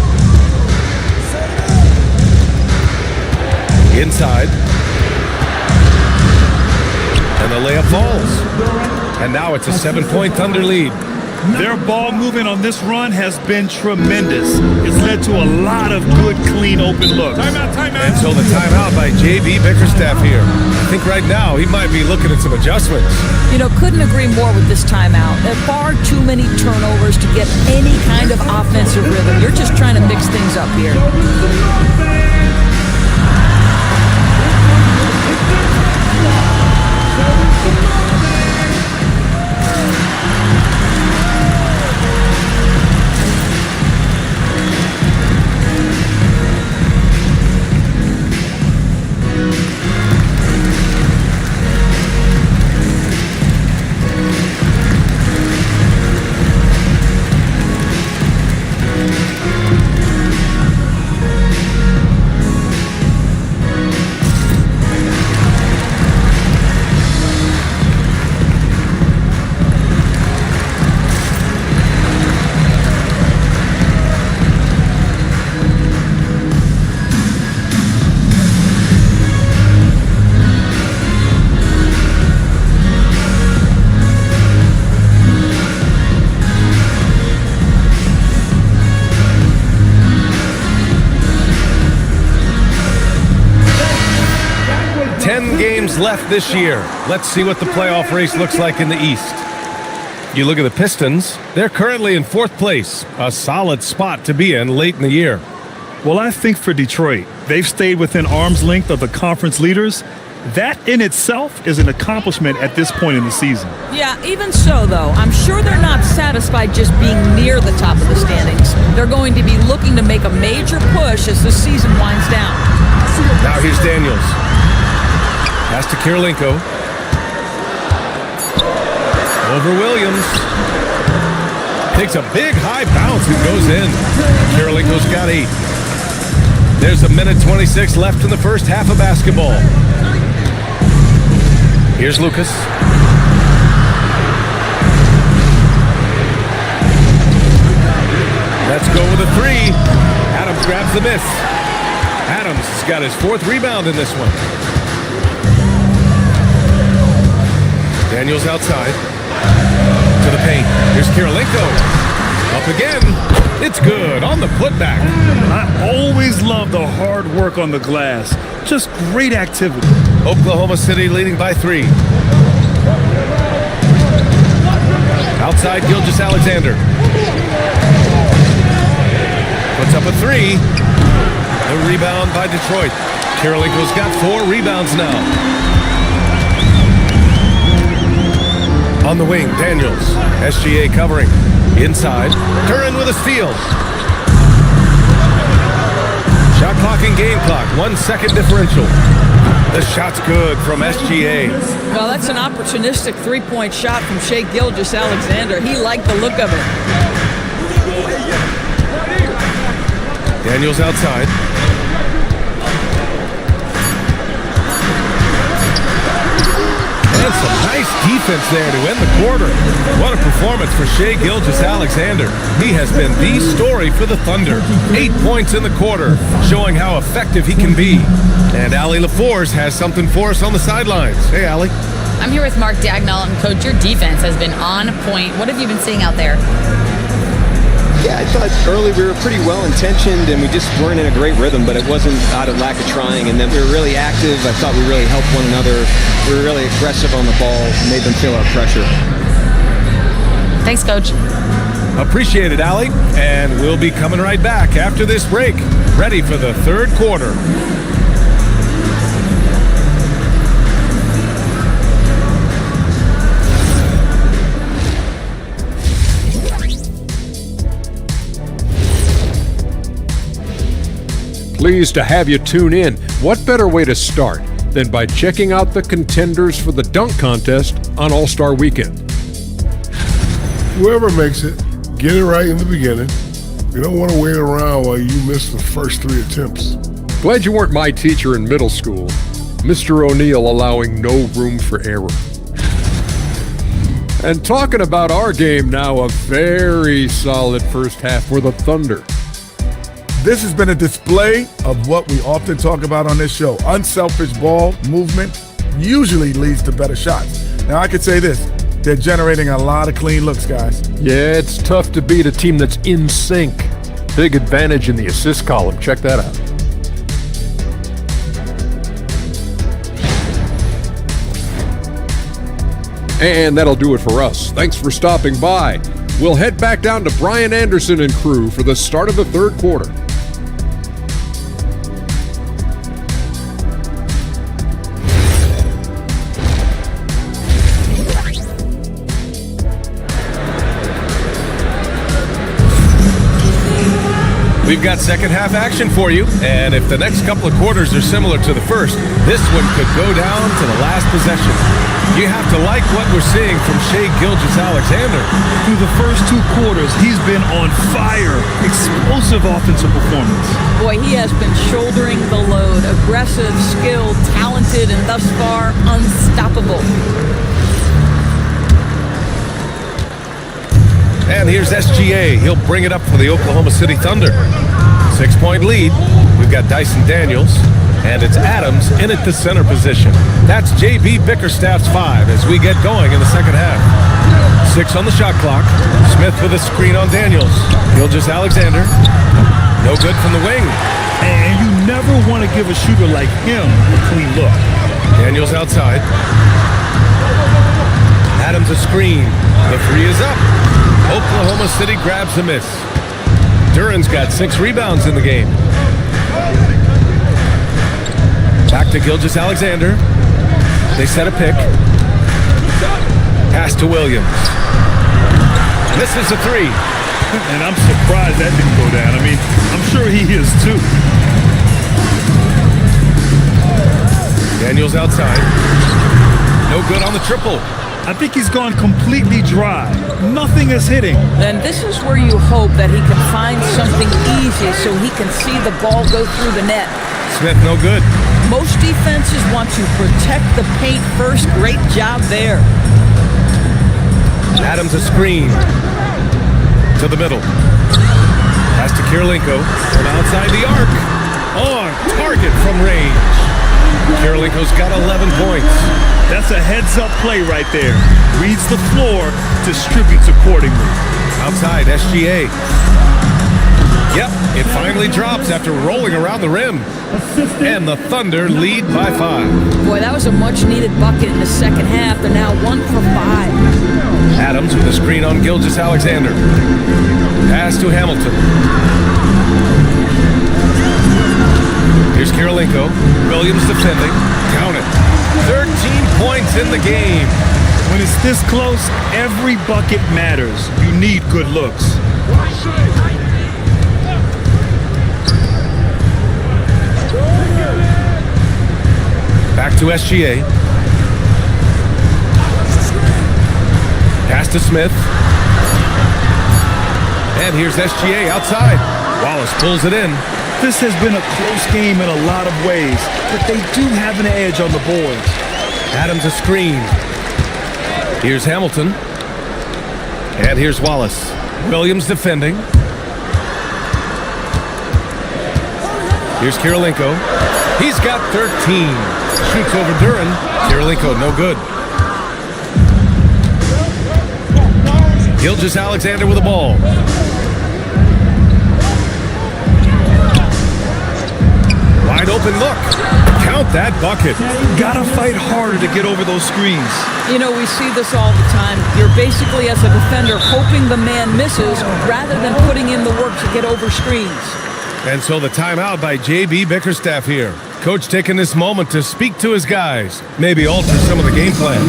Inside. And the layup falls. And now it's a 7-point Thunder lead. Their ball movement on this run has been tremendous. It's led to a lot of good, clean, open looks. Timeout. And so the timeout by J.B. Bickerstaff here. I think right now he might be looking at some adjustments. You know, couldn't agree more with this timeout. There are far too many turnovers to get any kind of offensive rhythm. You're just trying to mix things up here. games left this year. Let's see what the playoff race looks like in the East. You look at the Pistons, they're currently in 4th place, a solid spot to be in late in the year. Well, I think for Detroit, they've stayed within arm's length of the conference leaders. That in itself is an accomplishment at this point in the season. Yeah, even so, though, I'm sure they're not satisfied just being near the top of the standings. They're going to be looking to make a major push as the season winds down. Now here's Daniels. Pass to Kirilenko. Over Williams. Takes a big high bounce and goes in. Kirilenko's got 8. There's a minute 26 left in the first half of basketball. Here's Lucas. Let's go with a 3. Adams grabs the miss. Adams has got his 4th rebound in this one. Daniels outside. To the paint. Here's Kirilenko. Up again. It's good on the putback. I always love the hard work on the glass. Just great activity. Oklahoma City leading by 3. Outside GswVsOrL. Puts up a 3. The rebound by Detroit. Kirilenko's got 4 rebounds now. On the wing, Daniels. SGA covering. Inside. Curran with a steal. Shot clock and game clock. 1 second differential. The shot's good from SGA. Well, that's an opportunistic 3-point shot from Shai Gilgeous-Alexander. He liked the look of it. Daniels outside. And some nice defense there to end the quarter. What a performance for Shai Gilgeous-Alexander. He has been the story for the Thunder. 8 points in the quarter, showing how effective he can be. And Allie LaForce has something for us on the sidelines. Hey, Allie. I'm here with Mark Dagnall, and Coach, your defense has been on point. What have you been seeing out there? Yeah, I thought early we were pretty well-intentioned, and we just weren't in a great rhythm, but it wasn't out of lack of trying. And then we were really active. I thought we really helped one another. We were really aggressive on the ball, made them feel our pressure. Thanks, Coach. Appreciate it, Allie. And we'll be coming right back after this break, ready for the 3rd quarter. Pleased to have you tune in. What better way to start than by checking out the contenders for the dunk contest on All-Star Weekend? Whoever makes it, get it right in the beginning. You don't want to wait around while you miss the first 3 attempts. Glad you weren't my teacher in middle school. Mr. O'Neill allowing no room for error. And talking about our game now, a very solid first half for the Thunder. This has been a display of what we often talk about on this show. Unselfish ball movement usually leads to better shots. Now, I could say this. They're generating a lot of clean looks, guys. Yeah, it's tough to beat a team that's in sync. Big advantage in the assist column. Check that out. And that'll do it for us. Thanks for stopping by. We'll head back down to Brian Anderson and crew for the start of the 3rd quarter. We've got second half action for you, and if the next couple of quarters are similar to the first, this one could go down to the last possession. You have to like what we're seeing from Shai Gilgeous-Alexander. Through the first 2 quarters, he's been on fire. Explosive offensive performance. Boy, he has been shouldering the load. Aggressive, skilled, talented, and thus far, unstoppable. And here's SGA. He'll bring it up for the Oklahoma City Thunder. 6-point lead. We've got Dyson Daniels, and it's Adams in at the center position. That's J.B. Bickerstaff's 5 as we get going in the second half. 6 on the shot clock. Smith with a screen on Daniels. Gilgeous-Alexander. No good from the wing. And you never want to give a shooter like him a clean look. Daniels outside. Adams a screen. The three is up. Oklahoma City grabs the miss. Duran's got 6 rebounds in the game. Back to Gilgeous-Alexander. They set a pick. Pass to Williams. Misses a 3. And I'm surprised that didn't go down. I mean, I'm sure he is too. Daniels outside. No good on the triple. I think he's gone completely dry. Nothing is hitting. Then this is where you hope that he can find something easy so he can see the ball go through the net. Smith, no good. Most defenses want to protect the paint first. Great job there. Adams a screen. To the middle. Pass to Kirilenko from outside the arc. On target from range. Kirilenko's got 11 points. That's a heads-up play right there. Reads the floor, distributes accordingly. Outside, SGA. Yep, it finally drops after rolling around the rim. And the Thunder lead by 5. Boy, that was a much-needed bucket in the second half. They're now 1 for 5. Adams with a screen on Gilgeous-Alexander. Pass to Hamilton. Here's Kirilenko. Williams defending. Count it. 13 points in the game. When it's this close, every bucket matters. You need good looks. Back to SGA. Pass to Smith. And here's SGA outside. Wallace pulls it in. This has been a close game in a lot of ways, but they do have an edge on the boards. Adams a screen. Here's Hamilton. And here's Wallace. Williams defending. Here's Kirilenko. He's got 13. Shoots over Duran. Kirilenko, no good. Gilgeous-Alexander with the ball. Wide open look. Count that bucket. Gotta fight harder to get over those screens. You know, we see this all the time. You're basically, as a defender, hoping the man misses rather than putting in the work to get over screens. And so the timeout by J.B. Bickerstaff here. Coach taking this moment to speak to his guys. Maybe alter some of the game plan.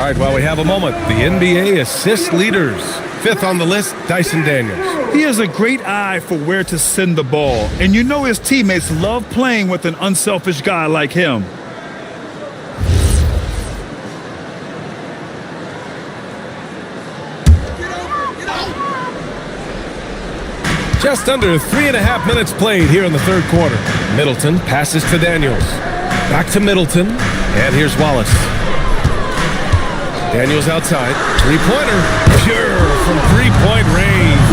All right, while we have a moment, the NBA assist leaders. 5th on the list, Dyson Daniels. He has a great eye for where to send the ball, and you know his teammates love playing with an unselfish guy like him. Just under 3.5 minutes played here in the third quarter. Middleton passes to Daniels. Back to Middleton, and here's Wallace. Daniels outside. Three-pointer. Pure from three-point range.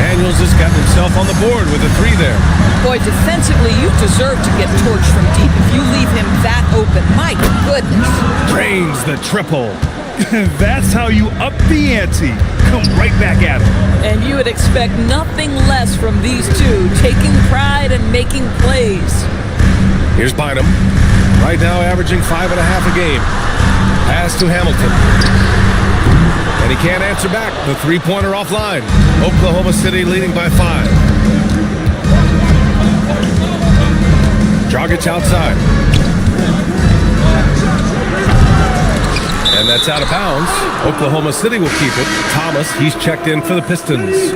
Daniels has got himself on the board with a 3 there. Boy, defensively, you deserve to get torched from deep if you leave him that open. My goodness. Drains the triple. That's how you up the ante. Come right back at him. And you would expect nothing less from these two, taking pride and making plays. Here's Bynum. Right now averaging 5.5 a game. Pass to Hamilton. And he can't answer back. The three-pointer offline. Oklahoma City leading by 5. Dragic outside. And that's out of bounds. Oklahoma City will keep it. Thomas, he's checked in for the Pistons.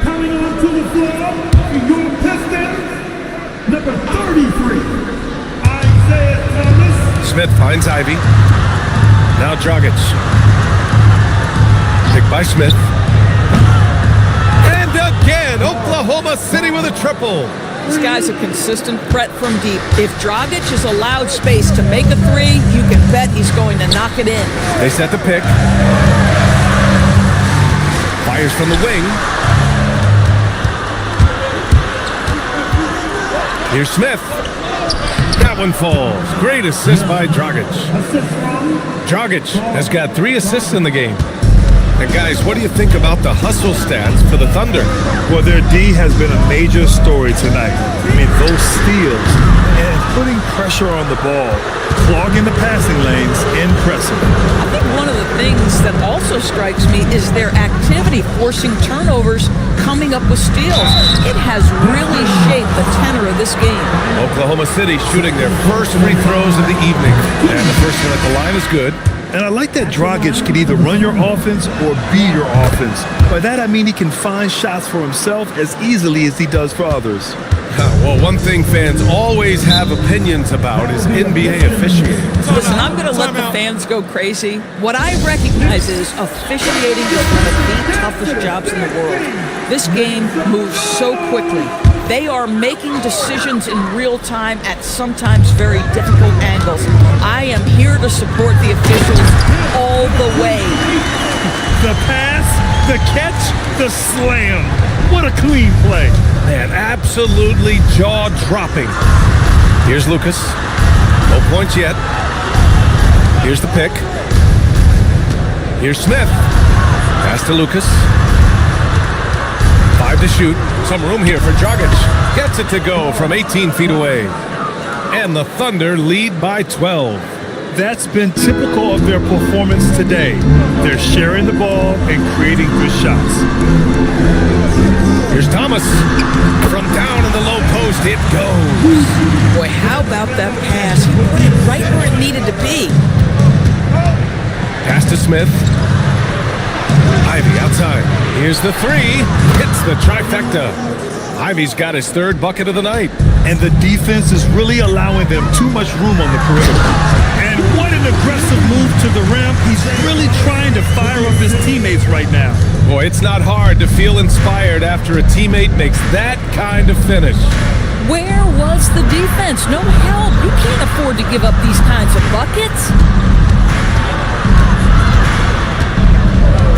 Coming onto the floor for your Pistons, number 33, Isaiah Thomas. Smith finds Ivy. Now Dragic. Picked by Smith. And again, Oklahoma City with a triple. This guy's a consistent threat from deep. If Dragic is allowed space to make a three, you can bet he's going to knock it in. They set the pick. Fires from the wing. Here's Smith. That one falls. Great assist by Dragic. Dragic has got 3 assists in the game. And guys, what do you think about the hustle stats for the Thunder? Well, their D has been a major story tonight. I mean, those steals and putting pressure on the ball, clogging the passing lanes, impressive. I think one of the things that also strikes me is their activity forcing turnovers, coming up with steals. It has really shaped the tenor of this game. Oklahoma City shooting their first free throws of the evening. And the first one at the line is good. And I like that Dragic can either run your offense or be your offense. By that I mean he can find shots for himself as easily as he does for others. Well, one thing fans always have opinions about is NBA officiating. Listen, I'm going to let the fans go crazy. What I recognize is officiating is one of the toughest jobs in the world. This game moves so quickly. They are making decisions in real time at sometimes very difficult angles. I am here to support the officials all the way. The pass, the catch, the slam. What a clean play. Man, absolutely jaw-dropping. Here's Lucas. No points yet. Here's the pick. Here's Smith. Pass to Lucas. 5 to shoot. Some room here for Dragic. Gets it to go from 18 feet away. And the Thunder lead by 12. That's been typical of their performance today. They're sharing the ball and creating good shots. Here's Thomas. From down in the low post, it goes. Boy, how about that pass? He put it right where it needed to be. Pass to Smith. Ivy outside. Here's the 3. Hits the trifecta. Ivy's got his 3rd bucket of the night. And the defense is really allowing them too much room on the perimeter. And what an aggressive move to the rim. He's really trying to fire up his teammates right now. Boy, it's not hard to feel inspired after a teammate makes that kind of finish. Where was the defense? No help. You can't afford to give up these kinds of buckets.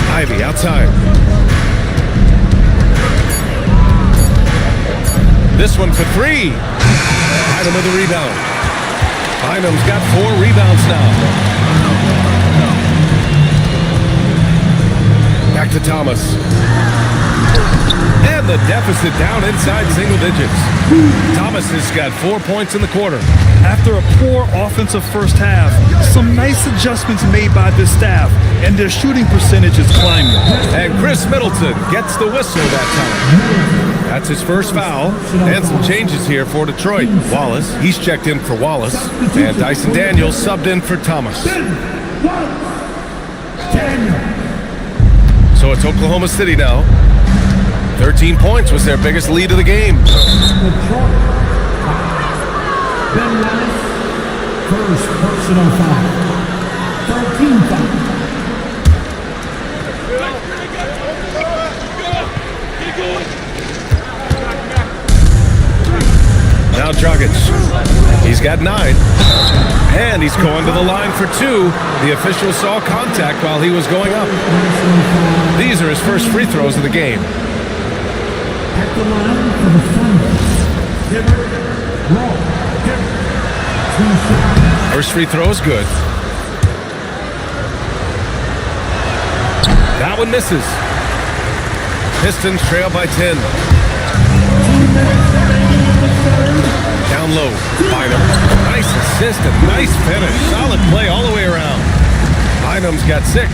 Ivy outside. This one for 3. Bynum with a rebound. Bynum's got 4 rebounds now. Back to Thomas. And the deficit down inside single digits. Thomas has got 4 points in the quarter. After a poor offensive first half, some nice adjustments made by this staff, and their shooting percentage is climbing. And Chris Middleton gets the whistle that time. That's his first foul. And some changes here for Detroit. Wallace, he's checked in for Wallace. And Dyson Daniels subbed in for Thomas. So it's Oklahoma City now. 13 points was their biggest lead of the game. First personal foul. 13 foul. Now Dragic. He's got 9. And he's going to the line for 2. The official saw contact while he was going up. These are his first free throws of the game. At the line for the Thunder. First free throw is good. That one misses. Pistons trail by 10. Down low, Bynum. Nice assist and nice finish. Solid play all the way around. Bynum Williams got 6.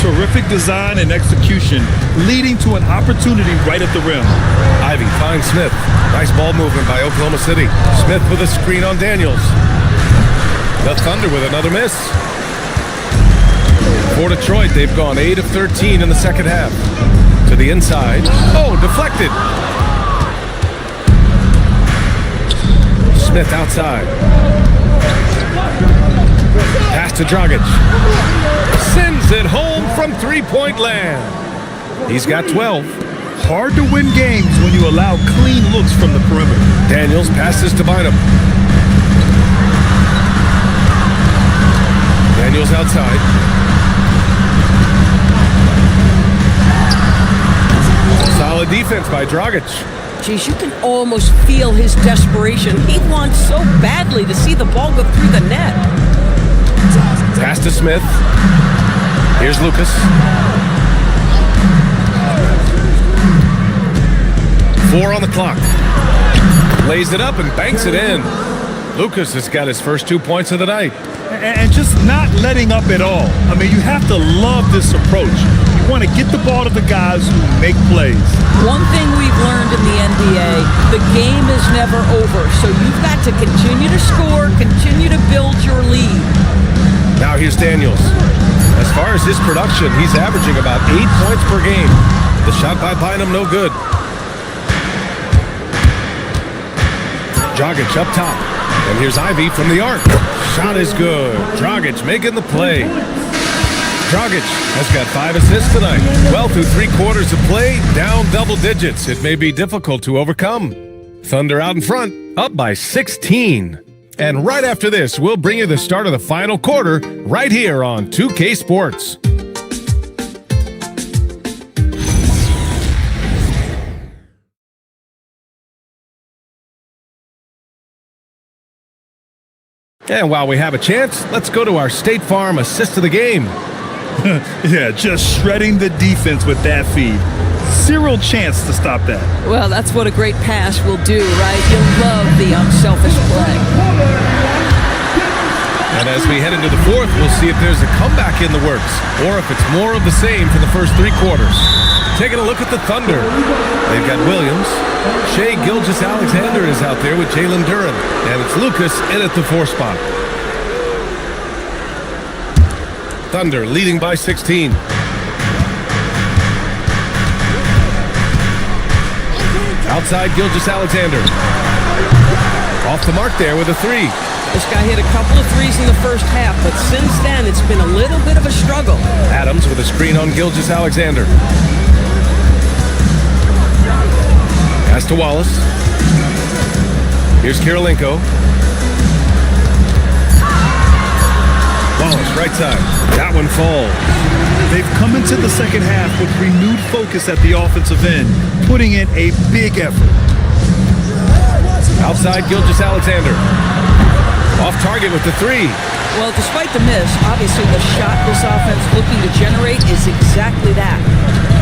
Terrific design and execution, leading to an opportunity right at the rim. Ivy finds Smith. Nice ball movement by Oklahoma City. Smith with a screen on Daniels. The Thunder with another miss. For Detroit, they've gone 8 of 13 in the second half. To the inside. Oh, deflected. Smith outside. Pass to Dragic. Sends it home from three-point land. He's got 12. Hard to win games when you allow clean looks from the perimeter. Daniels passes to Bynum. Daniels outside. Solid defense by Dragic. Geez, you can almost feel his desperation. He wants so badly to see the ball go through the net. Pass to Smith. Here's Lucas. 4 on the clock. Lays it up and banks it in. Lucas has got his first 2 points of the night. And just not letting up at all. I mean, you have to love this approach. You want to get the ball to the guys who make plays. One thing we've learned in the NBA, the game is never over. So you've got to continue to score, continue to build your lead. Now here's Daniels. As far as his production, he's averaging about 8 points per game. The shot by Bynum, no good. Dragic up top. And here's Ivy from the arc. Shot is good. Dragic making the play. Dragic has got 5 assists tonight. Well through 3 quarters of play, down double digits. It may be difficult to overcome. Thunder out in front, up by 16. And right after this, we'll bring you the start of the final quarter right here on 2K Sports. And while we have a chance, let's go to our State Farm assist of the game. Yeah, just shredding the defense with that feed. Zero chance to stop that. Well, that's what a great pass will do, right? You'll love the unselfish play. And as we head into the fourth, we'll see if there's a comeback in the works or if it's more of the same for the first 3 quarters. Taking a look at the Thunder. They've got Williams. Shai Gilgeous-Alexander is out there with Jalen Duren. And it's Lucas in at the 4 spot. Thunder leading by 16. Outside Gilgeous-Alexander. Off the mark there with a 3. This guy hit a couple of threes in the first half, but since then it's been a little bit of a struggle. Adams with a screen on Gilgeous-Alexander. Pass to Wallace. Here's Kirilenko. Wallace, right side. That one falls. They've come into the second half with renewed focus at the offensive end, putting in a big effort. Outside Gilgeous-Alexander. Off target with the 3. Well, despite the miss, obviously the shot this offense looking to generate is exactly that.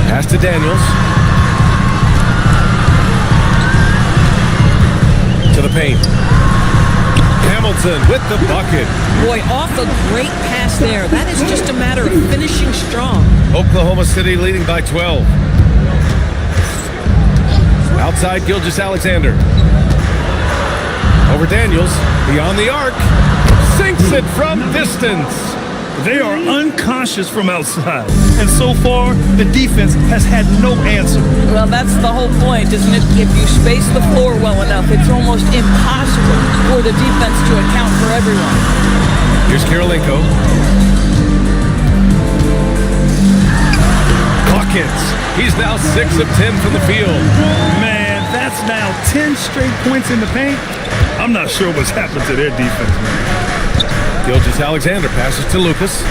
Pass to Daniels. To the paint. Hamilton with the bucket. Boy, off a great pass there. That is just a matter of finishing strong. Oklahoma City leading by 12. Outside Gilgeous-Alexander. Over Daniels, beyond the arc, sinks it from distance. They are unconscious from outside, and so far, the defense has had no answer. Well, that's the whole point, isn't it? If you space the floor well enough, it's almost impossible for the defense to account for everyone. Here's Kirilenko. Buckets. He's now 6 of 10 from the field. Man, that's now 10 straight points in the paint. I'm not sure what's happened to their defense, man. Gilgeous-Alexander passes to Lucas.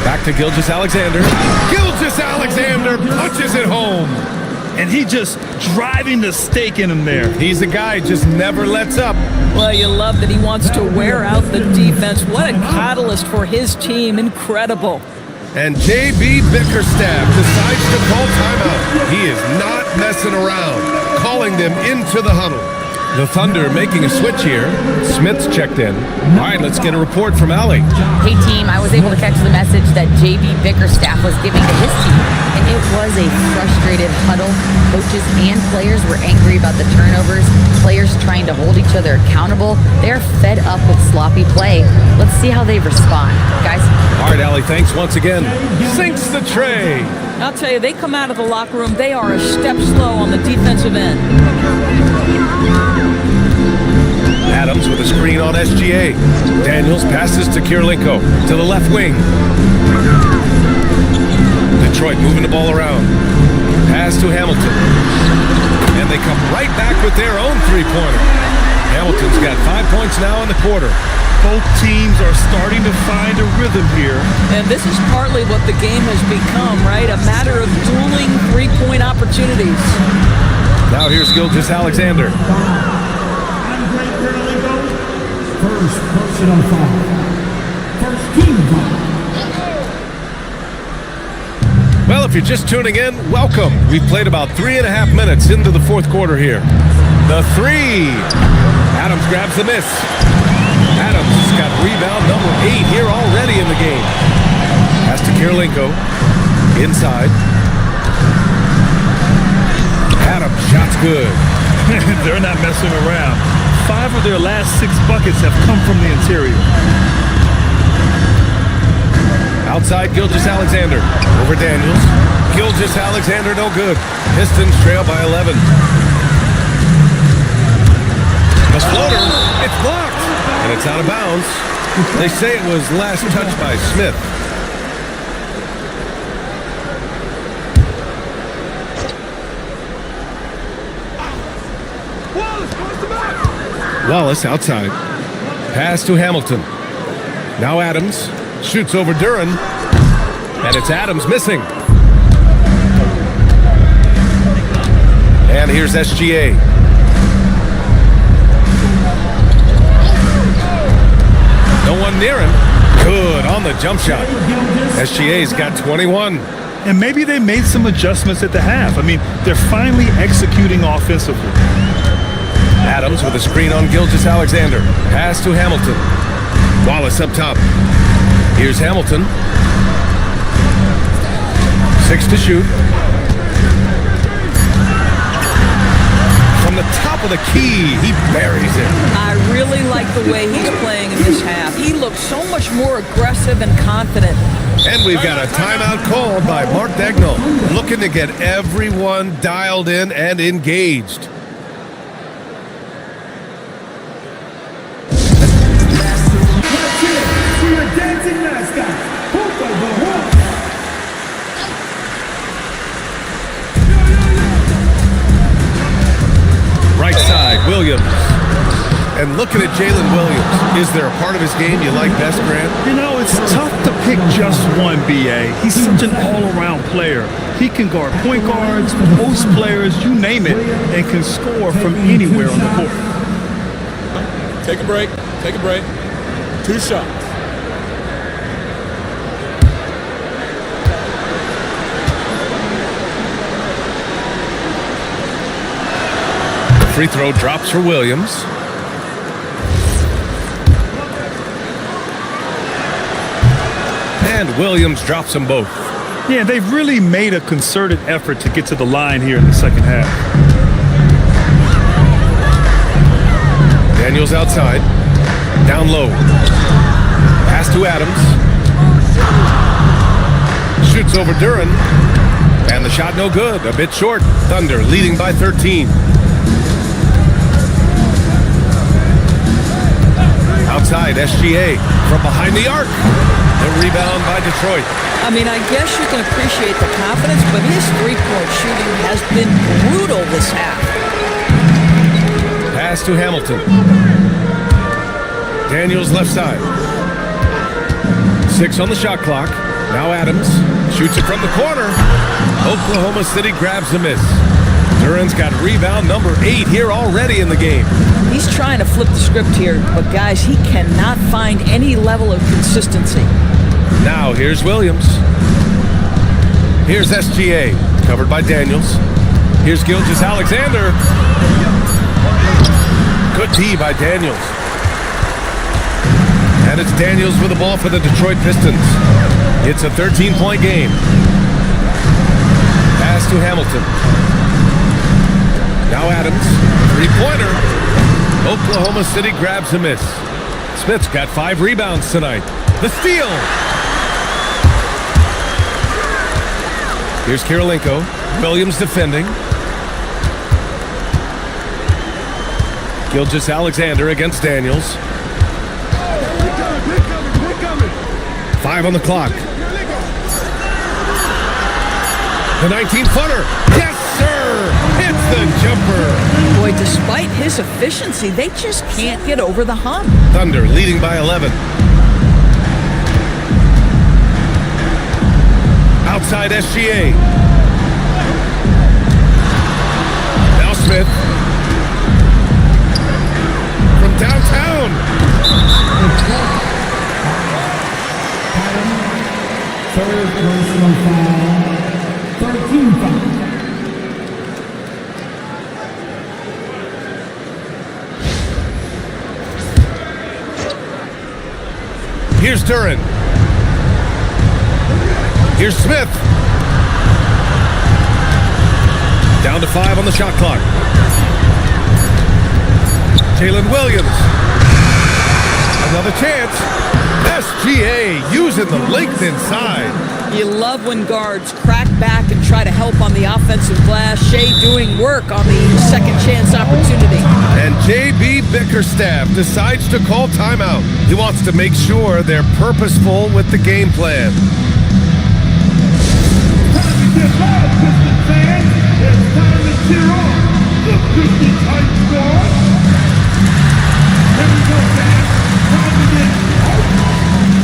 Back to Gilgeous-Alexander. Gilgeous-Alexander punches it home. And he just driving the stake in him there. He's a guy who just never lets up. Well, you love that he wants to wear out the defense. What a catalyst for his team. Incredible. And J.B. Bickerstaff decides to call timeout. He is not messing around, calling them into the huddle. The Thunder making a switch here. Smith's checked in. All right, let's get a report from Allie. Hey, team, I was able to catch the message that JB Bickerstaff was giving to his team, and it was a frustrated huddle. Coaches and players were angry about the turnovers, players trying to hold each other accountable. They're fed up with sloppy play. Let's see how they respond. Guys? All right, Allie, thanks once again. Sinks the tray. I'll tell you, they come out of the locker room, they are a step slow on the defensive end. Adams with a screen on SGA. Daniels passes to Kirilenko to the left wing. Detroit moving the ball around. Pass to Hamilton. And they come right back with their own three-pointer. Hamilton's got 5 points now in the quarter. Both teams are starting to find a rhythm here. And this is partly what the game has become, right? A matter of dueling three-point opportunities. Now here's GswVsOrL. First personal foul. First team foul. Well, if you're just tuning in, welcome. We've played about 3.5 minutes into the fourth quarter here. The three. Adams grabs the miss. Adams has got rebound number 8 here already in the game. Pass to Kirilenko. Inside. Adams, shot's good. They're not messing around. 5 of their last 6 buckets have come from the interior. Outside, GswVsOrL over Daniels. GswVsOrL no good. Pistons trail by 11. The floater, it's blocked, and it's out of bounds. They say it was last touched by Smith. Wallace outside. Pass to Hamilton. Now Adams shoots over Duran. And it's Adams missing. And here's SGA. No one near him. Good on the jump shot. SGA's got 21. And maybe they made some adjustments at the half. I mean, they're finally executing offensively. Adams with a screen on GswVsOrL. Pass to Hamilton. Wallace up top. Here's Hamilton. 6 to shoot. From the top of the key, he buries it. I really like the way he's playing in this half. He looks so much more aggressive and confident. And we've got a timeout called by Mark Dagnall, looking to get everyone dialed in and engaged. Right side, Williams. And looking at Jalen Williams, is there a part of his game you like best, Grant? You know, it's tough to pick just one, B.A. He's such an all-around player. He can guard point guards, post players, you name it, and can score from anywhere on the court. Take a break. Take a break. 2 shots. Free throw drops for Williams. And Williams drops them both. Yeah, they've really made a concerted effort to get to the line here in the second half. Daniels outside. Down low. Pass to Adams. Shoots over Duran. And the shot no good. A bit short. Thunder leading by 13. Outside, SGA from behind the arc. The rebound by Detroit. I mean, I guess you can appreciate the confidence, but his three-point shooting has been brutal this half. Pass to Hamilton. Daniels left side. 6 on the shot clock. Now Adams shoots it from the corner. Oklahoma City grabs the miss. Duran's got rebound number 8 here already in the game. He's trying to flip the script here, but guys, he cannot find any level of consistency. Now here's Williams. Here's SGA, covered by Daniels. Here's GswVsOrL. Good D by Daniels. And And it's Daniels with the ball for the Detroit Pistons. It's a 13-point game. Pass to Hamilton. Now Adams. Three-pointer. Oklahoma City grabs a miss. Smith's got 5 rebounds tonight. The steal. Here's Kirilenko. Williams defending. GswVsOrL against Daniels. 5 on the clock. The 19-footer. Yes, sir! Hits the jumper. Boy, despite his efficiency, they just can't get over the hump. Thunder leading by 11. Outside SGA. Now Smith. From downtown. Third personal foul. 13 foul. Here's Duran. Here's Smith. Down to 5 on the shot clock. Jalen Williams. Another chance. SGA using the length inside. You love when guards crack back and try to help on the offensive glass. Shea doing work on the second chance opportunity. And JB Bickerstaff decides to call timeout. He wants to make sure they're purposeful with the game plan. It's time to cheer on the 50 tight squad. Here we go, fans. Time to get out.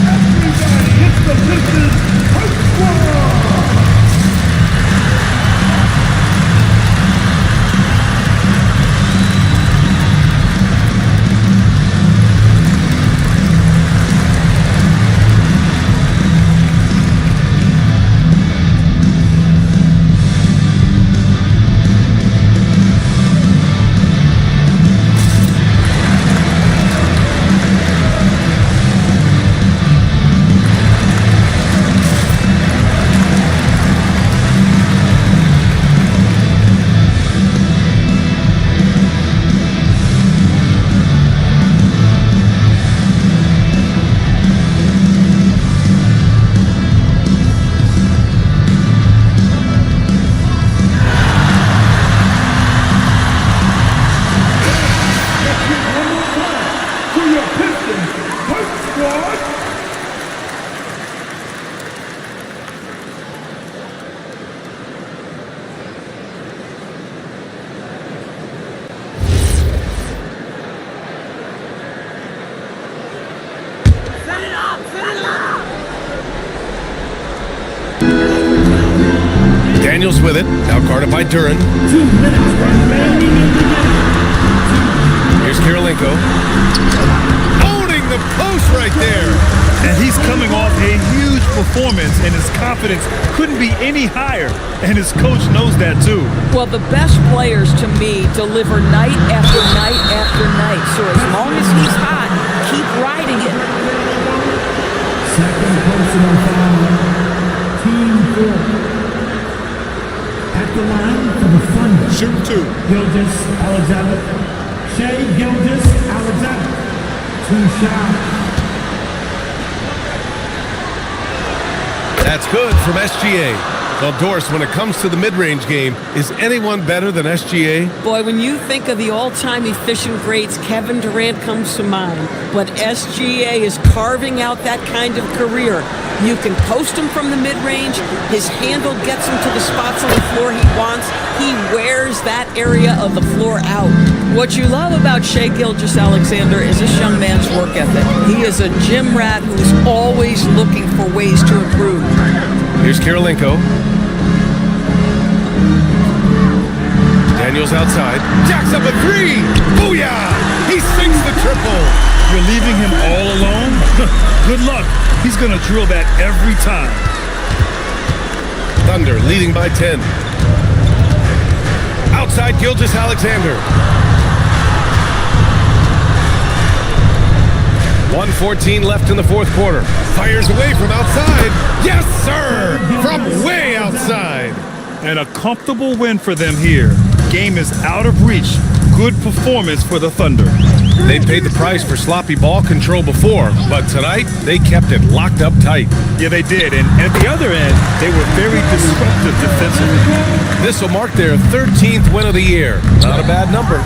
Everybody, it's the Pistons tight squad. Daniels with it. Now guarded by Duran. 2 minutes remaining in the game. Here's Kirilenko. Owning the post right there. And he's coming off a huge performance, and his confidence couldn't be any higher. And his coach knows that too. Well, the best players to me deliver night after night after night. So as long as he's hot, keep riding it. Second personal foul. Team 4. At the line for the Thunder. Shoot 2. GswVsOrL. Shea GswVsOrL. 2 shots. That's good from SGA. Well, Doris, when it comes to the mid-range game, is anyone better than SGA? Boy, when you think of the all-time efficient greats, Kevin Durant comes to mind. But SGA is carving out that kind of career. You can post him from the mid-range. His handle gets him to the spots on the floor he wants. He wears that area of the floor out. What you love about Shea GswVsOrL is this young man's work ethic. He is a gym rat who's always looking for ways to improve. Here's Kirilenko. Daniels outside. Jacks up a 3. Booyah! He sinks the triple. You're leaving him all alone? Good luck. He's going to drill that every time. Thunder leading by 10. Outside GswVsOrL. 1:14 left in the fourth quarter. Fires away from outside. Yes, sir! From way outside. And a comfortable win for them here. Game is out of reach. Good performance for the Thunder. They paid the price for sloppy ball control before, but tonight they kept it locked up tight. Yeah, they did. And at the other end, they were very disruptive defensively. This will mark their 13th win of the year. Not a bad number.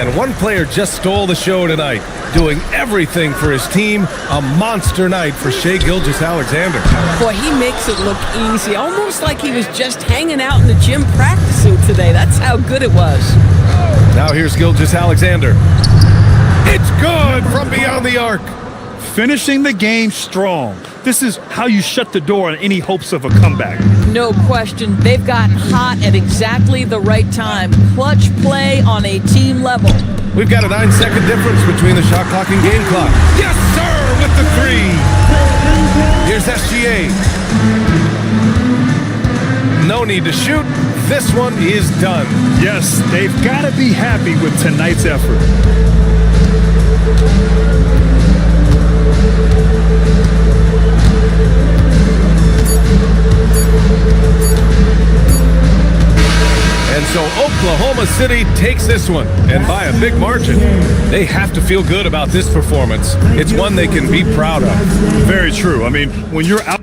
And one player just stole the show tonight, doing everything for his team. A monster night for Shai Gilgeous-Alexander. Boy, he makes it look easy, almost like he was just hanging out in the gym practicing today. That's how good it was. Now here's Gilgeous-Alexander. It's good from beyond the arc. Finishing the game strong. This is how you shut the door on any hopes of a comeback. No question. They've gotten hot at exactly the right time. Clutch play on a team level. We've got a 9-second difference between the shot clock and game clock. Yes, sir, with the three. Here's SGA. No need to shoot. This one is done. Yes, they've got to be happy with tonight's effort. And so Oklahoma City takes this one, and by a big margin. They have to feel good about this performance. It's one they can be proud of. Very true. I mean, when you're out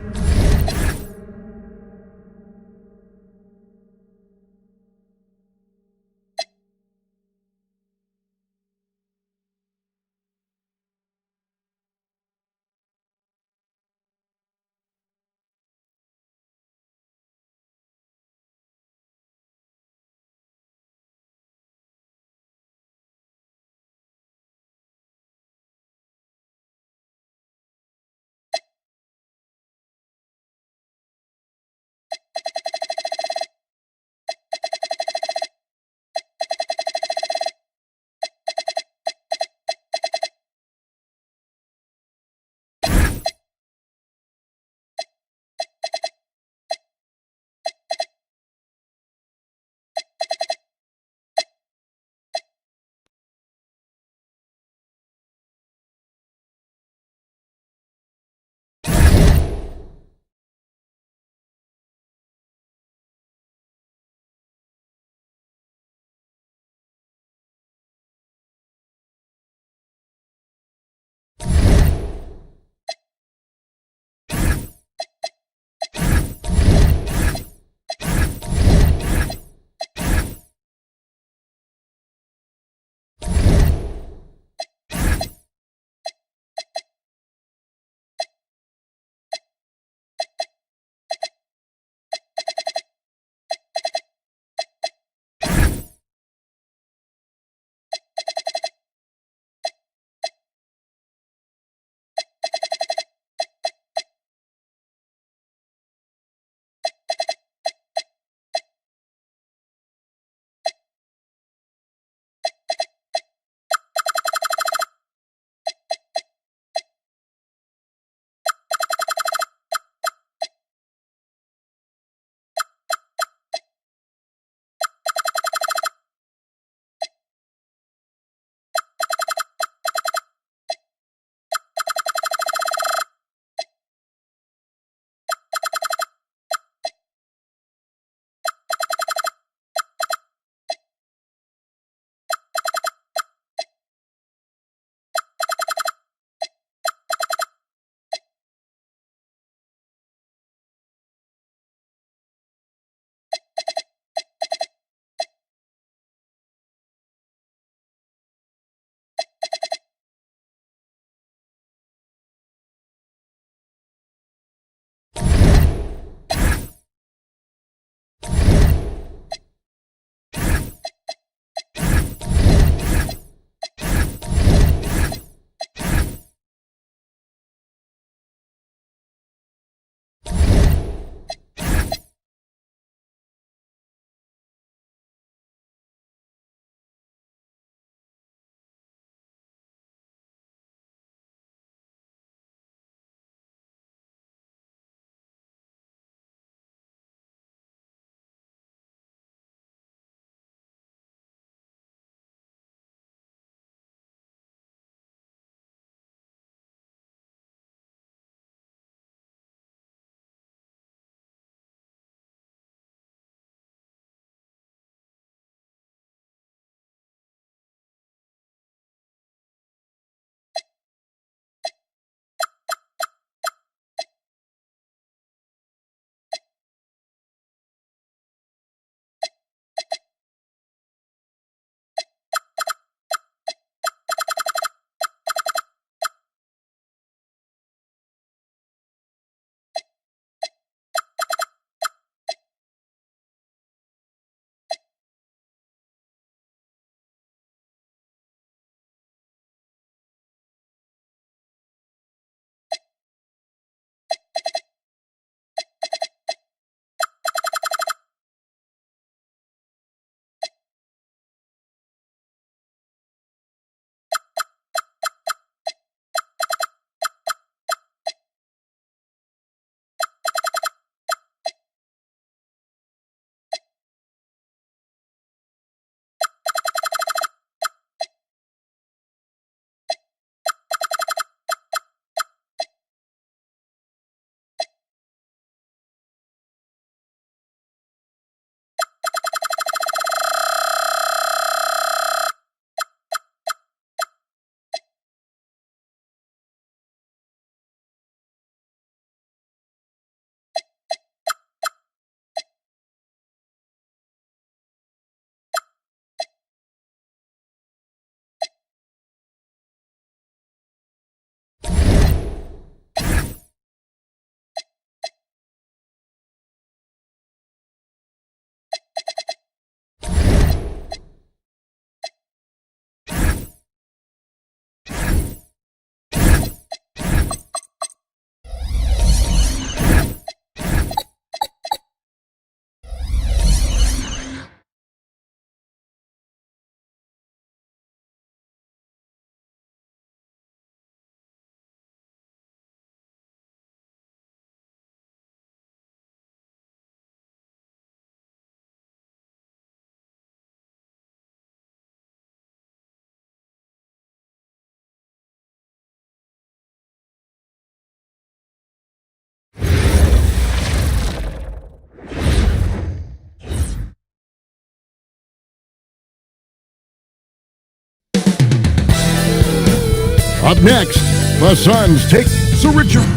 Up next, the Suns take Sir Richard.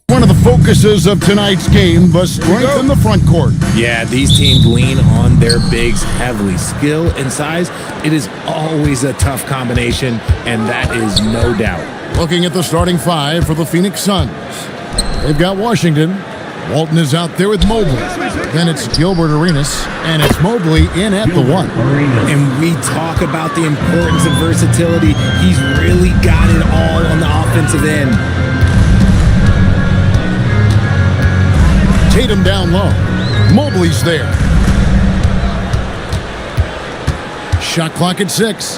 One of the focuses of tonight's game was strength in the front court. Yeah, these teams lean on their bigs heavily. Skill and size, it is always a tough combination, and that is no doubt. Looking at the starting five for the Phoenix Suns. They've got Washington. Walton is out there with Mobley. Then it's Gilbert Arenas, and it's Mobley in at the one. And we talk about the importance of versatility. He's really got it all on the offensive end. Tatum down low. Mobley's there. Shot clock at 6.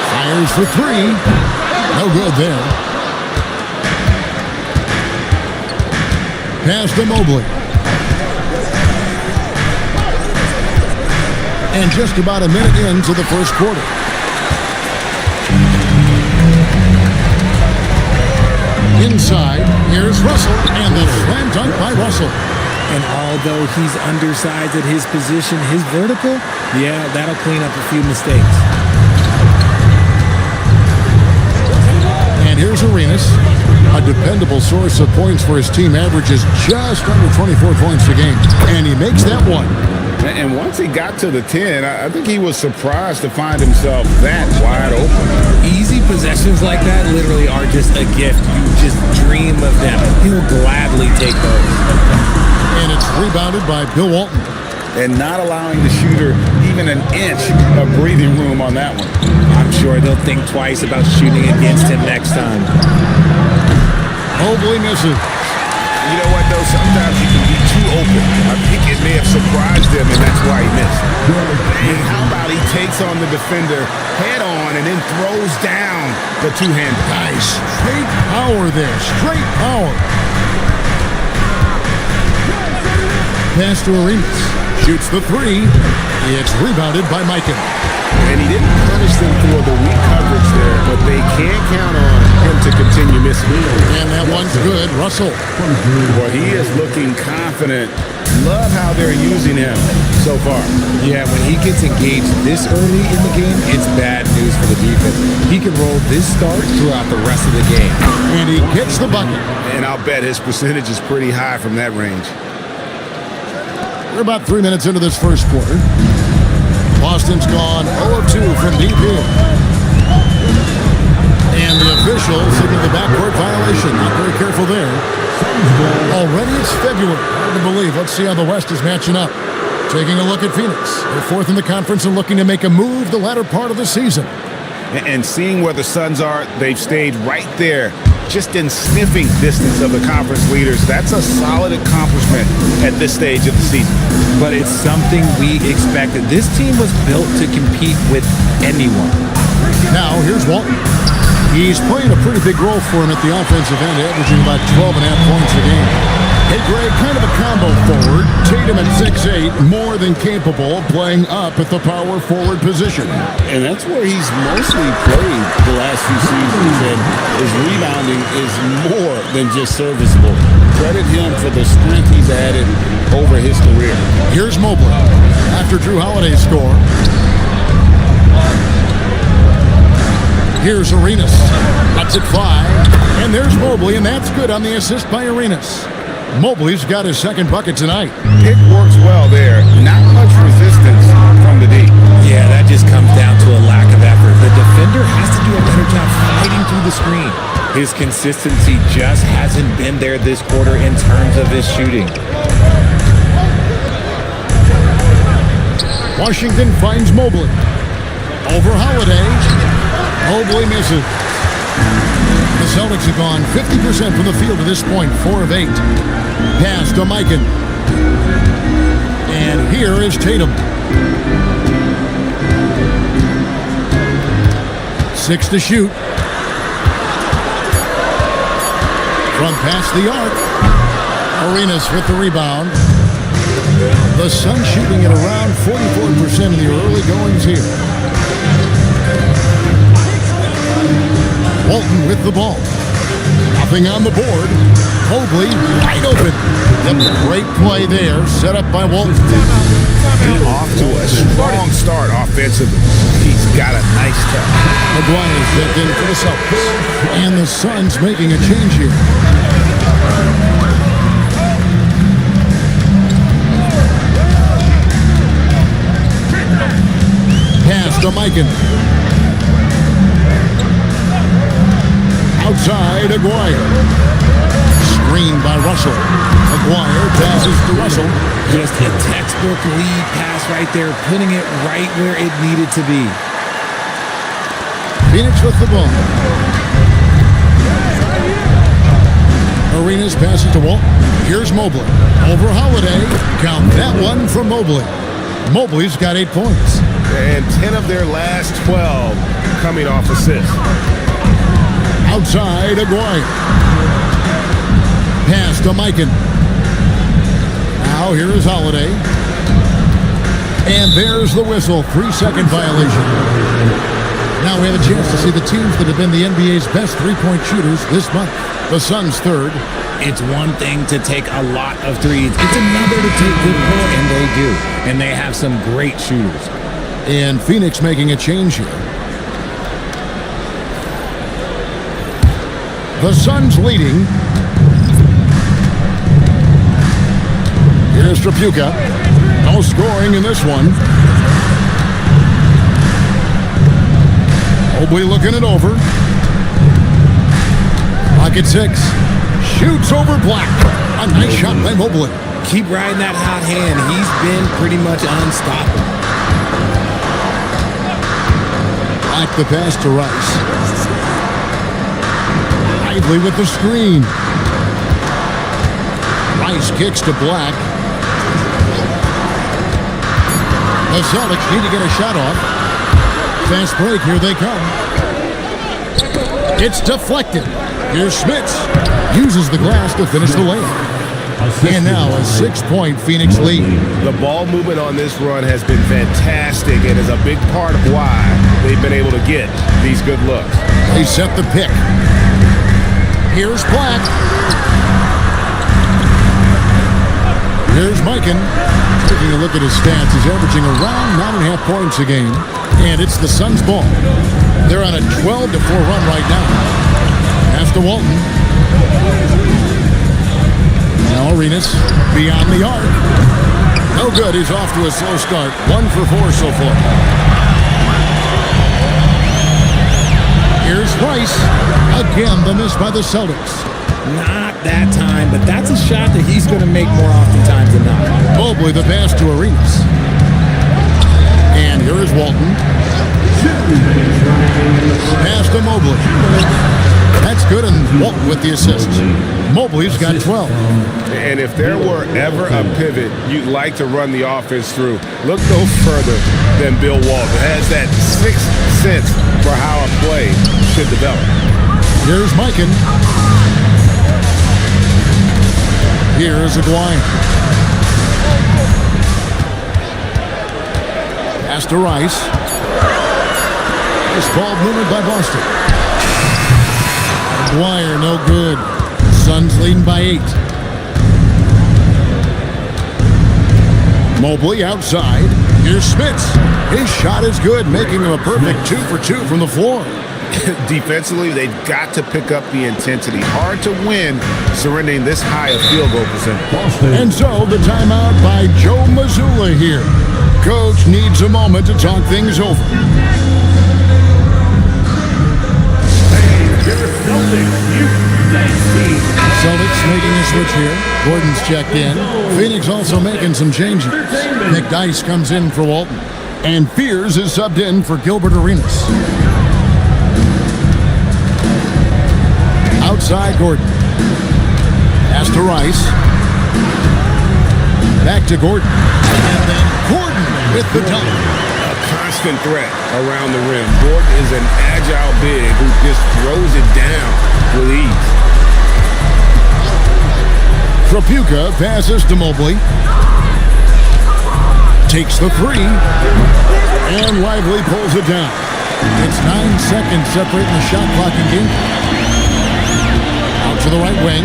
Fires for 3. No good there. Pass to Mobley. And just about a minute into the first quarter. Inside, here's Russell, and the slam dunk by Russell. And although he's undersized at his position, his vertical, yeah, that'll clean up a few mistakes. And here's Arenas, a dependable source of points for his team, averages just under 24 points a game, and he makes that one. And once he got to the 10, I think he was surprised to find himself that wide open. Easy possessions like that literally are just a gift. You just dream of them. He'll gladly take those. And it's rebounded by Bill Walton. And not allowing the shooter even an inch of breathing room on that one. I'm sure they'll think twice about shooting against him next time. Mobley misses. You know what, though? Sometimes you can be too open. I think it may have surprised him, and that's why he missed. And how about he takes on the defender head on and then throws down the two-hander? Nice. Straight power there. Straight power. Pass to Arenas. Shoots the 3. It's rebounded by Mikan. And he didn't punish them for the weak coverage there, but they can't count on him to continue missing. And that one's good. Russell. Well, he is looking confident. Love how they're using him so far. Yeah, when he gets engaged this early in the game, it's bad news for the defense. He can roll this start throughout the rest of the game. And he gets the bucket. And I'll bet his percentage is pretty high from that range. We're about 3 minutes into this first quarter. Boston's gone 0 of 2 from deep here. And the official signaled the backcourt violation. Not very careful there. Already it's February. Hard to believe. Let's see how the West is matching up. Taking a look at Phoenix. They're fourth in the conference and looking to make a move the latter part of the season. And seeing where the Suns are, they've stayed right there, just in sniffing distance of the conference leaders. That's a solid accomplishment at this stage of the season. But it's something we expected. This team was built to compete with anyone. Now, here's Walton. He's playing a pretty big role for him at the offensive end, averaging about 12.5 points a game. Hey, Greg, kind of a combo forward. Tatum at 6'8", more than capable of playing up at the power forward position. And that's where he's mostly played the last few seasons, and his rebounding is more than just serviceable. Credit him for the strength he's added over his career. Here's Mobley after Drew Holiday's score. Here's Arenas. That's at 5. And there's Mobley, and that's good on the assist by Arenas. Mobley's got his second bucket tonight. It works well there. Not much resistance from the D. Yeah, that just comes down to a lack of effort. The defender has to do a better job fighting through the screen. His consistency just hasn't been there this quarter in terms of his shooting. Washington finds Mobley. Over Holiday. Mobley misses. The Celtics have gone 50% from the field to this point, 4 of 8. Pass to Mikan. And here is Tatum. 6 to shoot. From past the arc. Arenas with the rebound. The Suns shooting at around 44% in the early goings here. Walton with the ball. Nothing on the board. Mobley wide open. Yep, great play there, set up by Walton. Off to a strong start offensively. He's got a nice touch. McGuire stepped in for the Celtics. And the Suns making a change here. Pass to Mikan. Outside, Aguirre. Screened by Russell. Aguirre passes to Russell. Just a textbook lead pass right there, putting it right where it needed to be. Phoenix with the ball. Arenas passes to Walton. Here's Mobley. Over Holiday. Count that one from Mobley. Mobley's got 8 points. And 10 of their last 12 coming off assists. Outside, Aguirre. Pass to Mikan. Now here is Holiday. And there's the whistle. 3-second violation. Now we have a chance to see the teams that have been the NBA's best three-point shooters this month. The Suns third. It's one thing to take a lot of threes. It's another to take good ones, and they do. And they have some great shooters. And Phoenix making a change here. The Suns leading. Here's Tripucka. No scoring in this one. Mobley looking it over. Clock at 6. Shoots over Black. A nice shot by Mobley. Keep riding that hot hand. He's been pretty much unstoppable. Black the pass to Rice. Lively with the screen. Rice kicks to Black. The Celtics need to get a shot off. Fast break, here they come. It's deflected. Here's Schmitz. Uses the glass to finish the layup. And now a 6-point Phoenix lead. The ball movement on this run has been fantastic and is a big part of why they've been able to get these good looks. They set the pick. Here's Black. Here's Mikan. Taking a look at his stats, he's averaging around 9.5 points a game. And it's the Suns' ball. They're on a 12-4 run right now. Pass to Walton. Now Arenas beyond the arc. No good. He's off to a slow start. 1 for 4 so far. Here's Rice. Again, the miss by the Celtics. Not that time, but that's a shot that he's going to make more oftentimes than not. Mobley the pass to Arenas. And here is Walton. Pass to Mobley. That's good, and Walton with the assist. Mobley's got 12. And if there were ever a pivot you'd like to run the offense through, look no further than Bill Walton. Has that sixth sense for how a play should develop. Here's Mikan. Here's Aguirre. Pass to Rice. This ball movement by Boston. Aguirre, no good. Suns leading by 8. Mobley outside. Here's Schmitz. His shot is good, making him a perfect 2 for 2 from the floor. Defensively, they've got to pick up the intensity. Hard to win surrendering this high a field goal percentage. And so the timeout by Joe Mazzulla here. Coach needs a moment to talk things over. Celtics making a switch here. Gordon's checked in. Phoenix also making some changes. Nick Dice comes in for Walton. And Fears is subbed in for Gilbert Arenas. Outside Gordon. Pass to Rice. Back to Gordon. And then Gordon with the dunk. A constant threat around the rim. Gordon is an agile big who just throws it down with ease. Tripucka passes to Mobley. Takes the three. And Lively pulls it down. It's 9 seconds separating the shot clock and game. Out to the right wing.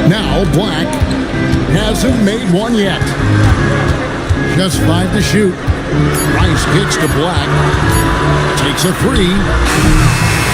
Now Black hasn't made one yet. Just 5 to shoot. Rice kicks to Black. Takes a three.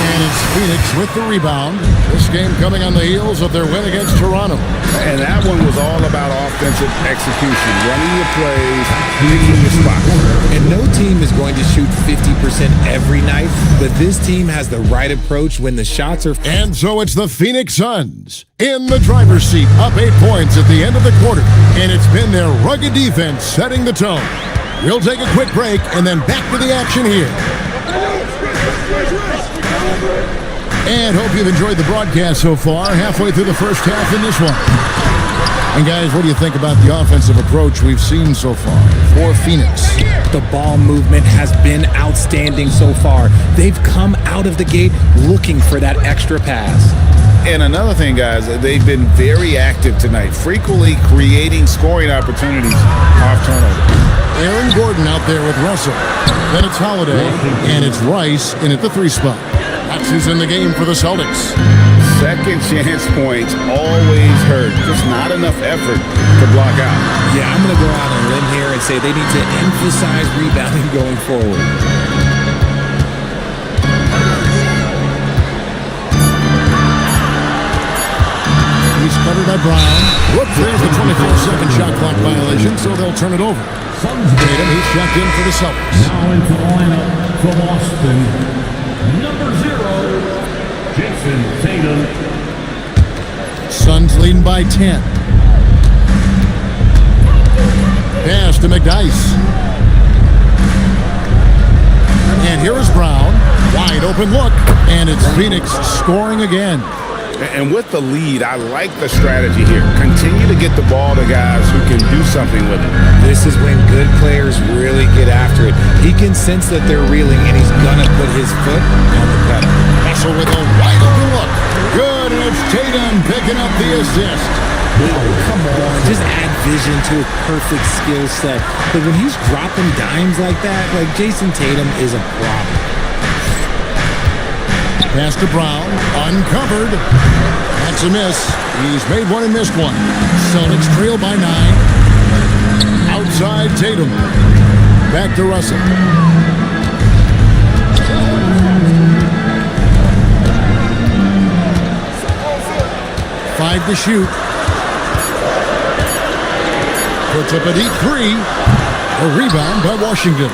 And it's Phoenix with the rebound. This game coming on the heels of their win against Toronto. And that one was all about offensive execution, running your plays, picking your spots. And no team is going to shoot 50% every night, but this team has the right approach when the shots are... And so it's the Phoenix Suns in the driver's seat, up 8 points at the end of the quarter. And it's been their rugged defense setting the tone. We'll take a quick break and then back to the action here. And hope you've enjoyed the broadcast so far, halfway through the first half in this one. And guys, what do you think about the offensive approach we've seen so far for Phoenix? The ball movement has been outstanding so far. They've come out of the gate looking for that extra pass. And another thing, guys, they've been very active tonight, frequently creating scoring opportunities off turnover. Aaron Gordon out there with Russell. Then it's Holiday, and it's Rice in at the 3 spot. That's who's in the game for the Celtics. Second chance points always hurt. Just not enough effort to block out. Yeah, I'm going to go out on a limb here and say they need to emphasize rebounding going forward. He's covered by Brown. Look, there's the 24-second shot clock violation, so they'll turn it over. Tatum, he's checked in for the Celtics. Now into the lineup for Boston, number 0, Jason Tatum. Suns leading by 10. Pass to McDyess. And here is Brown. Wide open look. And it's Phoenix scoring again. And with the lead, I like the strategy here. Continue to get the ball to guys who can do something with it. This is when good players really get after it. He can sense that they're reeling, and he's going to put his foot on the pedal. Russell with a wide open look. Good, and it's Tatum picking up the assist. Come on, just add vision to a perfect skill set. But when he's dropping dimes like that, like Jason Tatum is a problem. Pass to Brown, uncovered. That's a miss. He's made one and missed one. Celtics trail by 9. Outside Tatum. Back to Russell. Five to shoot. Puts up a deep 3. A rebound by Washington.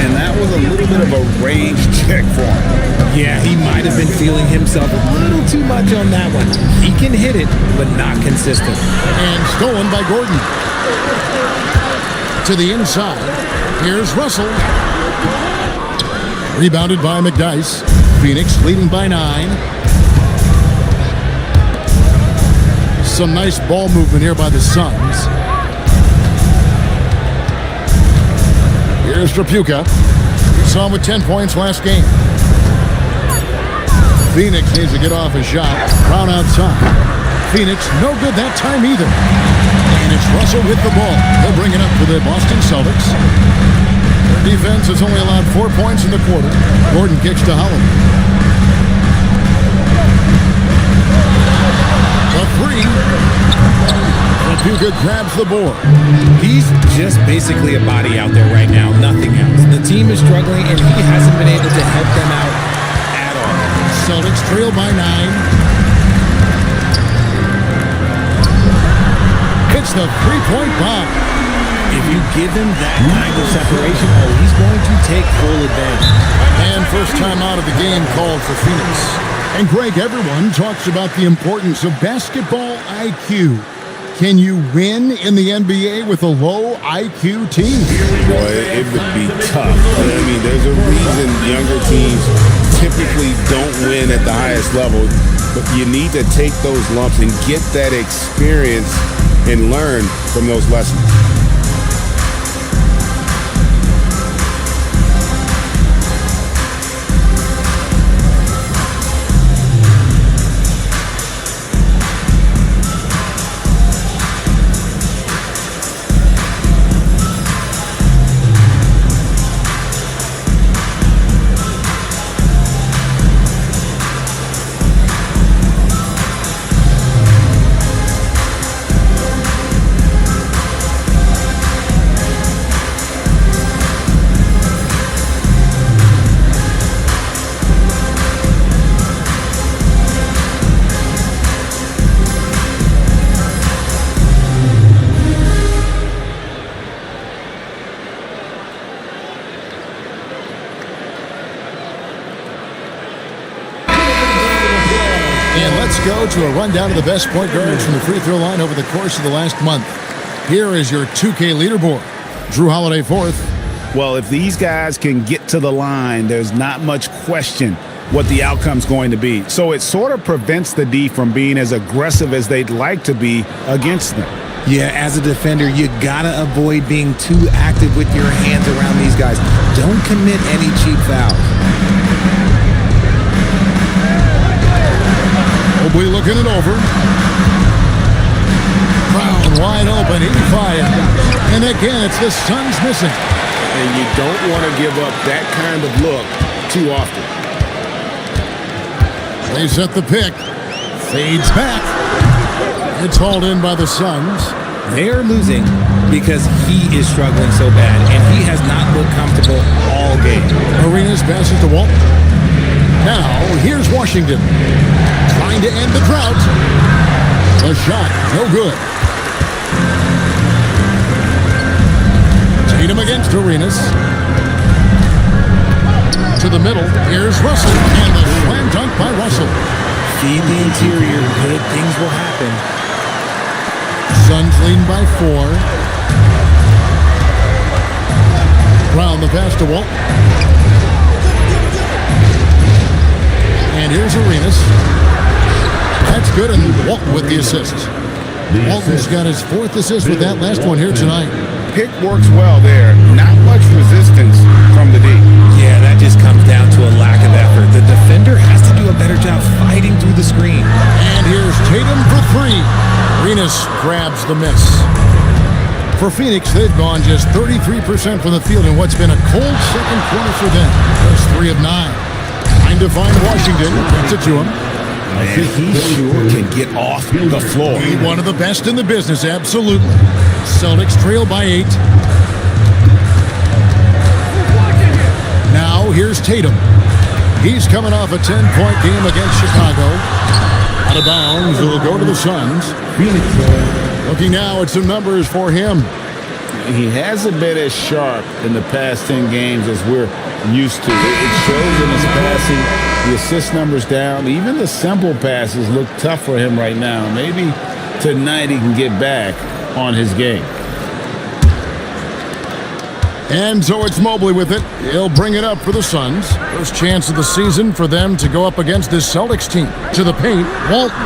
And that was a little bit of a range check for him. Yeah, he might have been feeling himself a little too much on that one. He can hit it, but not consistent. And stolen by Gordon. To the inside. Here's Russell. Rebounded by McDyess. Phoenix leading by 9. Some nice ball movement here by the Suns. Here's Trapuka. We saw him with 10 points last game. Phoenix needs to get off a shot. Brown outside. Phoenix no good that time either. And it's Russell with the ball. He'll bring it up for the Boston Celtics. Their defense has only allowed 4 points in the quarter. Gordon kicks to Holland. A 3. Trapuka grabs the board. He's just basically a body out there right now, nothing else. The team is struggling, and he hasn't been able to help them out at all. Celtics trail by 9. It's the 3-point bomb. If you give him that kind of separation, he's going to take full advantage. And first time out of the game called for Phoenix. And Greg, everyone talks about the importance of basketball IQ. Can you win in the NBA with a low IQ team? Boy, it would be tough. I mean, there's a reason younger teams typically don't win at the highest level, but you need to take those lumps and get that experience and learn from those lessons. And let's go to a rundown of the best point guards from the free throw line over the course of the last month. Here is your 2K leaderboard. Drew Holiday fourth. Well, if these guys can get to the line, there's not much question what the outcome's going to be. So it sort of prevents the D from being as aggressive as they'd like to be against them. Yeah, as a defender, you gotta avoid being too active with your hands around these guys. Don't commit any cheap fouls. Mobley looking it over. Brown wide open, 85. And again, it's the Suns missing. And you don't want to give up that kind of look too often. They set the pick. Fades back. It's hauled in by the Suns. They are losing because he is struggling so bad, and he has not looked comfortable all game. Arenas passes to Walton. Now, here's Washington. Trying to end the drought. A shot, no good. Tatum against Arenas. To the middle, here's Russell, and the slam dunk by Russell. Feed the interior, good things will happen. Suns leading by 4. Brown the pass to Walton. And here's Arenas. That's good, and Walton with the assist. Walton's got his 4th assist with that last one here tonight. Pick works well there. Not much resistance from the D. Yeah, that just comes down to a lack of effort. The defender has to do a better job fighting through the screen. And here's Tatum for 3. Arenas grabs the miss. For Phoenix, they've gone just 33% from the field in what's been a cold second quarter for them. That's 3 of 9. Time to find Washington. Gets it to him. I think he sure can get off the floor. He's one of the best in the business, absolutely. Celtics trail by 8. Now here's Tatum. He's coming off a 10-point game against Chicago. Out of bounds, will go to the Suns. Looking now at some numbers for him. He hasn't been as sharp in the past 10 games as we're used to. It shows in his passing. The assist numbers down. Even the simple passes look tough for him right now. Maybe tonight he can get back on his game. And so it's Mobley with it. He'll bring it up for the Suns. First chance of the season for them to go up against this Celtics team. To the paint, Walton.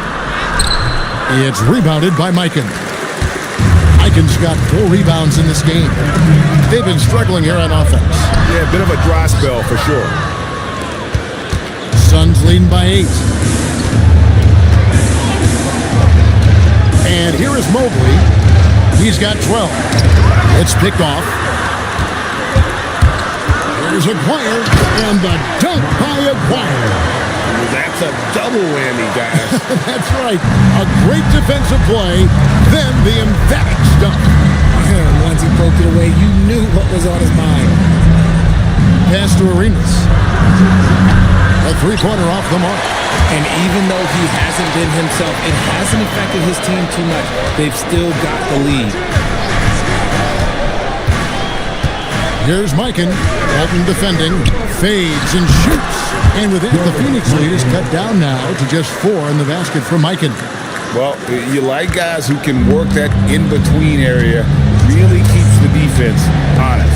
It's rebounded by Mikan. Mikan's got 4 rebounds in this game. They've been struggling here on offense. Yeah, a bit of a dry spell for sure. Suns leading by 8. And here is Mobley. He's got 12. It's picked off. Here's Aguirre, and the dunk by Aguirre. That's a double whammy, guys. That's right. A great defensive play, then the emphatic dunk. Once he broke it away, you knew what was on his mind. Pass to Arenas. A 3-pointer off the mark. And even though he hasn't been himself, it hasn't affected his team too much. They've still got the lead. Here's Mikan. Walton defending. Fades and shoots. And with that, the Phoenix lead is cut down now to just 4 in the basket for Mikan. Well, you like guys who can work that in-between area. Really keeps the defense honest.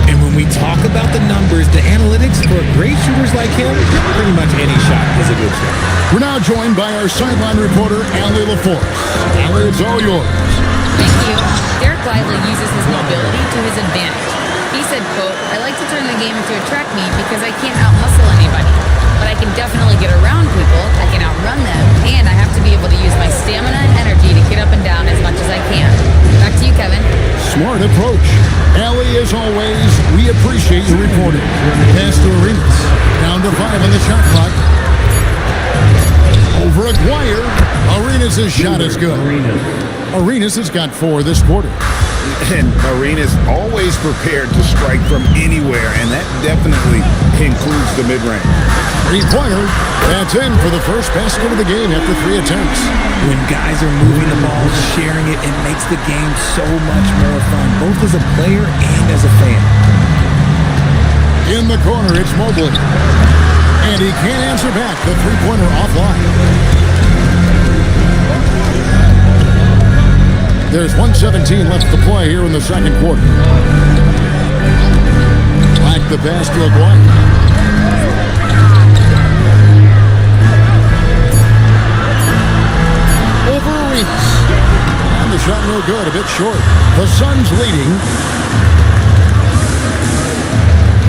And when we talk about the numbers, the analytics for great shooters like him, pretty much any shot is a good shot. We're now joined by our sideline reporter, Allie LaForce. Allie, it's all yours. Thank you. Derek Lively uses his mobility to his advantage. He said, quote, "I like to turn the game into a track meet because I can't out-hustle anybody. But I can definitely get around people, I can outrun them, and I have to be able to use my stamina and energy to get up and down as much as I can." Back to you, Kevin. Smart approach. Allie, as always, we appreciate your reporting. Pass to Arenas. Down to 5 on the shot clock. Over Aguirre. Arenas' shot is good. Arenas has got 4 this quarter. And Arenas always prepared to strike from anywhere, and that definitely includes the mid-range. 3-pointer. That's in for the first basket of the game after 3 attempts. When guys are moving the ball, sharing it, it makes the game so much more fun, both as a player and as a fan. In the corner, it's Mobley. And he can't answer back. The 3-pointer offline. There's 1:17 left to play here in the second quarter. Black the pass to Aguirre. Over Arenas. And the shot no good, a bit short. The Suns leading.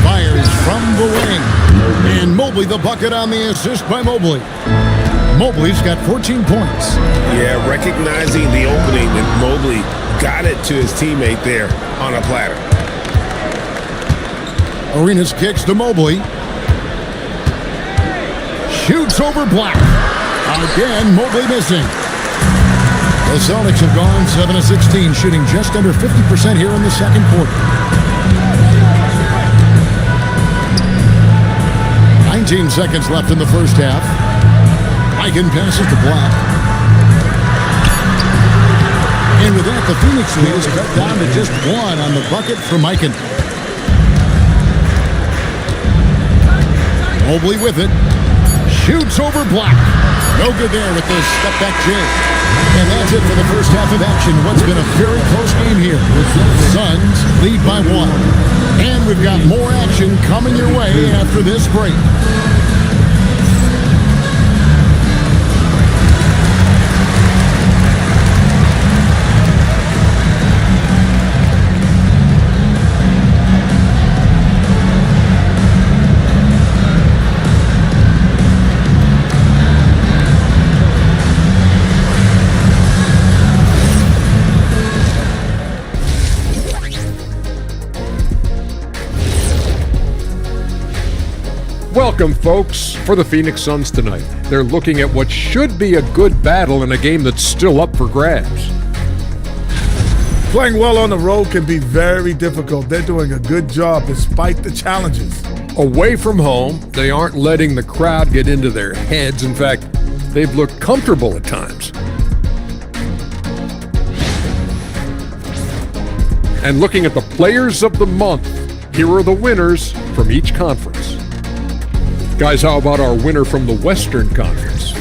Fires from the wing. And Mobley the bucket on the assist by Mobley. Mobley's got 14 points. Yeah, recognizing the opening, and Mobley got it to his teammate there on a platter. Arenas kicks to Mobley. Shoots over Black. Again, Mobley missing. The Celtics have gone 7 of 16, shooting just under 50% here in the second quarter. 19 seconds left in the first half. Mikan passes to Black. And with that, the Phoenix lead is cut down to just one on the bucket for Mikan. Mobley with it. Shoots over Black. No good there with the step-back jam. And that's it for the first half of action. What's been a very close game here. Suns lead by one. And we've got more action coming your way after this break. Welcome, folks, for the Phoenix Suns tonight. They're looking at what should be a good battle in a game that's still up for grabs. Playing well on the road can be very difficult. They're doing a good job despite the challenges. Away from home, they aren't letting the crowd get into their heads. In fact, they've looked comfortable at times. And looking at the players of the month, here are the winners from each conference. Guys, how about our winner from the Western Conference?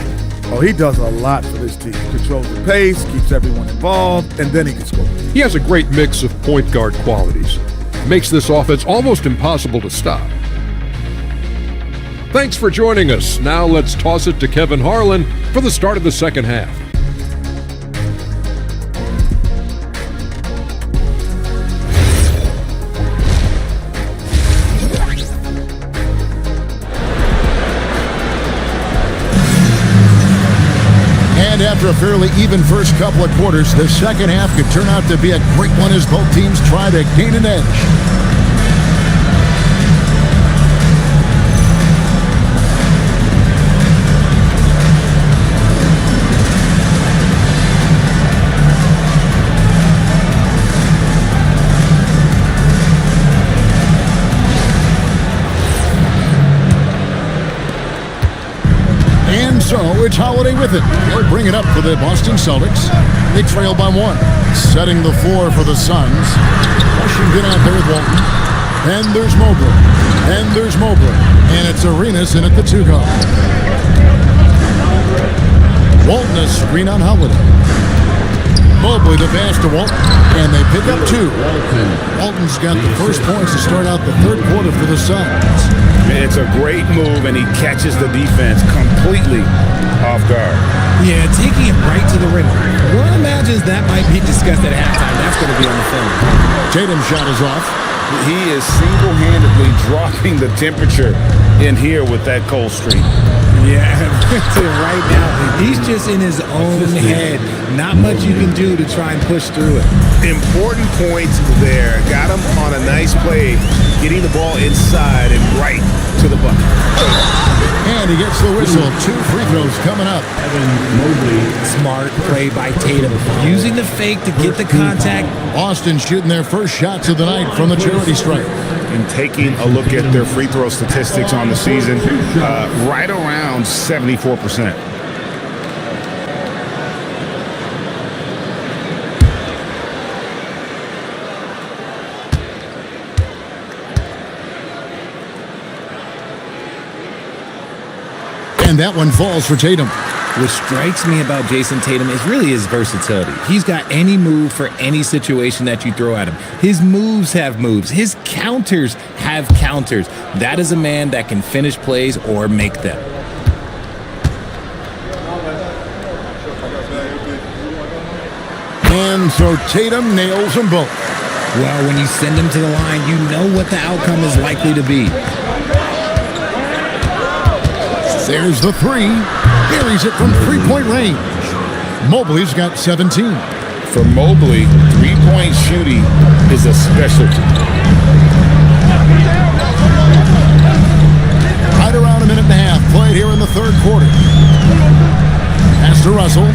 Oh, he does a lot for this team. Controls the pace, keeps everyone involved, and then he can score. He has a great mix of point guard qualities. Makes this offense almost impossible to stop. Thanks for joining us. Now let's toss it to Kevin Harlan for the start of the second half. And after a fairly even first couple of quarters, the second half could turn out to be a great one as both teams try to gain an edge. So it's Holiday with it. He'll bring it up for the Boston Celtics. They trail by one. Setting the floor for the Suns. Washington out there with Walton. And there's Mobley. And there's Mobley. And it's Arenas in at the two guard. Walton a screen on Holiday. Mobley the pass to Walton. And they pick up two. Walton's got the first points to start out the third quarter for the Suns. It's a great move, and he catches the defense completely off guard. Yeah, taking it right to the rim. One imagines that might be discussed at halftime. That's going to be on the film. Tatum's shot is off. He is single-handedly dropping the temperature in here with that cold streak. Yeah, right now, he's just in his own head. Not much you can do to try and push through it. Important points there. Got him on a nice play, getting the ball inside and right to the bucket. And he gets the whistle. Two free throws coming up. Mobley, smart play by Tatum. Using the fake to get the contact. Boston shooting their first shots of the night from the charity stripe. And taking a look at their free throw statistics on the season, right around 74%. And that one falls for Tatum. What strikes me about Jason Tatum is really his versatility. He's got any move for any situation that you throw at him. His moves have moves. His counters have counters. That is a man that can finish plays or make them. And so Tatum nails them both. Well, when you send him to the line, you know what the outcome is likely to be. There's the three. Buries it from three-point range. Mobley's got 17. For Mobley, three-point shooting is a specialty. Right around a minute and a half played here in the third quarter. Pass to Russell.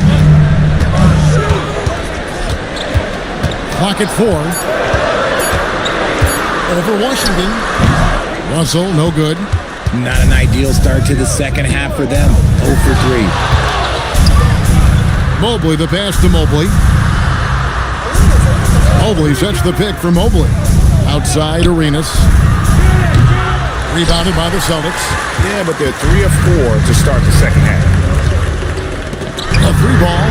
Clock at 4. Over Washington. Russell, no good. Not an ideal start to the second half for them. 0 for 3. Mobley, the pass to Mobley. Mobley sets the pick for Mobley. Outside Arenas. Rebounded by the Celtics. Yeah, but they're 3 of 4 to start the second half. A 3-ball.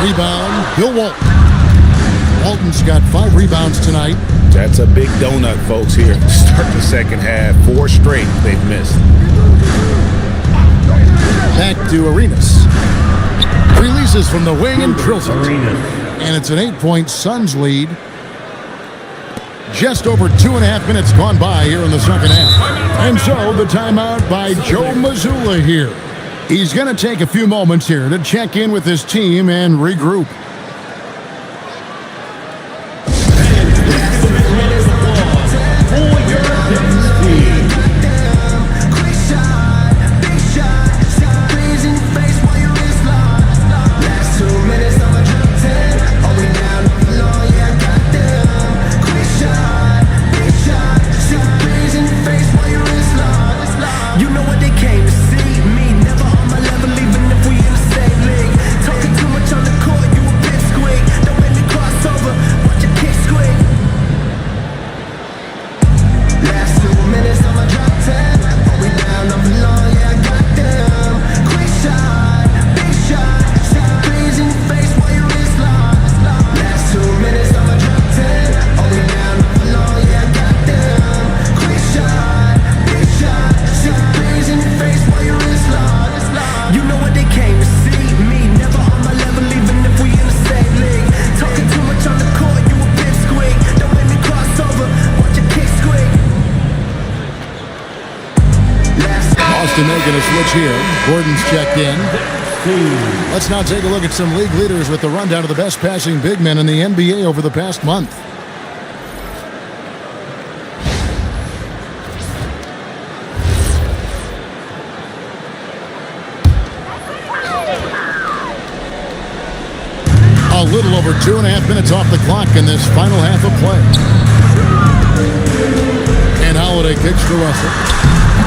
Rebound, Bill Walton. Walton's got 5 rebounds tonight. That's a big donut, folks, here to start the second half. 4 straight they've missed. Back to Arenas. Releases from the wing and drills it. And it's an 8-point Suns lead. Just over 2.5 minutes gone by here in the second half. And so the timeout by Joe Mazzulla here. He's going to take a few moments here to check in with his team and regroup. Making a switch here. Gordon's checked in. Let's now take a look at some league leaders with the rundown of the best passing big men in the NBA over the past month. A little over 2.5 minutes off the clock in this final half of play. And Holiday kicks to Russell.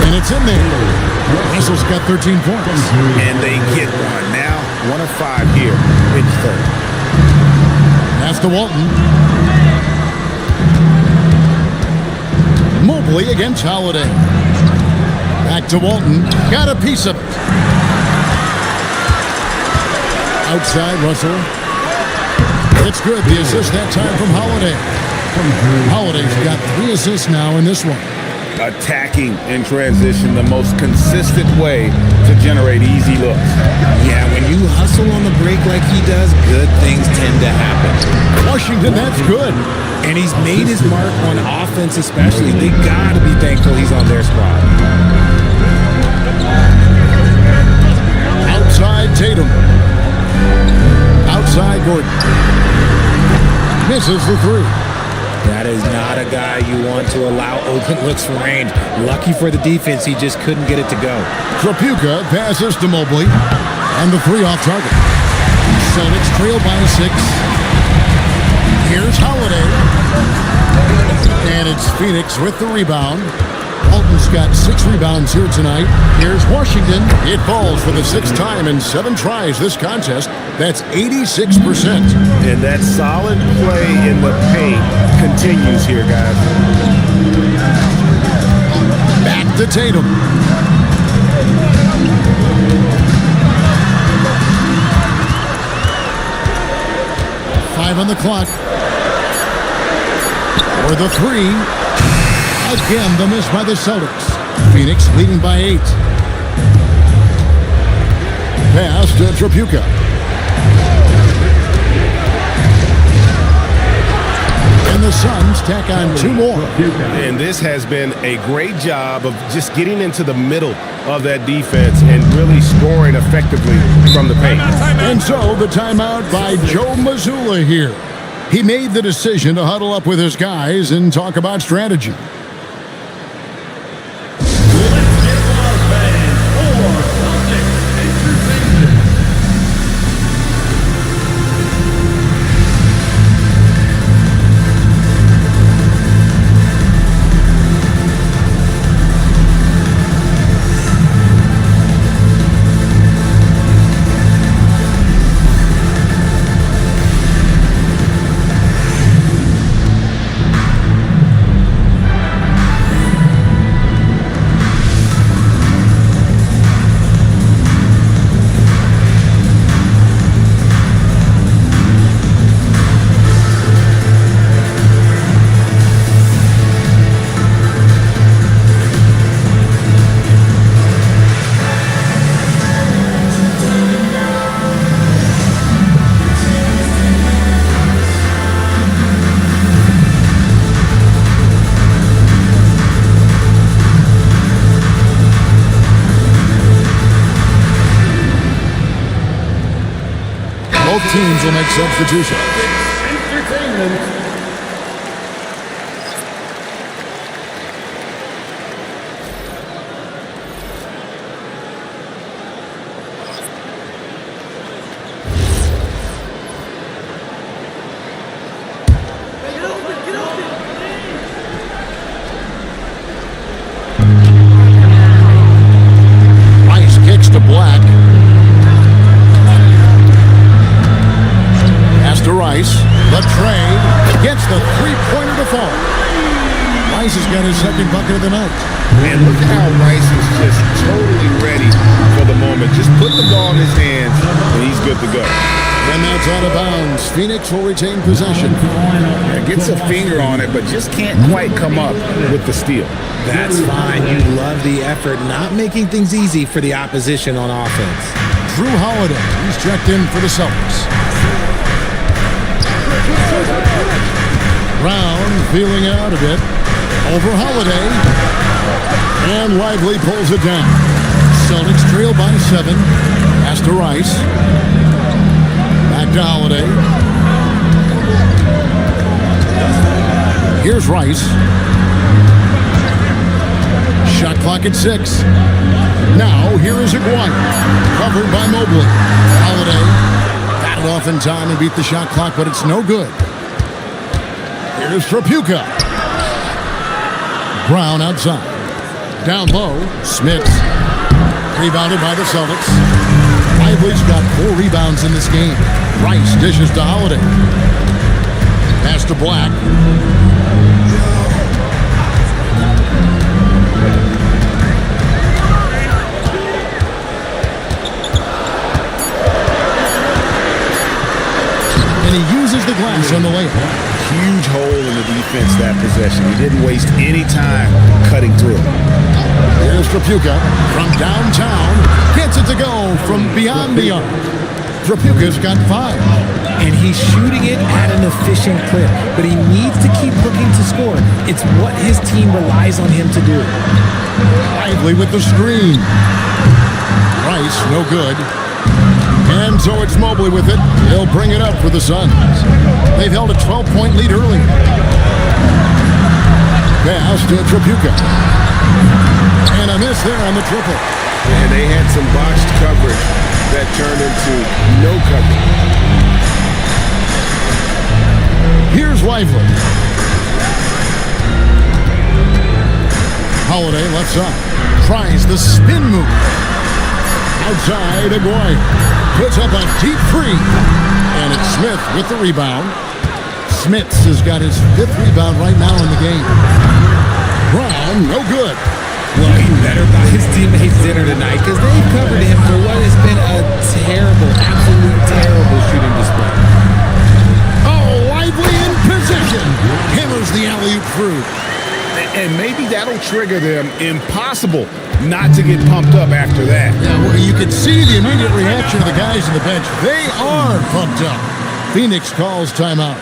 And it's in there. Russell's got 13 points. And they get one. Now 1 of 5 here in third. Pass to Walton. Mobley against Holiday. Back to Walton. Got a piece of it. Outside Russell. It's good. The assist that time from Holiday. Holiday's got 3 assists now in this one. Attacking in transition, the most consistent way to generate easy looks. Yeah, when you hustle on the break like he does, good things tend to happen. Washington, that's good. And he's made his mark on offense especially. They got to be thankful he's on their squad. Outside Tatum. Outside Gordon. Misses the 3. That is not a guy you want to allow open looks from range. Lucky for the defense, he just couldn't get it to go. Trapuka passes to Mobley. And the 3 off target. Celtics trail by 6. Here's Holiday. And it's Phoenix with the rebound. Walton's got 6 rebounds here tonight. Here's Washington. It falls for the 6th time in 7 tries this contest. That's 86%. And that solid play in the paint continues here, guys. Back to Tatum. 5 on the clock. For the 3. Again, the miss by the Celtics. Phoenix leading by 8. Pass to Tripucka. And the Suns tack on 2 more. And this has been a great job of just getting into the middle of that defense and really scoring effectively from the paint. And so the timeout by Joe Mazzulla here. He made the decision to huddle up with his guys and talk about strategy. Both teams will make substitutions. Entertainment. Rice kicks to Black. To Rice, the trade gets the three-pointer to fall. Rice has got his second bucket of the night. And look how Rice is just totally ready for the moment. Just put the ball in his hands, and he's good to go. And that's out of bounds. Phoenix will retain possession. Yeah, gets a finger on it, but just can't quite come up with the steal. That's fine. You love the effort, not making things easy for the opposition on offense. Drew Holiday, he's checked in for the Celtics. Brown feeling it out a bit. Over Holiday. And Lively pulls it down. Celtics trail by 7. Pass to Rice. Back to Holiday. Here's Rice. Shot clock at 6. Now, here is Aguirre. Covered by Mobley. Holiday batted off in time and beat the shot clock, but it's no good. Here's Tripucka. Brown outside. Down low, Smith. Rebounded by the Celtics. Lively's got 4 rebounds in this game. Rice dishes to Holiday. Pass to Black. And he uses the glass on the layup. Huge hole in the defense that possession. He didn't waste any time cutting through. Here's Tripucka from downtown. Gets it to go from beyond the arc. Tripucka's got 5. And he's shooting it at an efficient clip, but he needs to keep looking to score. It's what his team relies on him to do. Lively with the screen. Rice, no good. And so it's Mobley with it. He'll bring it up for the Suns. They've held a 12-point lead early. Pass to Tripucka. And a miss there on the triple. And they had some botched coverage that turned into no coverage. Here's Lively. Holiday left side. Tries the spin move. Outside, Aguirre puts up a deep 3. And it's Smith with the rebound. Smith has got his 5th rebound right now in the game. Brown, no good. Well, he better buy his teammates dinner tonight because they've covered him for what has been a terrible, absolute terrible shooting display. Oh, And maybe that'll trigger them. Impossible not to get pumped up after that. Yeah, well, you can see the immediate reaction of the guys on the bench. They are pumped up. Phoenix calls timeout.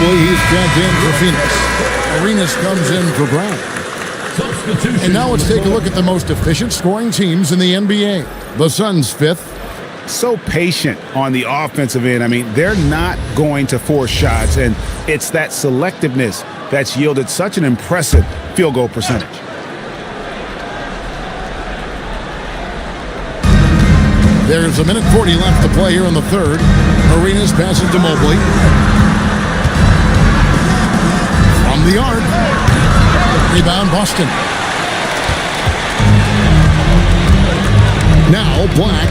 He's checked in for Phoenix. Arenas comes in for Brown. And now let's take a look at the most efficient scoring teams in the NBA. The Suns 5th. So patient on the offensive end. I mean, they're not going to force shots, and it's that selectiveness that's yielded such an impressive field goal percentage. There's a minute 40 left to play here in the third. Arenas passes to Mobley. From the arc. Rebound Boston. Now Black.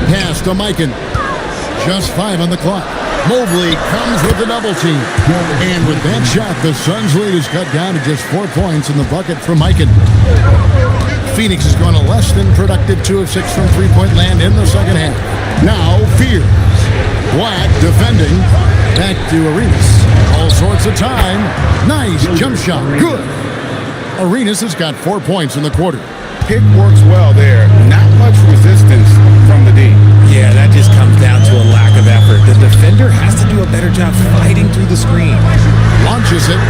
Pass to Mikan. Just 5 on the clock. Mobley comes with the double team. And with that shot, the Suns' lead is cut down to just 4 points in the bucket for Mikan. Phoenix has gone a less than productive 2 of 6 from three-point land in the second half. Now Fears. Black defending. Back to Arenas. All sorts of time. Nice jump shot. Good. Arenas has got 4 points in the quarter. Pick works well there. Not much resistance from the D. Yeah, that just comes down to a lack of effort. The defender has to do a better job fighting through the screen. Launches it.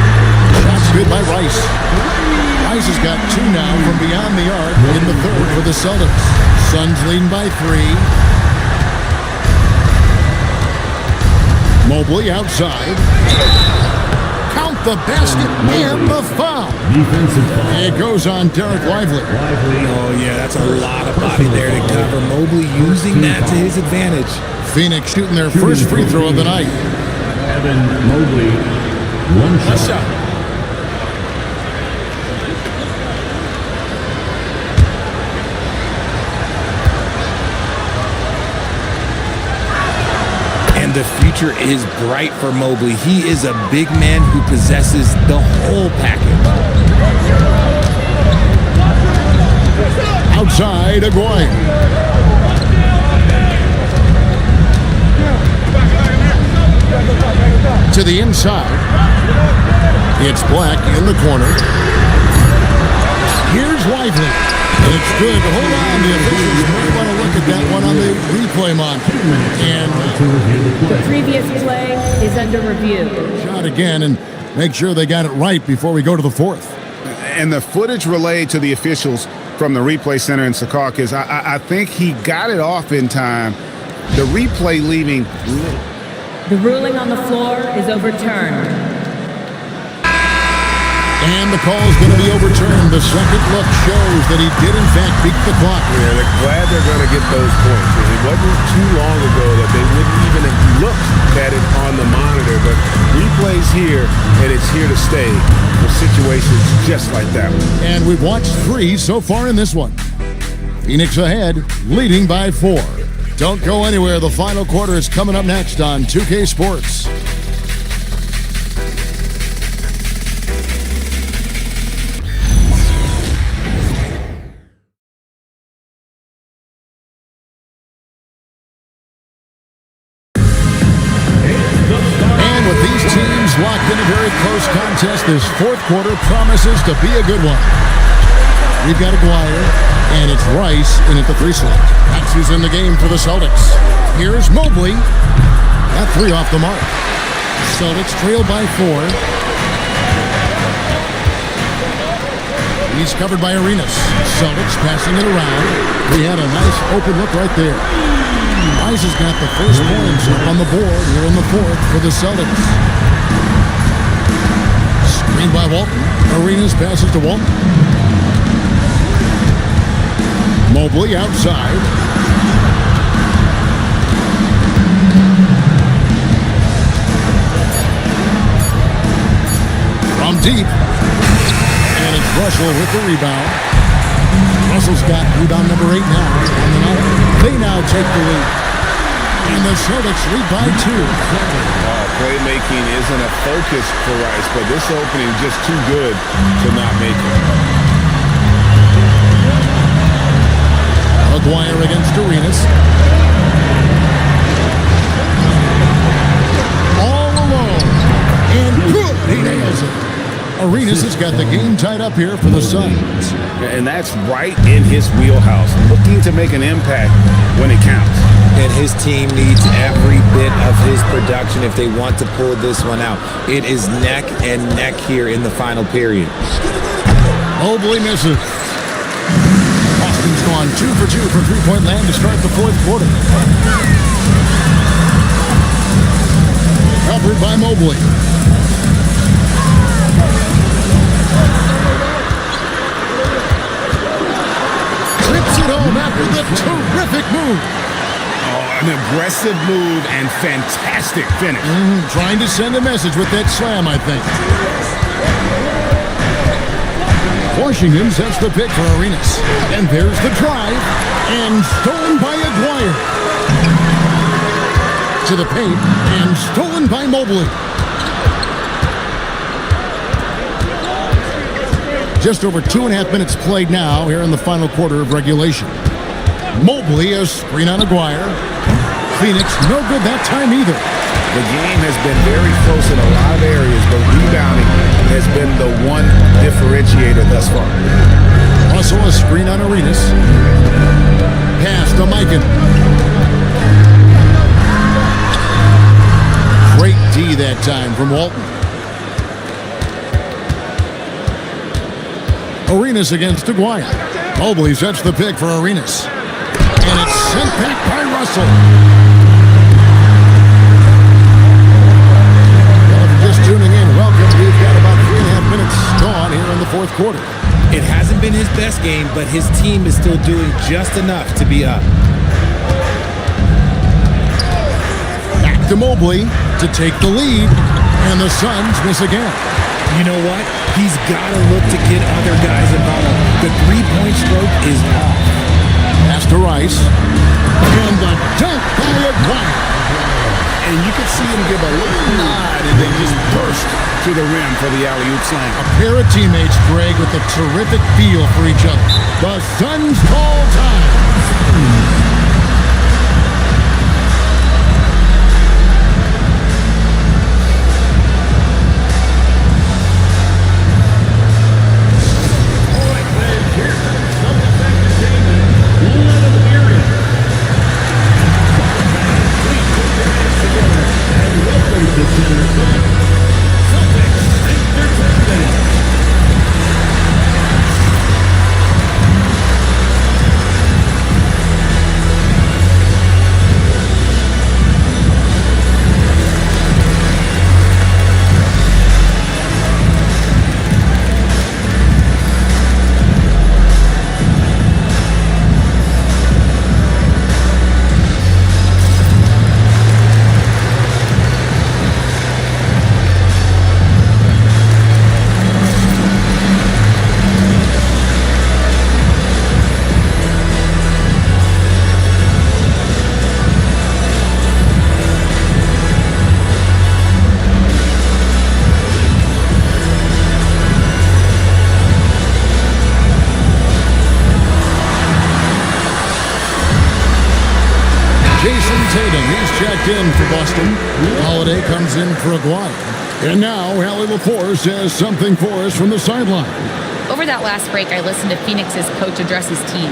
Shot's good by Rice. Rice has got 2 now from beyond the arc in the third for the Celtics. Suns leading by 3. Mobley outside. Count the basket and the foul. It goes on Derek Lively. Oh, yeah, that's a lot of body there to cover. Mobley using that to his advantage. Phoenix shooting their first free throw of the night. Evan Mobley, 1 shot. The future is bright for Mobley. He is a big man who possesses the whole package. Outside, Aguirre. To the inside. It's Black in the corner. Here's Lively. It's good. Hold on. The officials might want to look at that one on the replay monitor. And the previous play is under review. Shot again and make sure they got it right before we go to the fourth. And the footage relayed to the officials from the replay center in Secaucus, I think he got it off in time. The replay leaving. The ruling on the floor is overturned. And the call is going to be overturned. The second look shows that he did, in fact, beat the clock. Yeah, they're glad they're going to get those points. It wasn't too long ago that they wouldn't even have looked at it on the monitor. But replay's here, and it's here to stay for situations just like that one. And we've watched 3 so far in this one. Phoenix ahead, leading by 4. Don't go anywhere. The final quarter is coming up next on 2K Sports. this fourth quarter promises to be a good one. We've got Aguirre, and it's Rice in at the 3 slot. That's who's in the game for the Celtics. Here's Mobley. That 3 off the mark. Celtics trail by 4. He's covered by Arenas. Celtics passing it around. We had a nice open look right there. Rice has got the first points up on the board here in the fourth for the Celtics. Screen by Walton. Arenas passes to Walton. Mobley outside. From deep. And it's Russell with the rebound. Russell's got rebound number 8 now on the night. They now take the lead. And the Celtics lead by 2. Playmaking isn't a focus for Rice, but this opening is just too good to not make it. Aguirre against Arenas. All alone. And he nails it. Arenas has got the game tied up here for the Suns. And that's right in his wheelhouse. Looking to make an impact when it counts. And his team needs every bit of his production if they want to pull this one out. It is neck and neck here in the final period. Mobley misses. Boston's gone 2 for 2 from three-point land to start the fourth quarter. Covered by Mobley. Clips it home after the terrific move. An aggressive move and fantastic finish. Trying to send a message with that slam, I think. Washington sets the pick for Arenas. And there's the drive. And stolen by Aguirre. To the paint. And stolen by Mobley. Just over 2.5 minutes played now here in the final quarter of regulation. Mobley, a screen on Aguirre. Phoenix, no good that time either. The game has been very close in a lot of areas, but rebounding has been the one differentiator thus far. Also a screen on Arenas. Pass to Mikan. Great D that time from Walton. Arenas against Aguirre. Mobley sets the pick for Arenas. And it's sent back by Russell. Well, if you're just tuning in, welcome. We've got about 3.5 minutes gone here in the fourth quarter. It hasn't been his best game, but his team is still doing just enough to be up. Back to Mobley to take the lead. And the Suns miss again. You know what? He's got to look to get other guys involved. The three-point stroke is off. Pass to Rice. And the dunk by Aguirre. And you could see him give a little nod and then just burst to the rim for the alley-oop slam. A pair of teammates, Greg, with a terrific feel for each other. The Suns call time. Jason Tatum, he's checked in for Boston. Holiday comes in for Aguirre. And now, Allie LaForce has something for us from the sideline. Over that last break, I listened to Phoenix's coach address his team.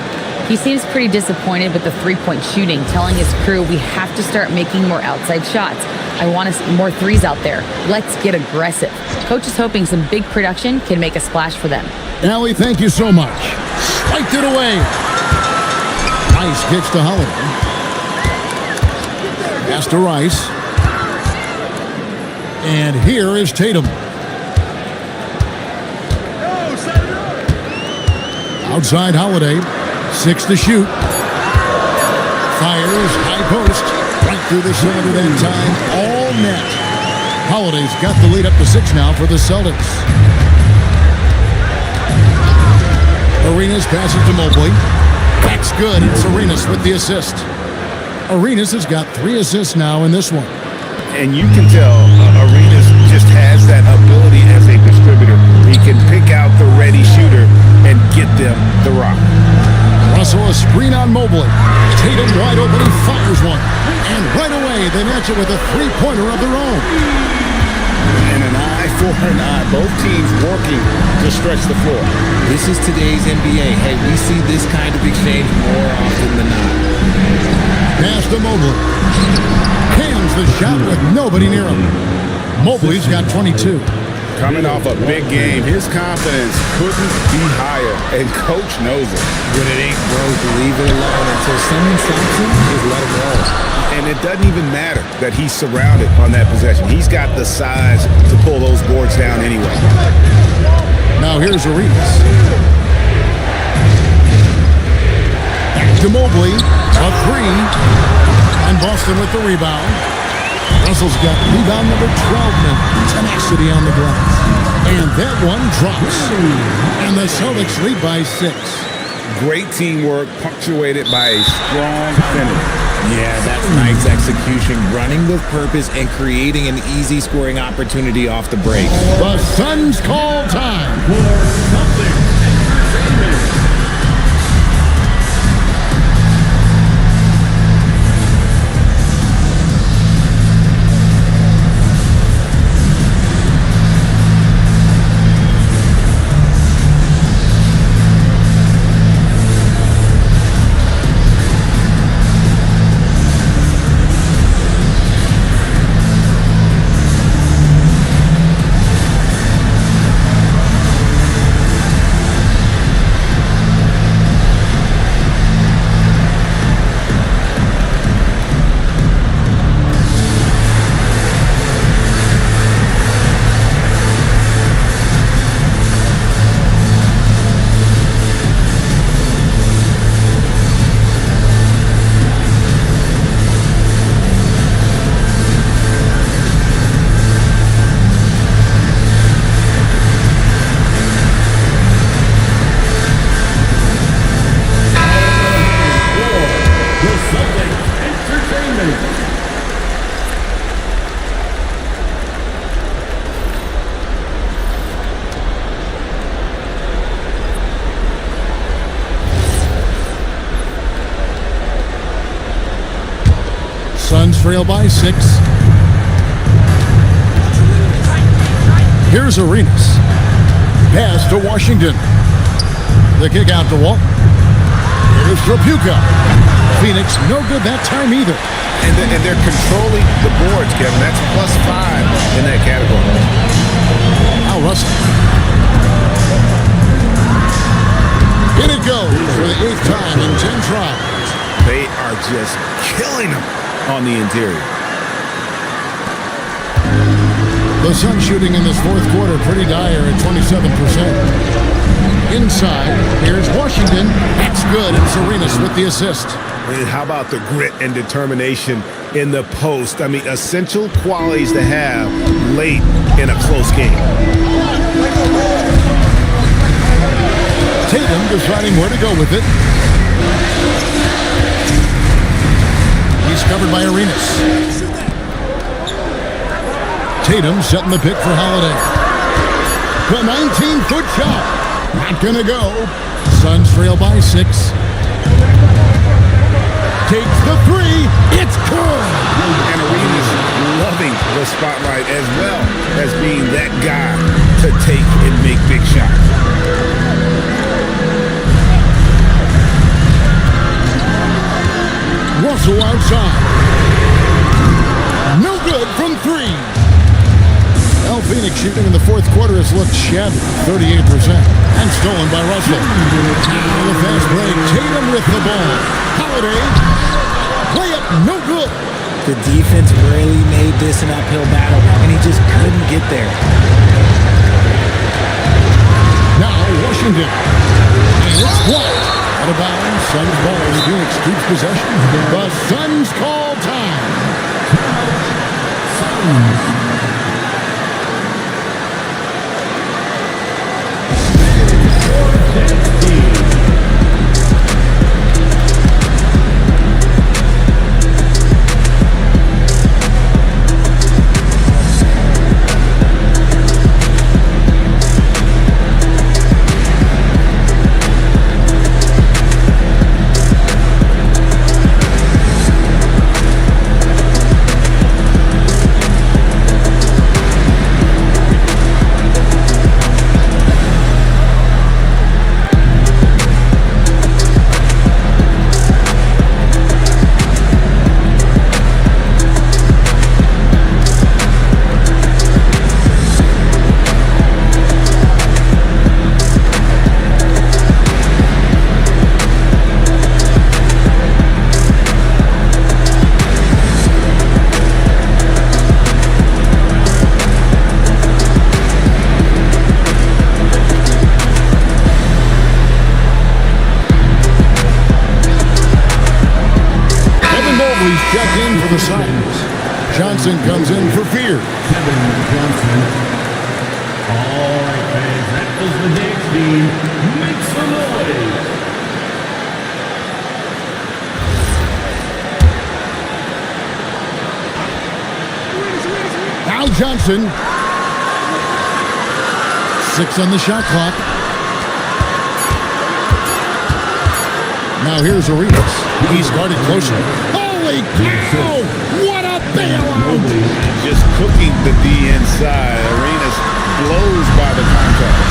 He seems pretty disappointed with the three-point shooting, telling his crew we have to start making more outside shots. I want to see more threes out there. Let's get aggressive. Coach is hoping some big production can make a splash for them. Allie, thank you so much. Spiked it away. Nice kicks to Holiday. Pass to Rice. And here is Tatum. Outside Holiday. 6 to shoot. Fires. High post. Right through the cylinder that time. All net. Holiday's got the lead up to 6 now for the Celtics. Arenas passes to Mobley. That's good. It's Arenas with the assist. Arenas has got 3 assists now in this one. And you can tell Arenas just has that ability as a distributor. He can pick out the ready shooter and get them the rock. Russell a screen on Mobley. Tatum wide open. He fires one. And right away they match it with a three-pointer of their own. And an eye for an eye. Both teams working to stretch the floor. This is today's NBA. Hey, we see this kind of exchange more often than not. Pass to Mobley. Hands the shot with nobody near him. Mobley's got 22. Coming off a big game, his confidence couldn't be higher, and coach knows it. When it ain't broke, leave it alone until someone stops him, just let him roll. And it doesn't even matter that he's surrounded on that possession. He's got the size to pull those boards down anyway. Now here's Arenas. Back to Mobley. A 3. And Boston with the rebound. Russell's got rebound number 12 now. Tenacity on the glass. And that one drops. And the Celtics lead by 6. Great teamwork punctuated by a strong finish. Yeah, that's nice execution, running with purpose and creating an easy scoring opportunity off the break. The Suns call time. Suns trail by 6. Here's Arenas. Pass to Washington. The kick out to Walt. Here's Trapuka. Phoenix no good that time either. And they're controlling the boards, Kevin. That's +5 in that category. Now Russell. In it goes for the 8th time in 10 tries. They are just killing them on the interior. The Suns shooting in this 4th quarter pretty dire at 27%. Inside, here's Washington. That's good. It's Arenas with the assist. And how about the grit and determination in the post? I mean, essential qualities to have late in a close game. Tatum deciding where to go with it. He's covered by Arenas. Tatum setting the pick for Holiday. The 19-foot shot. Not gonna go. Suns trail by 6. Takes the 3. It's good. And Arenas loving the spotlight as well as being that guy to take and make big shots. Russell outside. No good from three. Phoenix shooting in the fourth quarter has looked shabby, 38%, and stolen by Russell. Now the fast break, Tatum with the ball. Holiday, layup, no good. The defense really made this an uphill battle, and he just couldn't get there. Now Washington, and it's blocked. Out of bounds, Suns ball. Phoenix keeps possession. The Suns call time. Checked in for the Suns. Johnson comes in for Fear. Kevin Johnson. All right, fans, that was the dance team. Make some noise. Al Johnson. 6 on the shot clock. Now here's Arenas. He's guarded closely. Holy cow! What a bailout! Just cooking the D inside. Arenas blows by the contact.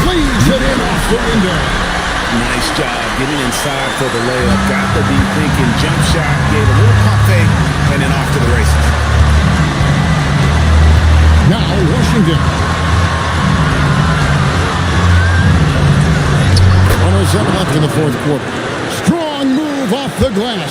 Leaves it in off the window. Nice job getting inside for the layup. Got the D thinking. Jump shot. Gave a little pump fake. And then off to the races. Now Washington. 107 left in the fourth quarter. Strong move off the glass.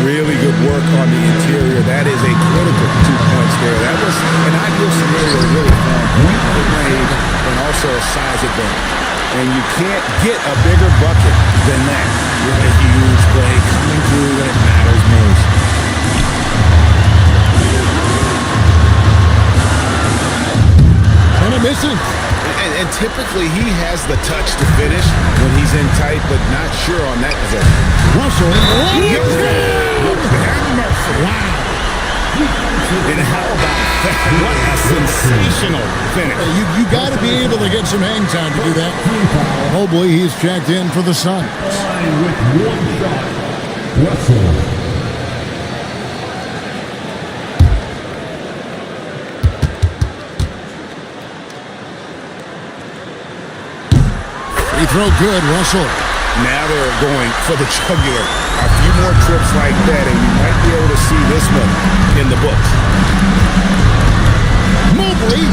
Really good work on the interior. That is a critical 2 points there. That was an ideal scenario really for him. Point of range and also a size advantage. And you can't get a bigger bucket than that. What a huge play coming through when it matters most. And a missing. And typically he has the touch to finish when he's in tight, but not sure on that possession. Russell. Wow. And how about that? What a sensational finish. You got to be able to get some hang time to do that. Mobley, he's checked in for the Suns. With one shot, Russell. Free throw good, Russell. Now they're going for the jugular. A few more trips like that, and you might be able to see this one in the books. Mobley.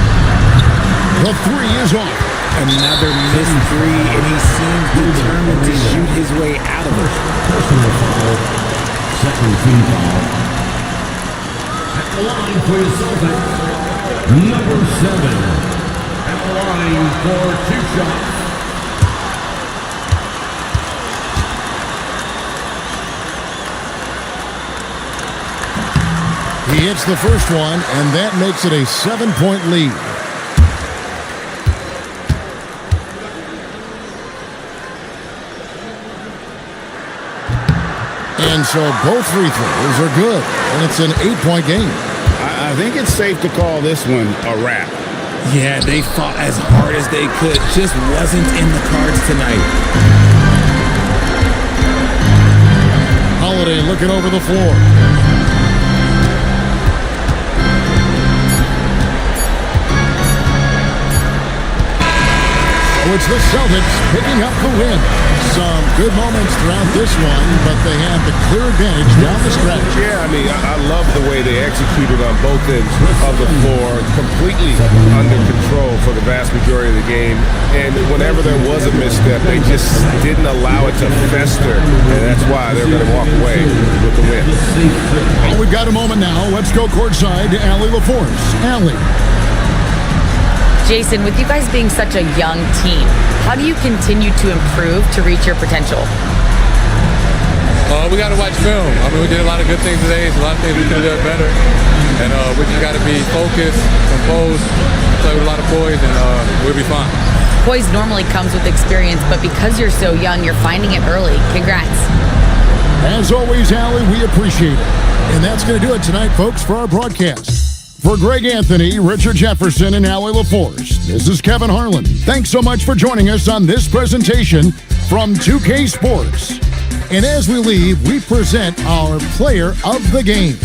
The three is off. Another missed three, and he seems determined to shoot his way out of it. Personal foul. Second team foul. At the line for the Celtics, number 7. At the line for 2 shots. He hits the first one, and that makes it a 7-point lead. And so both free throws are good, and it's an 8-point game. I think it's safe to call this one a wrap. Yeah, they fought as hard as they could. Just wasn't in the cards tonight. Holiday looking over the floor. So it's the Celtics picking up the win. Some good moments throughout this one, but they have the clear advantage down the stretch. Yeah, I mean, I love the way they executed on both ends of the floor, completely under control for the vast majority of the game. And whenever there was a misstep, they just didn't allow it to fester, and that's why they're going to walk away with the win. Well, we've got a moment now. Let's go courtside to Allie LaForce. Allie. Jason, with you guys being such a young team, how do you continue to improve to reach your potential? We got to watch film. I mean, we did a lot of good things today. There's a lot of things we could have done better. And we just got to be focused, composed, play with a lot of poise, and we'll be fine. Poise normally comes with experience, but because you're so young, you're finding it early. Congrats. As always, Allie, we appreciate it. And that's going to do it tonight, folks, for our broadcast. For Greg Anthony, Richard Jefferson, and Allie LaForce, this is Kevin Harlan. Thanks so much for joining us on this presentation from 2K Sports. And as we leave, we present our player of the game.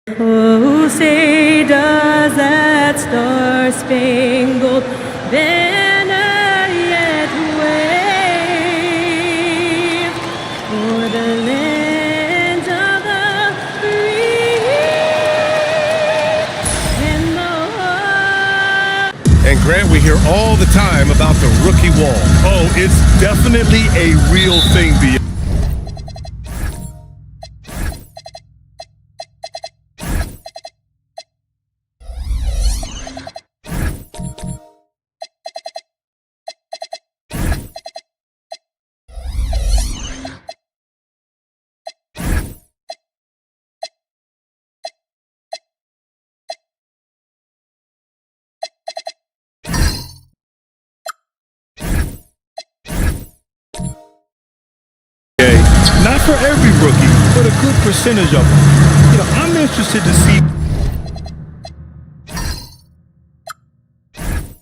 Oh, say does that star-spangled banner yet wave o'er the land of the free and the And Grant, we hear all the time about the rookie wall. Oh, it's definitely a real thing, B. Not for every rookie, but a good percentage of them. You know, I'm interested to see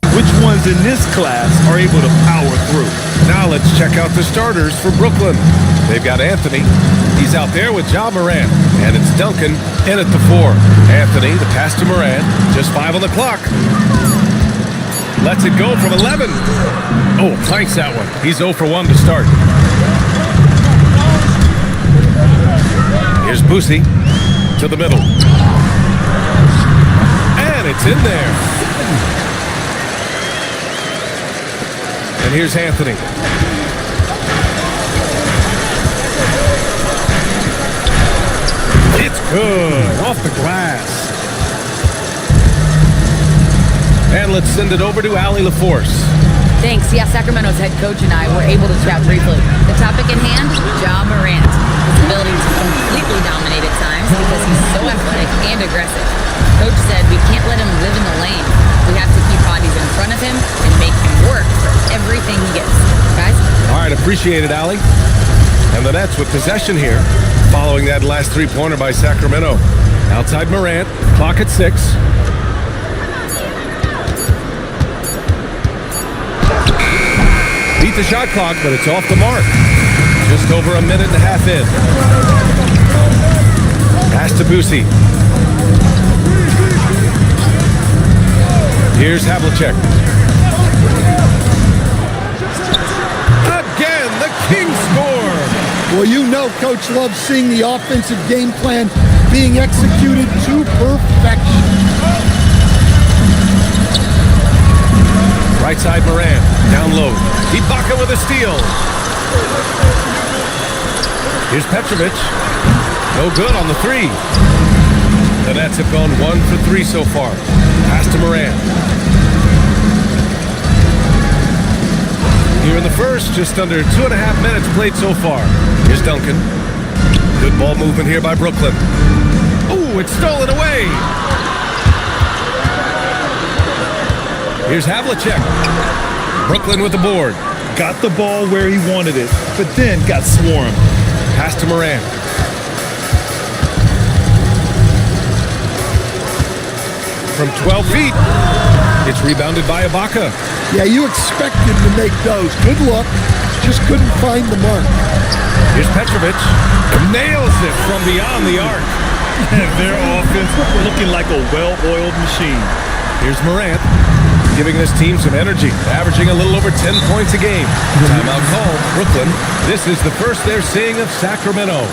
which ones in this class are able to power through. Now let's check out the starters for Brooklyn. They've got Anthony. He's out there with Ja Morant. And it's Duncan in at the 4. Anthony, the pass to Morant. Just 5 on the clock. Lets it go from 11. Oh, planks that one. He's 0 for 1 to start. Here's Boosie to the middle. And it's in there. And here's Anthony. It's good. Off the glass. And let's send it over to Allie LaForce. Thanks. Yeah, Sacramento's head coach and I were able to chat briefly. The topic in hand, Ja Morant. His ability to completely dominate at times because he's so athletic and aggressive. Coach said we can't let him live in the lane. We have to keep bodies in front of him and make him work for everything he gets. Guys? All right, appreciate it, Allie. And the Nets with possession here, following that last three-pointer by Sacramento. Outside Morant, clock at 6. Beat the shot clock, but it's off the mark. Just over a minute and a half in. Pass to Boosie. Here's Havlicek. Again, the King score. Well, you know Coach loves seeing the offensive game plan being executed to perfection. Right side Morant, down low. Ibaka with a steal. Here's Petrovic. No good on the 3. The Nets have gone 1 for 3 so far. Pass to Morant. Here in the first, just under 2.5 minutes played so far. Here's Duncan. Good ball movement here by Brooklyn. Ooh, it's stolen away. Here's Havlicek. Brooklyn with the board. Got the ball where he wanted it, but then got swarmed. Pass to Morant. From 12 feet. It's rebounded by Ibaka. Yeah, you expect him to make those. Good luck. Just couldn't find the mark. Here's Petrovic. Nails it from beyond the arc. Their offense looking like a well-oiled machine. Here's Morant, giving this team some energy, averaging a little over 10 points a game. Timeout call, Brooklyn. This is the first they're seeing of Sacramento.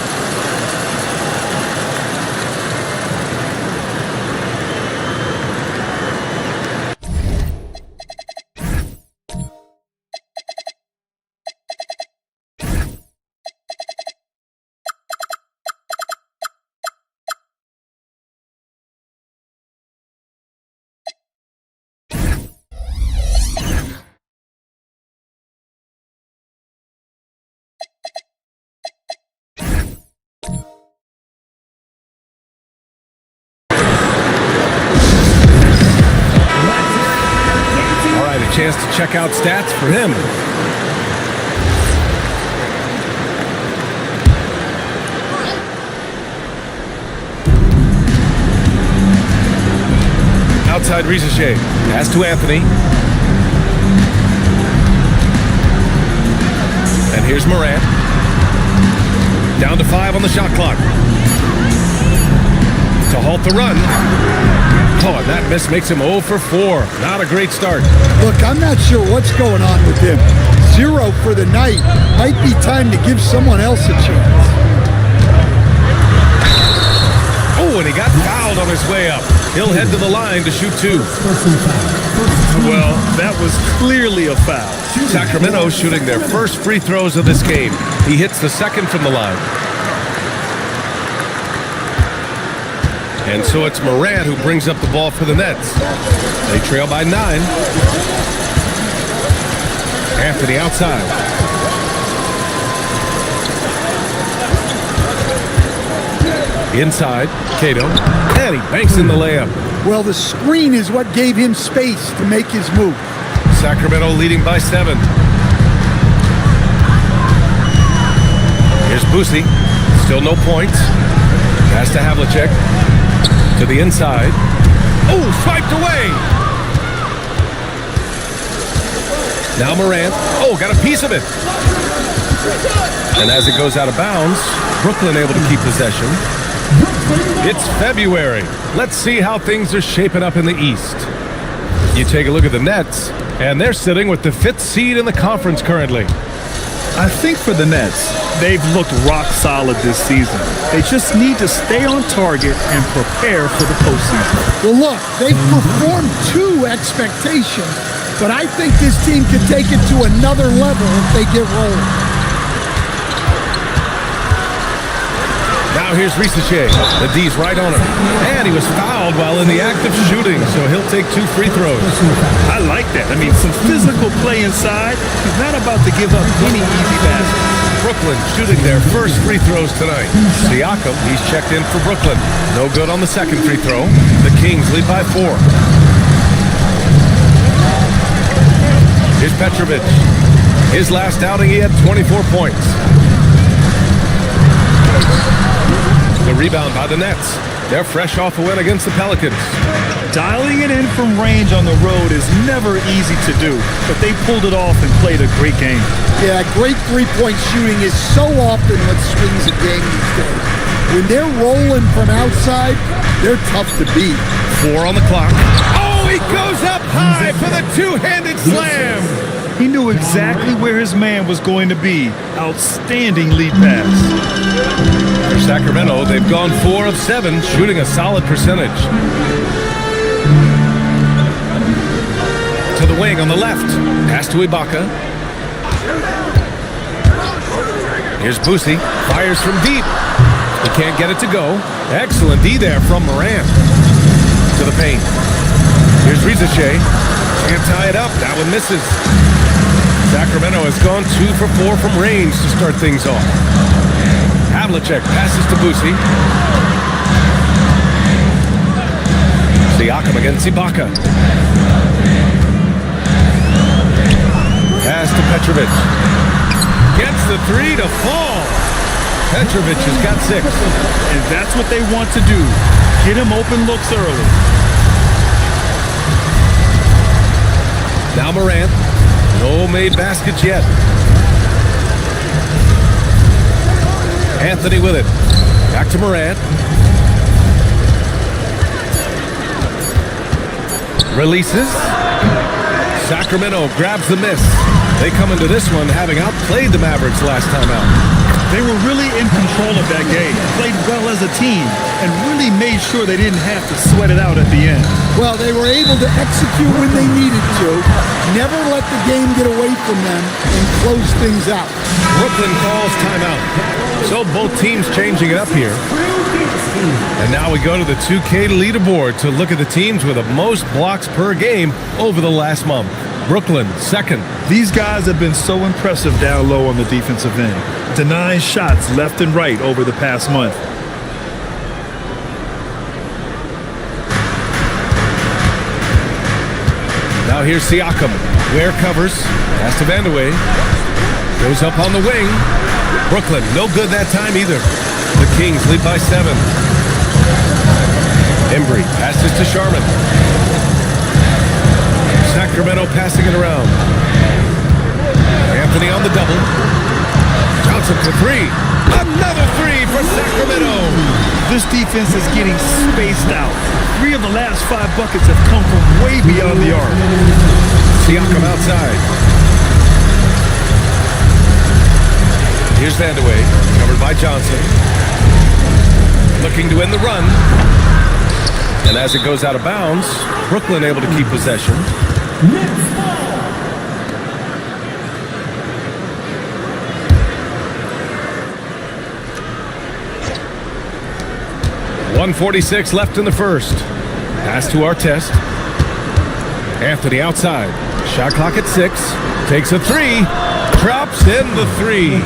Chance to check out stats for him. Outside Rizachet. Pass to Anthony. And here's Morant. Down to 5 on the shot clock. to halt the run. Oh, and that miss makes him 0 for 4. Not a great start. Look, I'm not sure what's going on with him. 0 for the night. Might be time to give someone else a chance. Oh, and he got fouled on his way up. He'll head to the line to shoot 2. Well, that was clearly a foul. Sacramento shooting their first free throws of this game. He hits the second from the line. And so it's Morant who brings up the ball for the Nets. They trail by 9. Anthony outside. Inside, Cato. And he banks in the layup. Well, the screen is what gave him space to make his move. Sacramento leading by 7. Here's Boosie. Still no points. Pass to Havlicek. To the inside. Oh, swiped away. Now Morant. Oh, got a piece of it. And as it goes out of bounds, Brooklyn able to keep possession. It's February. Let's see how things are shaping up in the East. You take a look at the Nets, and they're sitting with the 5th seed in the conference currently. I think for the Nets, they've looked rock solid this season. They just need to stay on target and prepare for the postseason. Well, look, they've performed to expectations, but I think this team could take it to another level if they get rolling. Now here's Risachet. The D's right on him. And he was fouled while in the act of shooting, so he'll take 2 free throws. I like that. I mean, some physical play inside. He's not about to give up any easy baskets. Brooklyn shooting their first free throws tonight. Siakam, he's checked in for Brooklyn. No good on the second free throw. The Kings lead by 4. Here's Petrovic. His last outing, he had 24 points. The rebound by the Nets. They're fresh off a win against the Pelicans. Dialing it in from range on the road is never easy to do, but they pulled it off and played a great game. Yeah, great three-point shooting is so often what swings a game these days. When they're rolling from outside, they're tough to beat. 4 on the clock. Oh, he goes up high for the two-handed slam. He knew exactly where his man was going to be. Outstanding lead pass. For Sacramento, they've gone 4 of 7, shooting a solid percentage. To the wing on the left. Pass to Ibaka. Here's Boosie. Fires from deep. He can't get it to go. Excellent D there from Morant. To the paint. Here's Risachet. Can't tie it up. That one misses. Sacramento has gone 2 for 4 from range to start things off. Havlicek passes to Boosie. Siakam against Ibaka. Pass to Petrovic. Gets the 3 to fall. Petrovic has got 6. And that's what they want to do. Get him open looks early. Now Morant. No made baskets yet. Anthony with it. Back to Morant. Releases. Sacramento grabs the miss. They come into this one having outplayed the Mavericks last time out. They were really in control of that game, played well as a team, and really made sure they didn't have to sweat it out at the end. Well, they were able to execute when they needed to, never let the game get away from them, and close things out. Brooklyn calls timeout. So both teams changing it up here. And now we go to the 2K leaderboard to look at the teams with the most blocks per game over the last month. Brooklyn, second. These guys have been so impressive down low on the defensive end, denying shots left and right over the past month. Now here's Siakam. Ware covers. Pass to Vandeweghe. Goes up on the wing. Brooklyn, no good that time either. The Kings lead by 7. Embry passes to Sharman. Sacramento passing it around. Anthony on the double. Johnson for three. Another three for Sacramento. This defense is getting spaced out. 3 of the last 5 buckets have come from way beyond the arc. Siakam outside. Here's Vandeweghe, covered by Johnson. Looking to end the run. And as it goes out of bounds, Brooklyn able to keep possession. 1:46 left in the first. Pass to Artest. Anthony outside. Shot clock at 6. Takes a 3. Drops in the 3.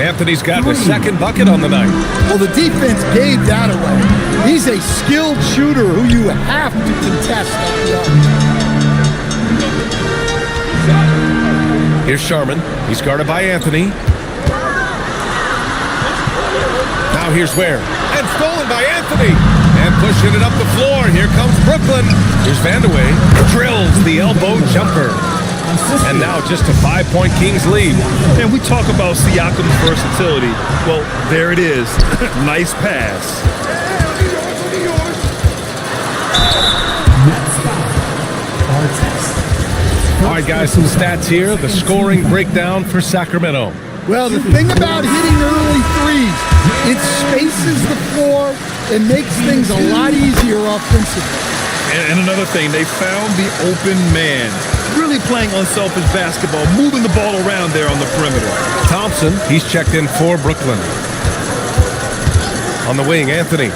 Anthony's got the second bucket on the night. Well, the defense gave that away. He's a skilled shooter who you have to contest at the arc. Here's Sharman. He's guarded by Anthony. Now here's Ware. And stolen by Anthony. And pushing it up the floor. Here comes Brooklyn. Here's Vandeweghe. Drills the elbow jumper. And now just a 5-point Kings lead. And we talk about Siakam's versatility. Well, there it is. Nice pass. All right, guys, some stats here. The scoring breakdown for Sacramento. Well, the thing about hitting early threes, it spaces the floor and makes things a lot easier offensively. And another thing, they found the open man. Really playing unselfish basketball, moving the ball around there on the perimeter. Thompson, he's checked in for Brooklyn. On the wing, Anthony.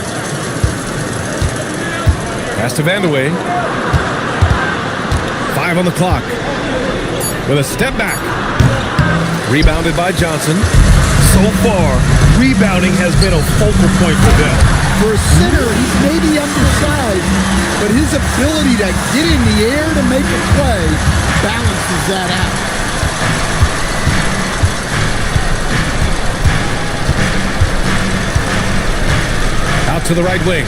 Pass to Vandeweghe. 5 on the clock. With a step back. Rebounded by Johnson. So far, rebounding has been a focal point for them. For a center, he's maybe undersized, but his ability to get in the air to make a play balances that out. Out to the right wing.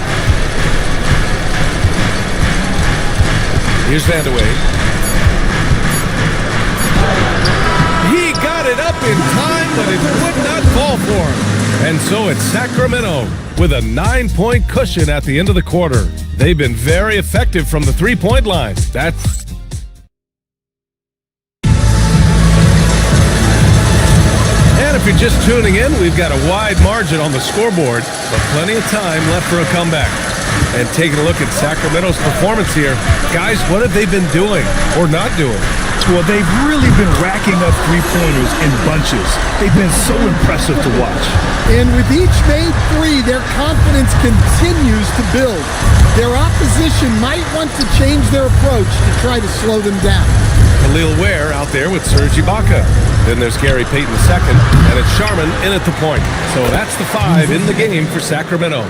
Here's Vandeweghe. He got it up in time, but it would not fall for him. And so it's Sacramento with a 9-point cushion at the end of the quarter. They've been very effective from the three-point line. That's... And if you're just tuning in, we've got a wide margin on the scoreboard, but plenty of time left for a comeback. And taking a look at Sacramento's performance here, guys, what have they been doing or not doing? Well, they've really been racking up three-pointers in bunches. They've been so impressive to watch. And with each made three, their confidence continues to build. Their opposition might want to change their approach to try to slow them down. Khalil Ware out there with Serge Ibaka. Then there's Gary Payton II, and it's Sharman in at the point. So that's the 5 in the game for Sacramento.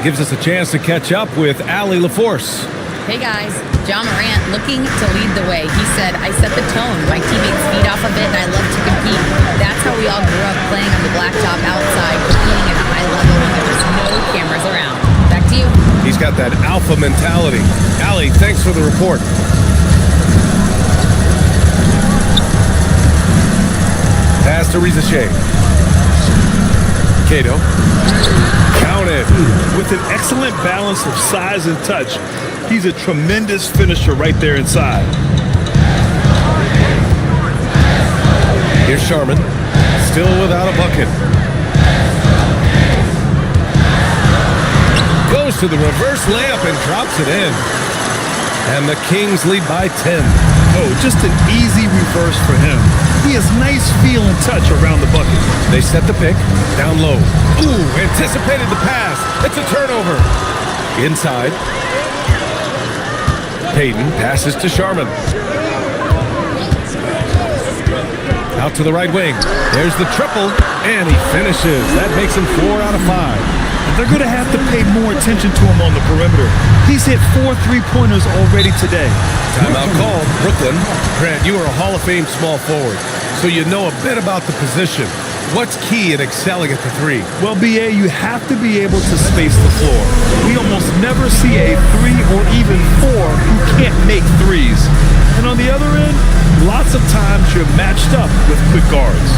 Gives us a chance to catch up with Allie LaForce. Hey guys, John Morant looking to lead the way. He said, I set the tone. My teammates feed off of it and I love to compete. That's how we all grew up, playing on the blacktop outside, competing at a high level when there was no cameras around. Back to you. He's got that alpha mentality. Allie, thanks for the report. Pass to Rizache. Cato. Counted. With an excellent balance of size and touch, he's a tremendous finisher right there inside. Here's Sharman, still without a bucket. Goes to the reverse layup and drops it in. And the Kings lead by 10. Oh, just an easy reverse for him. He has nice feel and touch around the bucket. They set the pick, down low. Ooh, anticipated the pass. It's a turnover. Inside. Payton passes to Sharman. Out to the right wing. There's the triple, and he finishes. That makes him 4 out of 5. They're going to have to pay more attention to him on the perimeter. He's hit 4 3-pointers already today. Timeout called. Brooklyn. Grant, you are a Hall of Fame small forward, so you know a bit about the position. What's key in excelling at the 3? Well, BA, you have to be able to space the floor. We almost never see a 3 or even 4 who can't make threes. And on the other end, lots of times you're matched up with quick guards.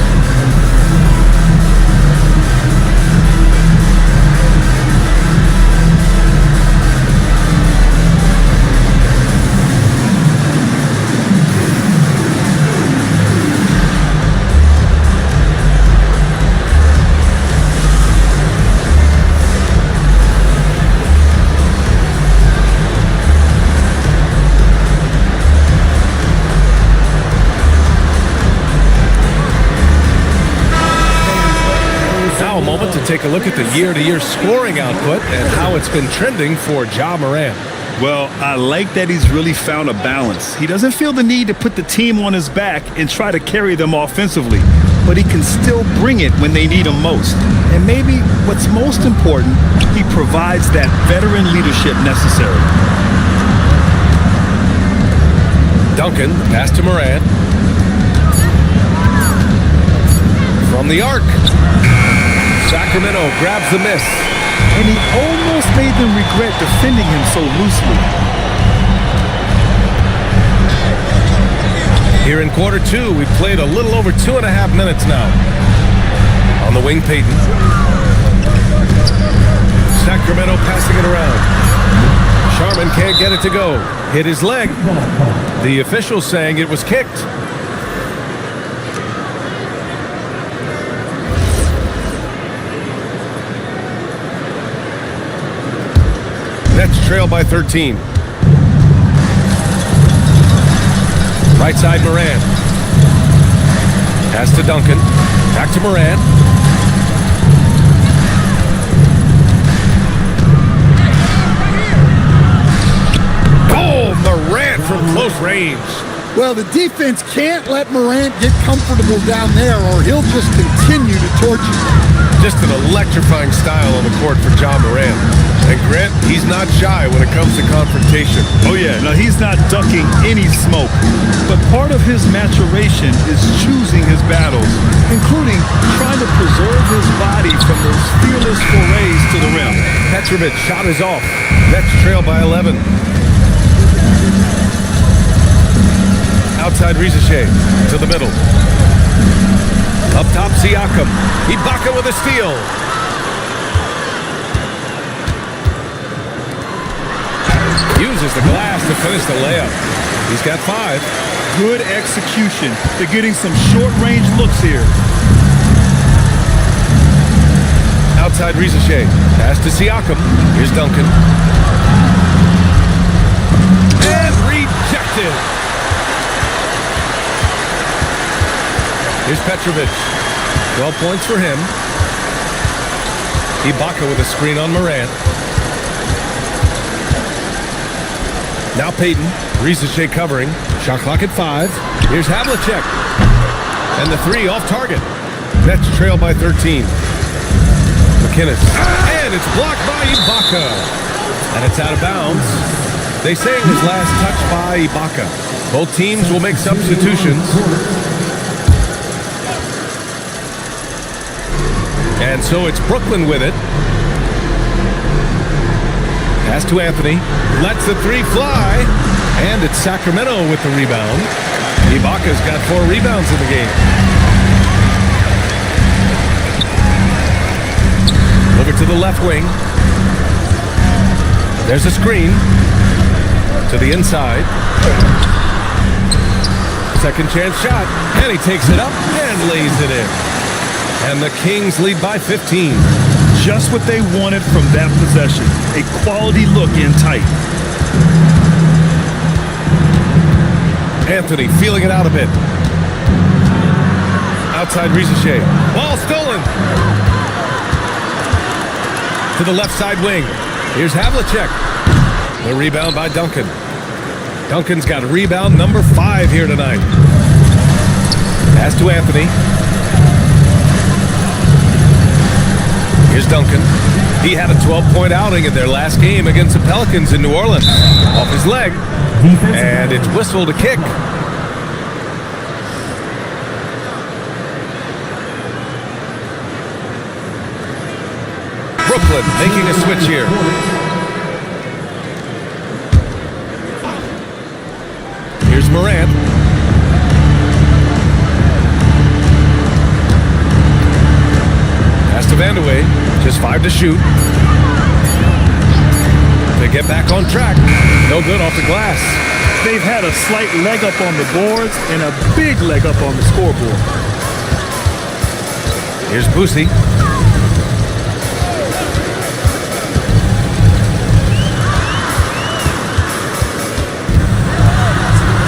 take a look at the year-to-year scoring output and how it's been trending for Ja Morant. Well, I like that he's really found a balance. He doesn't feel the need to put the team on his back and try to carry them offensively, but he can still bring it when they need him most. And maybe what's most important, he provides that veteran leadership necessary. Duncan, pass to Morant. From the arc. Sacramento grabs the miss. And he almost made them regret defending him so loosely. Here in quarter two, we've played a little over 2.5 minutes now. On the wing, Payton. Sacramento passing it around. Sharman can't get it to go. Hit his leg. The official saying it was kicked. Nets trail by 13. Right side, Morant. Pass to Duncan. Back to Morant. Oh, Morant from close range. Well, the defense can't let Morant get comfortable down there or he'll just continue to torture them. Just an electrifying style on the court for Ja Morant. And Grant, he's not shy when it comes to confrontation. Oh yeah, no, he's not ducking any smoke. But part of his maturation is choosing his battles, including trying to preserve his body from those fearless forays to the rim. Petrovic shot is off. Nets trail by 11. Outside Rizachet to the middle. Up top Siakam. Ibaka with a steal. Uses the glass to finish the layup. He's got 5. Good execution. They're getting some short-range looks here. Outside Rizachet. Pass to Siakam. Here's Duncan. And rejected. Here's Petrovic. 12 points for him. Ibaka with a screen on Morant. Now Payton. Rizachet covering. Shot clock at 5. Here's Havlicek. And the 3 off target. Nets trail by 13. McInnes. And it's blocked by Ibaka. And it's out of bounds. They say it was last touched by Ibaka. Both teams will make substitutions. And so it's Brooklyn with it. Pass to Anthony. Lets the 3 fly. And it's Sacramento with the rebound. Ibaka's got 4 rebounds in the game. Over to the left wing. There's a screen. To the inside. Second chance shot. And he takes it up and lays it in. And the Kings lead by 15. Just what they wanted from that possession. A quality look in tight. Anthony feeling it out a bit. Outside Rizachet. Ball stolen. To the left side wing. Here's Havlicek. The rebound by Duncan. Duncan's got rebound number 5 here tonight. Pass to Anthony. Here's Duncan. He had a 12-point outing in their last game against the Pelicans in New Orleans. Off his leg. And it's whistled a kick. Brooklyn making a switch here. Here's Morant. Pass to Vandeweghe. Just 5 to shoot. They get back on track. No good off the glass. They've had a slight leg up on the boards and a big leg up on the scoreboard. Here's Boosie.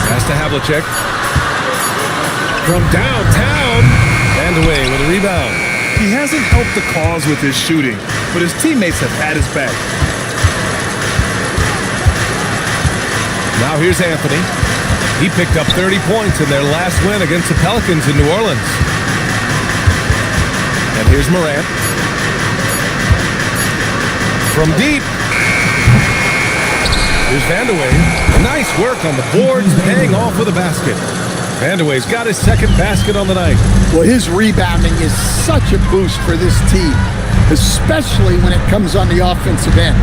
Pass to Havlicek. From downtown. Vandeweghe with a rebound. He hasn't helped the cause with his shooting, but his teammates have had his back. Now here's Anthony. He picked up 30 points in their last win against the Pelicans in New Orleans. And here's Morant. From deep. Here's Vandeweghe. Nice work on the boards, paying off with a basket. Vandeweghe's got his second basket on the night. Well, his rebounding is such a boost for this team, especially when it comes on the offensive end.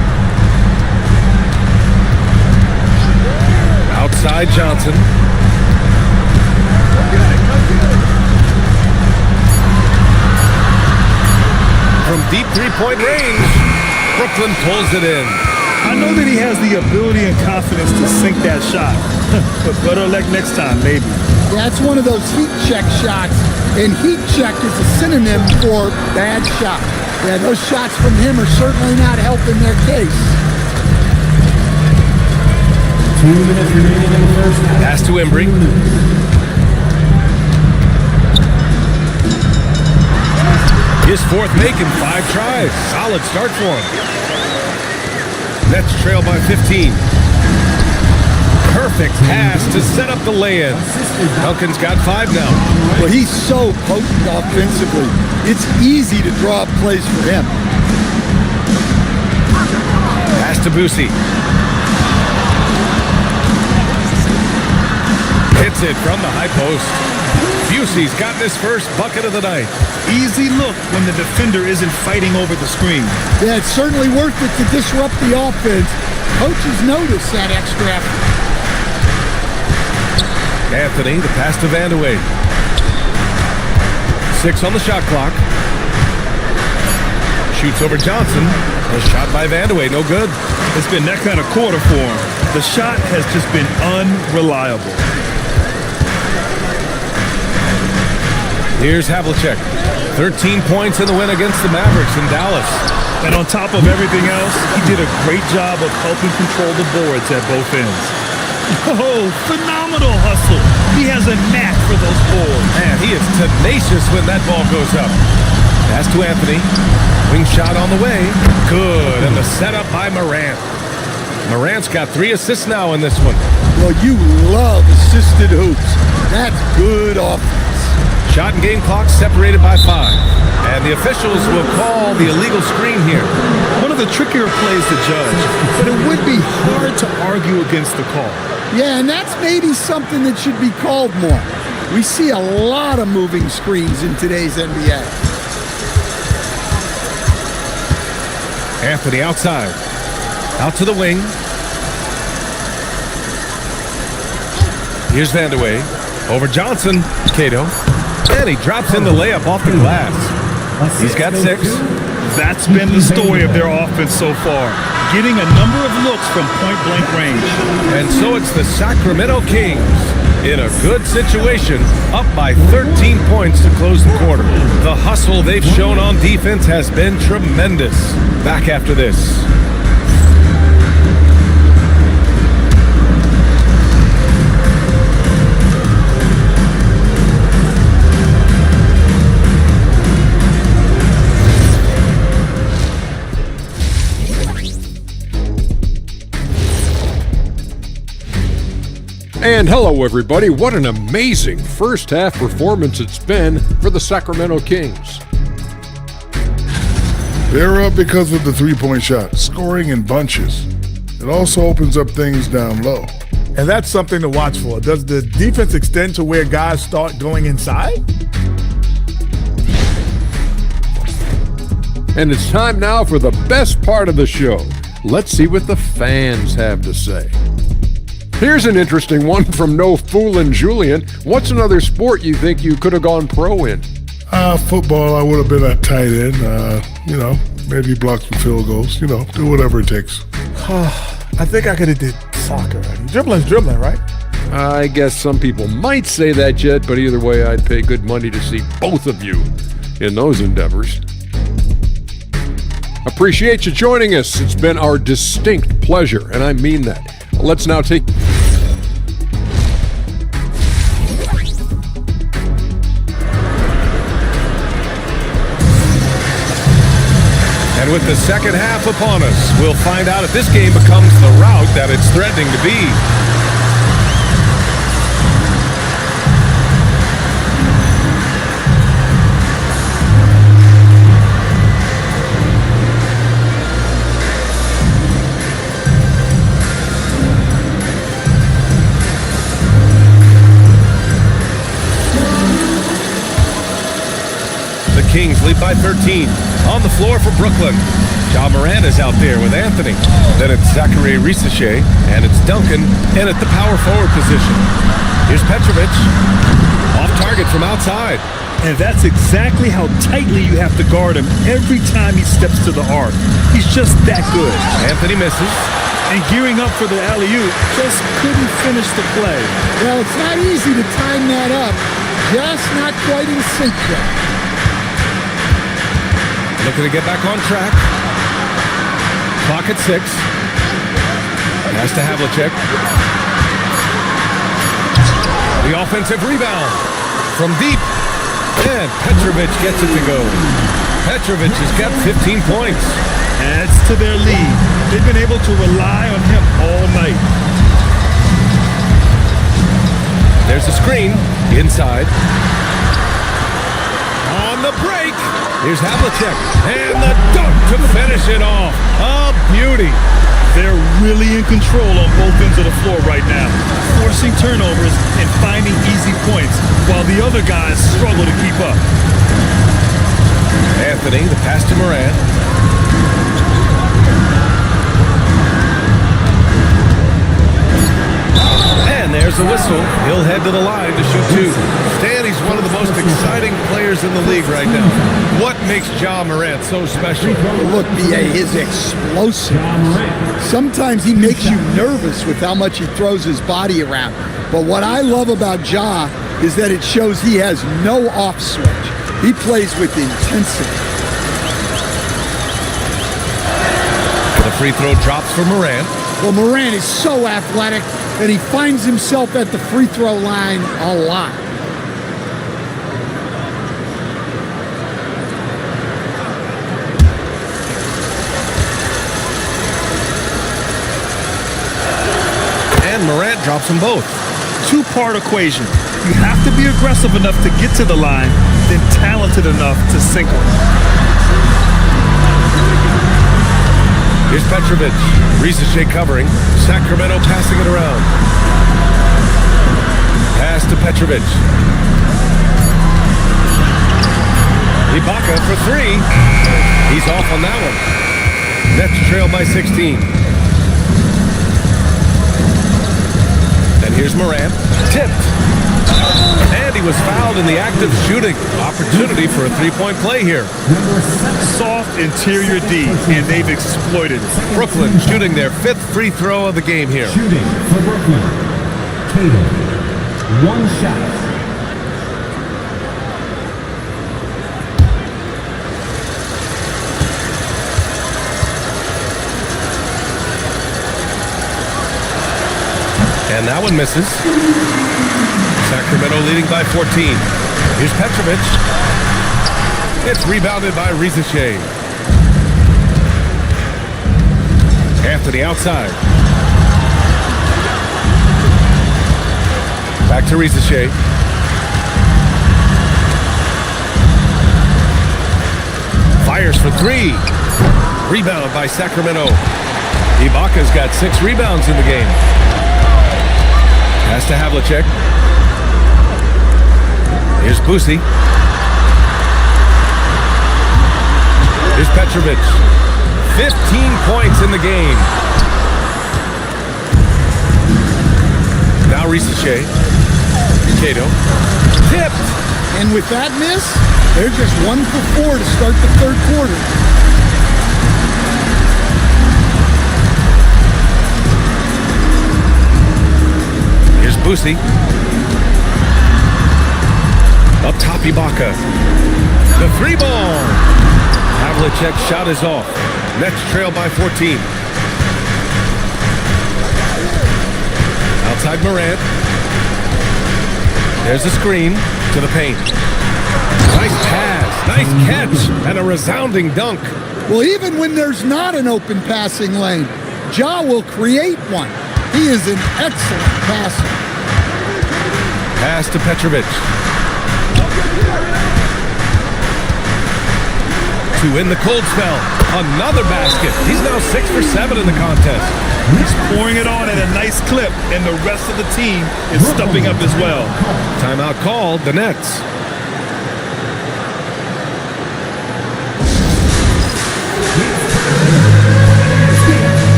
Outside Johnson. From deep three-point range, Brooklyn pulls it in. I know that he has the ability and confidence to sink that shot, but better luck next time, maybe. That's one of those heat check shots, and heat check is a synonym for bad shot. Yeah, those shots from him are certainly not helping their case. 2 minutes remaining in the first half. Pass to Embry. His fourth make in 5 tries. Solid start for him. Nets trail by 15. Perfect pass to set up the lay-in. Duncan's got 5 now. Well, he's so potent offensively. It's easy to draw up plays for him. Pass to Boosie. Hits it from the high post. Busey's gotten his first bucket of the night. Easy look when the defender isn't fighting over the screen. Yeah, it's certainly worth it to disrupt the offense. Coaches notice that extra effort. Anthony, the pass to Vandeweghe. 6 on the shot clock. Shoots over Johnson. A shot by Vandeweghe, no good. It's been that kind of quarter for him. The shot has just been unreliable. Here's Havlicek. 13 points in the win against the Mavericks in Dallas. And on top of everything else, he did a great job of helping control the boards at both ends. Oh, phenomenal hustle. He has a knack for those boards. Man, he is tenacious when that ball goes up. Pass to Anthony. Wing shot on the way. Good. And the setup by Morant. Morant's got 3 assists now in this one. Well, you love assisted hoops. That's good offense. Shot and game clock separated by 5. And the officials will call the illegal screen here. One of the trickier plays to judge, but it would be hard to argue against the call. Yeah, and that's maybe something that should be called more. We see a lot of moving screens in today's NBA. Anthony outside. Out to the wing. Here's Vandeweghe. Over Johnson. Cato. And he drops in the layup off the glass. He's got 6. That's been the story of their offense so far. Getting a number of looks from point-blank range. And so it's the Sacramento Kings in a good situation, up by 13 points to close the quarter. The hustle they've shown on defense has been tremendous. Back after this. And hello, everybody. What an amazing first half performance it's been for the Sacramento Kings. They're up because of the three-point shot, scoring in bunches. It also opens up things down low. And that's something to watch for. Does the defense extend to where guys start going inside? And it's time now for the best part of the show. Let's see what the fans have to say. Here's an interesting one from No Foolin' Julian. What's another sport you think you could have gone pro in? Football, I would have been a tight end. Maybe block some field goals. Do whatever it takes. I think I could have did soccer. Dribbling's dribbling, right? I guess some people might say that, Jed, but either way, I'd pay good money to see both of you in those endeavors. Appreciate you joining us. It's been our distinct pleasure, and I mean that. Let's now take... And with the second half upon us, we'll find out if this game becomes the rout that it's threatening to be. Kings lead by 13. On the floor for Brooklyn. Ja Morant is out there with Anthony. Then it's Zachary Risachet, and it's Duncan, and at the power forward position. Here's Petrovic. Off target from outside. And that's exactly how tightly you have to guard him every time he steps to the arc. He's just that good. Anthony misses. And gearing up for the alley-oop, just couldn't finish the play. Well, it's not easy to time that up. Just not quite in sync yet. Looking to get back on track. Clock at 6. Pass to Havlicek. The offensive rebound from deep. And Petrovic gets it to go. Petrovic has got 15 points. Adds to their lead. They've been able to rely on him all night. There's a screen inside. On the break. Here's Havlicek, and the dunk to finish it off. A beauty. They're really in control on both ends of the floor right now, forcing turnovers and finding easy points, while the other guys struggle to keep up. Anthony, the pass to Morant. And there's the whistle. He'll head to the line to shoot 2. Stan, he's one of the most exciting players in the league right now. What makes Ja Morant so special? Look, B.A., his explosive. Sometimes he makes you nervous with how much he throws his body around. But what I love about Ja is that it shows he has no off switch. He plays with intensity. The free throw drops for Morant. Well, Morant is so athletic, and he finds himself at the free throw line a lot. And Morant drops them both. Two-part equation. You have to be aggressive enough to get to the line, then talented enough to sink them. Here's Petrovic. Risachet covering. Sacramento passing it around. Pass to Petrovic. Ibaka for 3. He's off on that one. Nets trail by 16. And here's Morant. Tipped. And he was fouled in the act of shooting. Opportunity for a three-point play here. Soft interior D, and they've exploited it. Brooklyn shooting their 5th free throw of the game here. Shooting for Brooklyn. Tatum. 1 shot. And that one misses. Sacramento leading by 14. Here's Petrovic. It's rebounded by Risachet. Anthony outside. Back to Risachet. Fires for 3. Rebound by Sacramento. Ibaka's got 6 rebounds in the game. Pass to Havlicek. Here's Boosie. Here's Petrovic. 15 points in the game. Now Risachet. Cato. Tipped. And with that miss, they're just 1 for 4 to start the 3rd quarter. Here's Boosie. Up top, Ibaka. The 3 ball. Havlicek's shot is off. Nets trail by 14. Outside Morant. There's a screen to the paint. Nice pass, nice catch, and a resounding dunk. Well, even when there's not an open passing lane, Ja will create one. He is an excellent passer. Pass to Petrovic. To win the cold spell. Another basket. He's now 6 for 7 in the contest. He's pouring it on at a nice clip, and the rest of the team is stepping up as well. Timeout called, the Nets.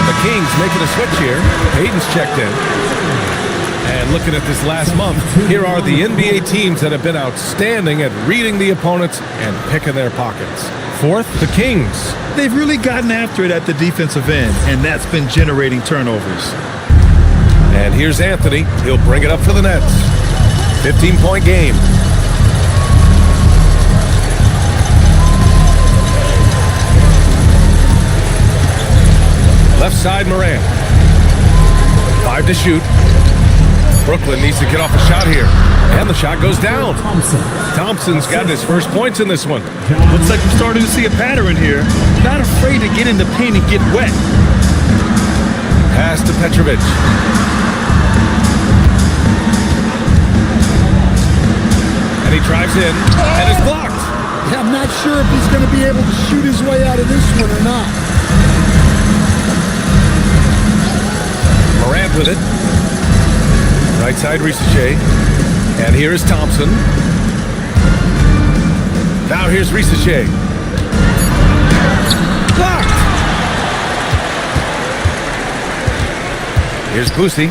The Kings making a switch here. Hayden's checked in. And looking at this last month, here are the NBA teams that have been outstanding at reading the opponents and picking their pockets. Fourth, the Kings. They've really gotten after it at the defensive end, and that's been generating turnovers. And here's Anthony. He'll bring it up for the Nets. 15-point game. Left side, Morant. 5 to shoot. Brooklyn needs to get off a shot here. And the shot goes down. Thompson's got his first points in this one. Looks like we're starting to see a pattern here. Not afraid to get in the paint and get wet. Pass to Petrovic. And he drives in and is blocked. Yeah, I'm not sure if he's going to be able to shoot his way out of this one or not. Morant with it. Right side, Risache. And here is Thompson. Now here's Risache. Blocked! Here's Boosie.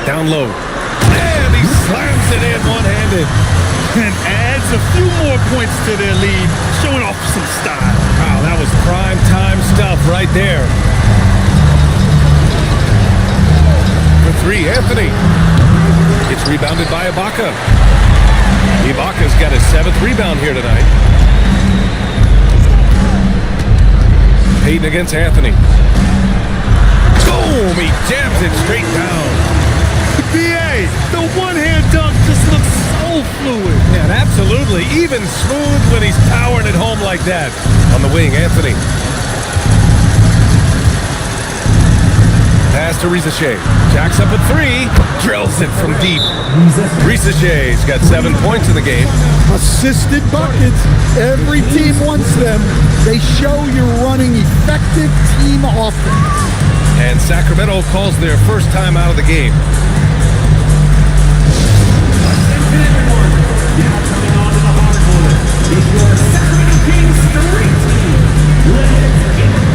Down low. And he slams it in one-handed. And adds a few more points to their lead, showing off some style. Wow, that was prime time stuff right there. For 3, Anthony. It's rebounded by Ibaka. Ibaka's got his 7th rebound here tonight. Payton against Anthony. Boom! He jams it straight down. BA, the one-hand dunk just looks so fluid. Yeah, and absolutely. Even smooth when he's powering it home like that. On the wing, Anthony. Pass to Risache. Jacks up at 3. Drills it from deep. Risache's got 7 points in the game. Assisted buckets. Every team wants them. They show you're running effective team offense. And Sacramento calls their first time out of the game. Now coming onto the hardwood is your Sacramento Kings Street Team. Let's get it.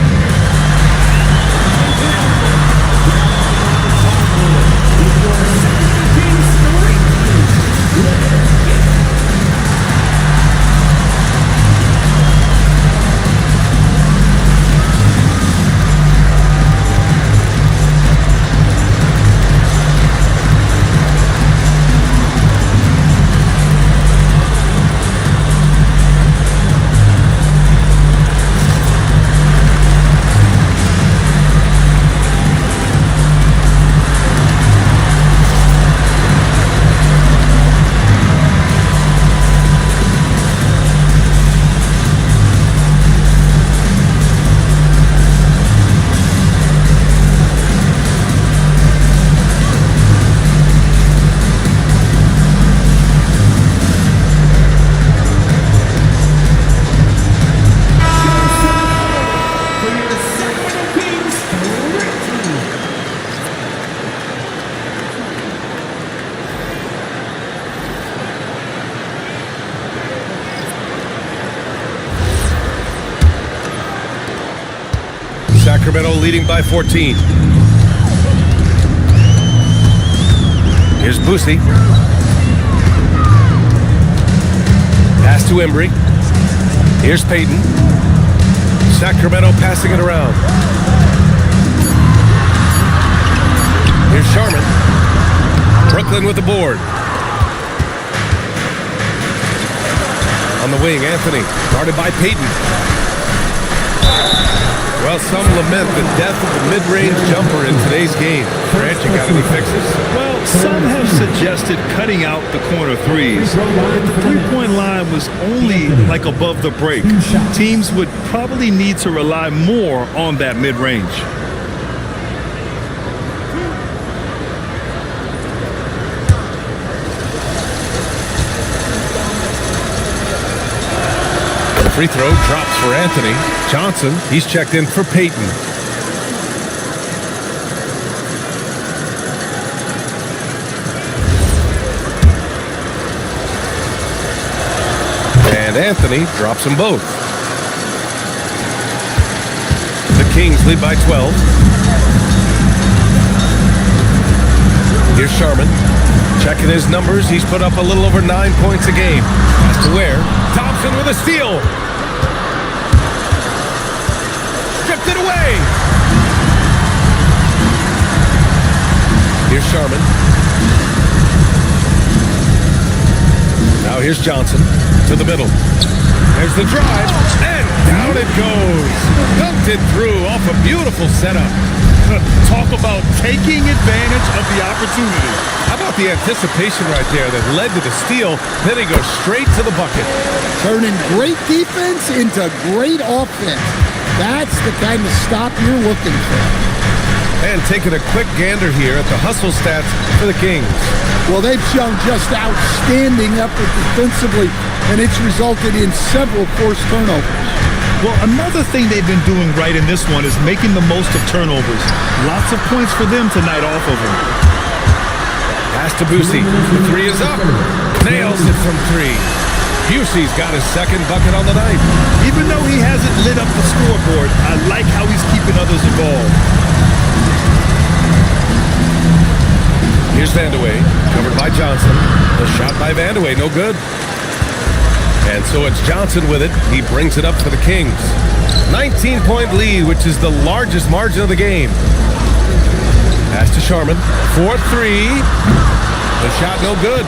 Sacramento leading by 14. Here's Boosie. Pass to Embry. Here's Payton. Sacramento passing it around. Here's Sharman. Brooklyn with the board. On the wing, Anthony. Guarded by Payton. Well, some lament the death of the mid-range jumper in today's game. Grant, you got any fixes? Well, some have suggested cutting out the corner threes, but the three-point line was only like above the break. Teams would probably need to rely more on that mid-range. Free throw drops for Anthony. Johnson, he's checked in for Peyton. And Anthony drops them both. The Kings lead by 12. Here's Sharman. Checking his numbers, he's put up a little over 9 points a game. Has to Ware. Thompson with a steal. Stripped it away. Here's Sharman. Now here's Johnson to the middle. There's the drive, and down it goes. Dunked it through off a beautiful setup. Talk about taking advantage of the opportunity. How about the anticipation right there that led to the steal? Then he goes straight to the bucket. Turning great defense into great offense. That's the kind of stop you're looking for. And taking a quick gander here at the hustle stats for the Kings. Well, they've shown just outstanding effort defensively, and it's resulted in several forced turnovers. Well, another thing they've been doing right in this one is making the most of turnovers. Lots of points for them tonight off of them. Pass to Busey. The three is up. Nails it from three. Busey's got his second bucket on the night. Even though he hasn't lit up the scoreboard, I like how he's keeping others involved. Here's Vandeweghe, covered by Johnson. The shot by Vandeweghe, no good. And so it's Johnson with it. He brings it up for the Kings. 19-point lead, which is the largest margin of the game. Pass to Sharman. 4-3. The shot no good.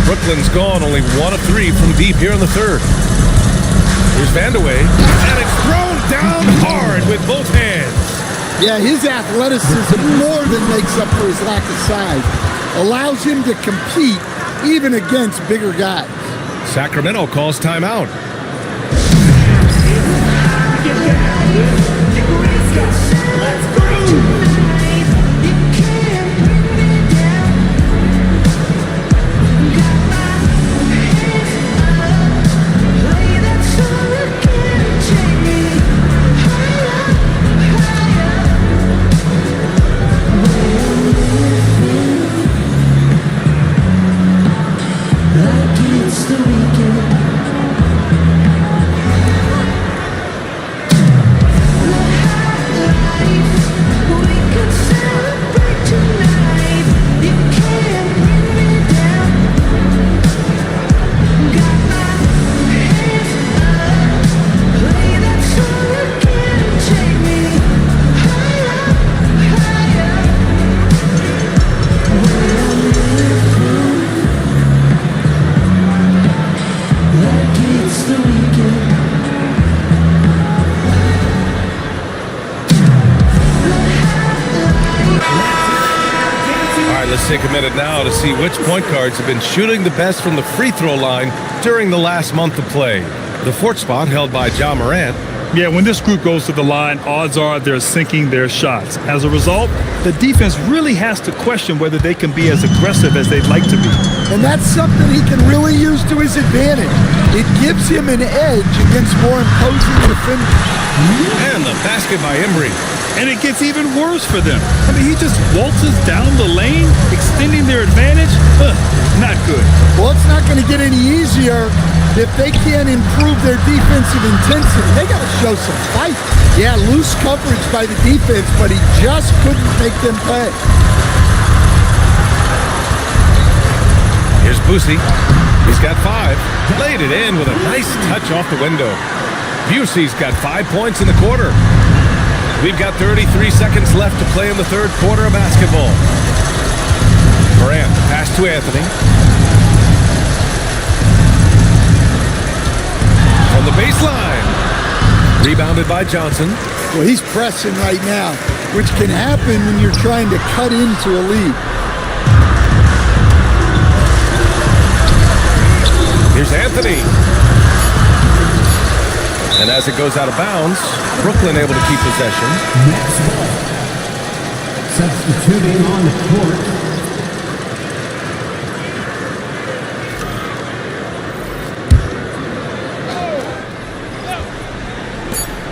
Brooklyn's gone only 1 of 3 from deep here in the third. Here's Vandeweghe. And it's thrown down hard with both hands. Yeah, his athleticism more than makes up for his lack of size. Allows him to compete even against bigger guys. Sacramento calls timeout. Take a minute now to see which point guards have been shooting the best from the free throw line during the last month of play. The fourth spot held by Ja Morant. Yeah, when this group goes to the line, odds are they're sinking their shots. As a result, the defense really has to question whether they can be as aggressive as they'd like to be. And that's something he can really use to his advantage. It gives him an edge against more imposing defenders. And the basket by Embry. And it gets even worse for them. I mean, he just waltzes down the lane, extending their advantage. Not good. Well, it's not going to get any easier if they can't improve their defensive intensity. They got to show some fight. Yeah, loose coverage by the defense, but he just couldn't make them pay. Here's Busey. He's got 5. Laid it in with a nice touch off the window. Busey's got 5 points in the quarter. We've got 33 seconds left to play in the third quarter of basketball. Morant, pass to Anthony. From the baseline. Rebounded by Johnson. Well, he's pressing right now, which can happen when you're trying to cut into a lead. Here's Anthony. And as it goes out of bounds, Brooklyn able to keep possession. Next ball. Substituting on the court.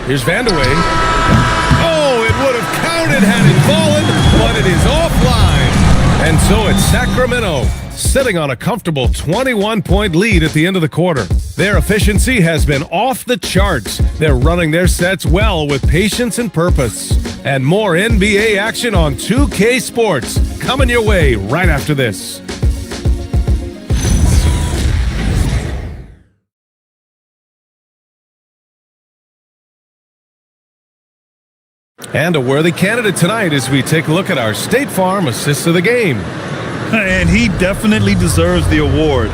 Here's Vandeweghe. Oh, it would have counted had it fallen, but it is offline. And so it's Sacramento sitting on a comfortable 21-point lead at the end of the quarter. Their efficiency has been off the charts. They're running their sets well with patience and purpose. And more NBA action on 2K Sports coming your way right after this. And a worthy candidate tonight as we take a look at our State Farm Assist of the Game. And he definitely deserves the award.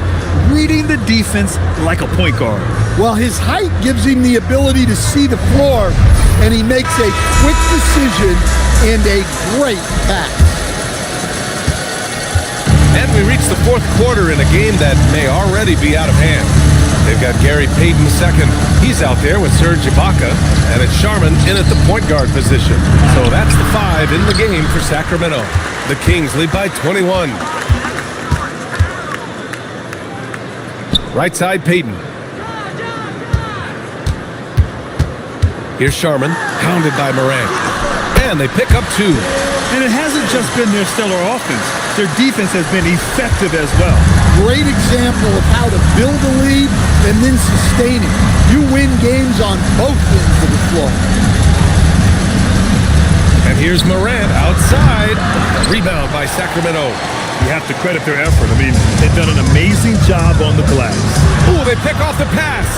Reading the defense like a point guard. Well, his height gives him the ability to see the floor, and he makes a quick decision and a great pass. And we reach the fourth quarter in a game that may already be out of hand. They've got Gary Payton second. He's out there with Serge Ibaka, and it's Sharman in at the point guard position. So that's the 5 in the game for Sacramento. The Kings lead by 21. Right side, Payton. Here's Sharman, hounded by Morant. And they pick up 2. And it hasn't just been their stellar offense. Their defense has been effective as well. Great example of how to build a lead and then sustain it. You win games on both ends of the floor. And here's Morant outside. Rebound by Sacramento. You have to credit their effort. I mean, they've done an amazing job on the glass. Ooh, they pick off the pass.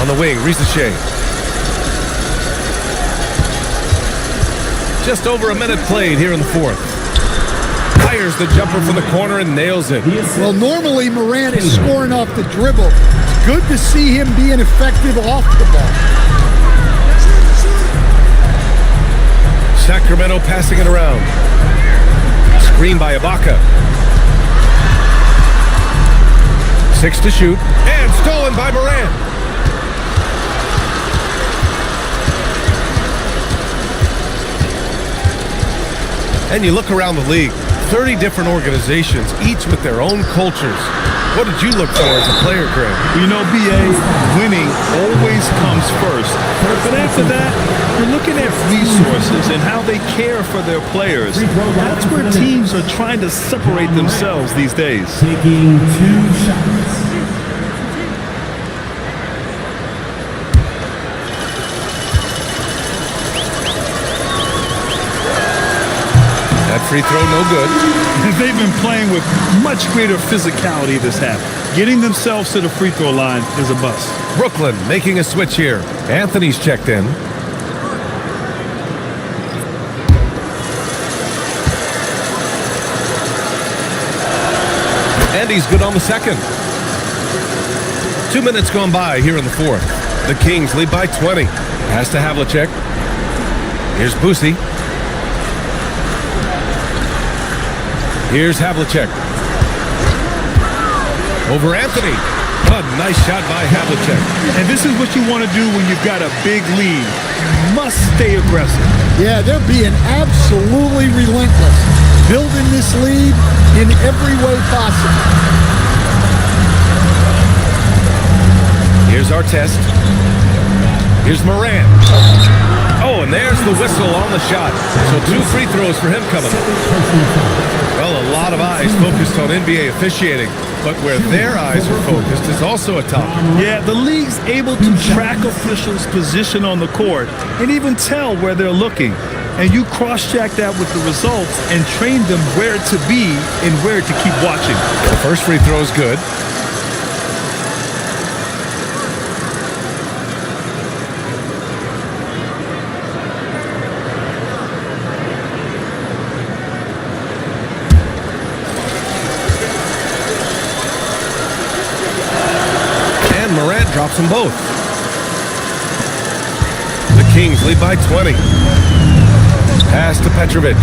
On the wing, Risache. Just over a minute played here in the fourth. Fires the jumper from the corner and nails it. Well, normally Morant is scoring off the dribble. It's good to see him being effective off the ball. Sacramento passing it around. Screen by Ibaka. 6 to shoot. And stolen by Morant. And you look around the league, 30 different organizations, each with their own cultures. What did you look for as a player, Greg? You know, BA, winning always comes first. But after that, you're looking at resources and how they care for their players. That's where teams are trying to separate themselves these days. Taking 2 shots. That free throw, no good. They've been playing with much greater physicality this half. Getting themselves to the free throw line is a bust. Brooklyn making a switch here. Anthony's checked in. And he's good on the second. 2 minutes gone by here in the fourth. The Kings lead by 20. Pass to Havlicek. Here's Boosie. Here's Havlicek. Over Anthony. A nice shot by Havlicek. And this is what you want to do when you've got a big lead. You must stay aggressive. Yeah, they're being absolutely relentless. Building this lead in every way possible. Here's Artest. Here's Morant. Oh, and there's the whistle on the shot. So 2 free throws for him coming up. Well, a lot of eyes focused on NBA officiating, but where their eyes are focused is also a topic. Yeah, the league's able to track officials' position on the court and even tell where they're looking. And you cross-check that with the results and train them where to be and where to keep watching. The first free throw is good. drops them both. The Kings lead by 20. Pass to Petrovic.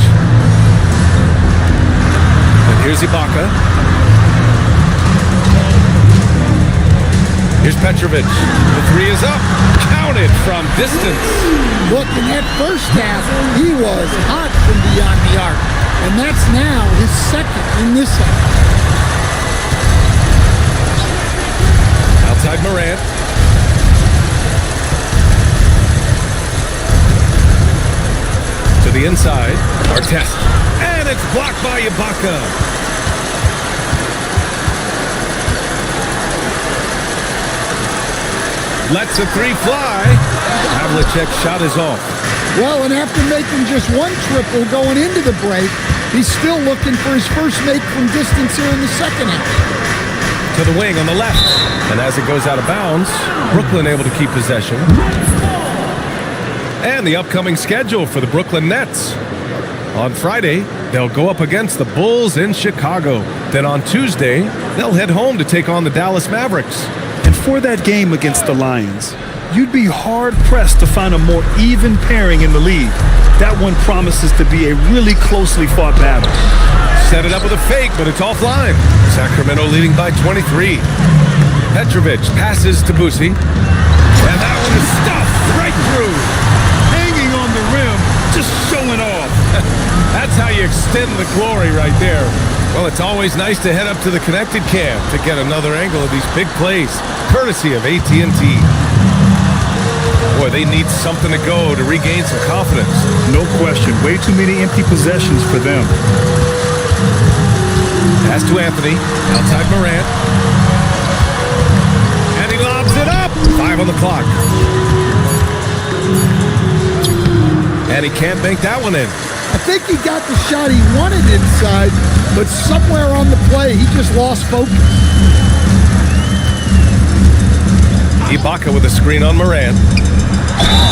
And here's Ibaka. Here's Petrovic. The three is up. Counted from distance. Look, in that first half, he was hot from beyond the arc. And that's now his second in this half. Outside Morant. To the inside. Artest. And it's blocked by Ibaka. Lets a three fly. Havlicek's shot is off. Well, and after making just one triple going into the break, he's still looking for his first make from distance here in the second half. To the wing on the left. And as it goes out of bounds, Brooklyn able to keep possession. And the upcoming schedule for the Brooklyn Nets. On Friday, they'll go up against the Bulls in Chicago. Then on Tuesday, they'll head home to take on the Dallas Mavericks. And for that game against the Lions, you'd be hard-pressed to find a more even pairing in the league. That one promises to be a really closely fought battle. Set it up with a fake, but it's offline. Sacramento leading by 23. Petrovic passes to Boosie. And that one is stuffed right through. Hanging on the rim, just showing off. That's how you extend the glory right there. Well, it's always nice to head up to the connected cam to get another angle of these big plays, courtesy of AT&T. Boy, they need something to go to regain some confidence. No question. Way too many empty possessions for them. Pass to Anthony. Outside Morant. And he lobs it up. 5 on the clock. And he can't bank that one in. I think he got the shot he wanted inside, but somewhere on the play, he just lost focus. Ibaka with a screen on Morant.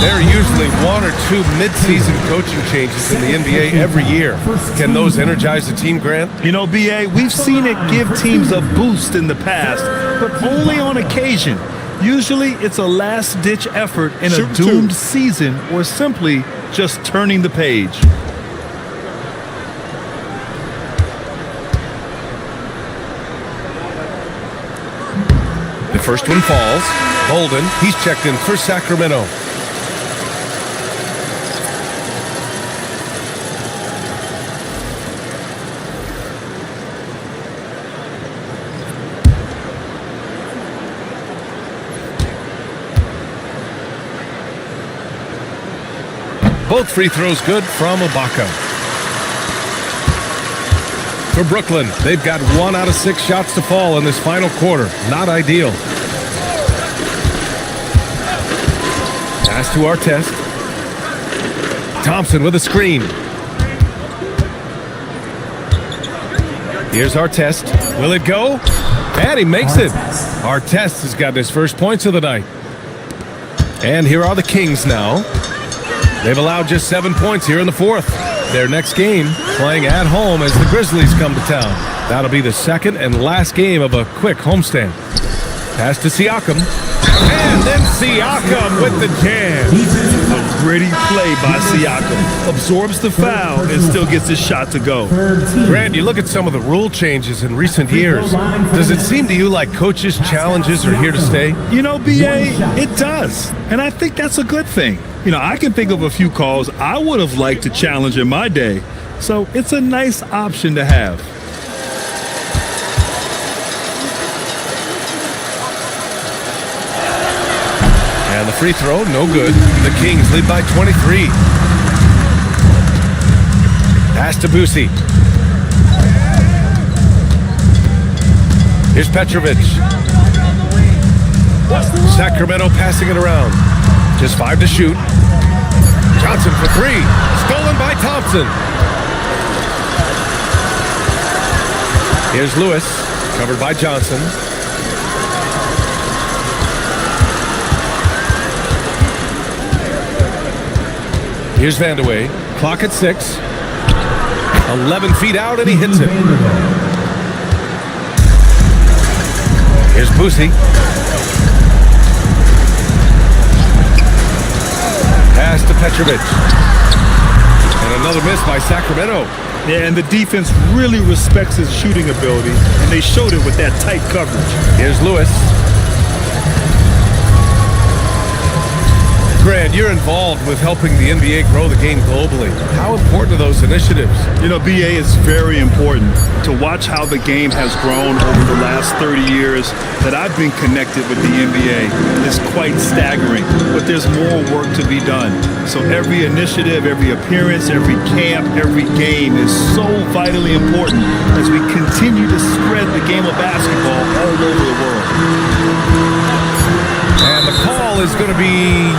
There are usually 1 or 2 mid-season coaching changes in the NBA every year. Can those energize the team, Grant? You know, B.A., we've seen it give teams a boost in the past, but only on occasion. Usually it's a last-ditch effort in a doomed season or simply just turning the page. The first one falls. Bolden, he's checked in for Sacramento. Both free throws good from Ibaka. For Brooklyn, they've got 1 out of 6 shots to fall in this final quarter. Not ideal. Pass to Artest. Thompson with a screen. Here's Artest. Will it go? And he makes it. Artest has gotten his first points of the night. And here are the Kings now. They've allowed just 7 points here in the fourth. Their next game playing at home as the Grizzlies come to town. That'll be the second and last game of a quick homestand. Pass to Siakam. And then Siakam with the jam. A gritty play by Siakam. Absorbs the foul and still gets his shot to go. Grant, you look at some of the rule changes in recent years. Does it seem to you like coaches' challenges are here to stay? You know, B.A., it does. And I think that's a good thing. You know, I can think of a few calls I would have liked to challenge in my day. So it's a nice option to have. And the free throw, no good. The Kings lead by 23. Pass to Boosie. Here's Petrovic. Sacramento passing it around. Just 5 to shoot. Johnson for 3. Stolen by Thompson. Here's Lewis. Covered by Johnson. Here's Vandeweghe. Clock at 6. 11 feet out, and he hits it. Here's Boosie. Petrovic. And another miss by Sacramento. Yeah, and the defense really respects his shooting ability, and they showed it with that tight coverage. Here's Lewis. Grant, you're involved with helping the NBA grow the game globally. How important are those initiatives? You know, BA, is very important to watch how the game has grown over the last 30 years that I've been connected with the NBA. It's quite staggering, but there's more work to be done. So every initiative, every appearance, every camp, every game is so vitally important as we continue to spread the game of basketball all over the world. And the call is going to be,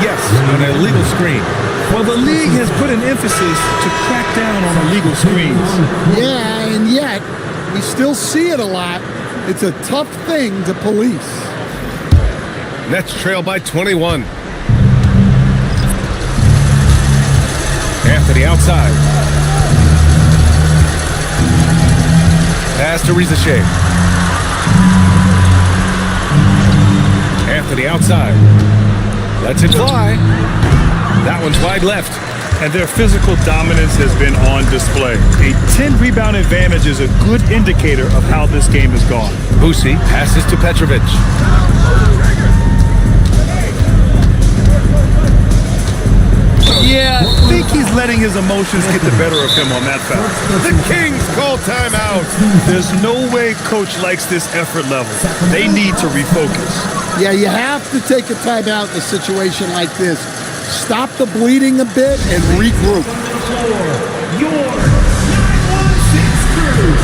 yes, an illegal screen. Well, the league has put an emphasis to crack down on illegal screens. Yeah, and yet we still see it a lot. It's a tough thing to police. Nets trail by 21. Anthony outside. Pass to RizaShay. Anthony outside. Lets it fly. That one's wide left. And their physical dominance has been on display. A 10-rebound advantage is a good indicator of how this game has gone. Boosie passes to Petrovic. Yeah, I think he's letting his emotions get the better of him on that foul. The Kings call timeout. There's no way coach likes this effort level. They need to refocus. Yeah, you have to take a timeout in a situation like this. Stop the bleeding a bit and regroup. Your 916 crew.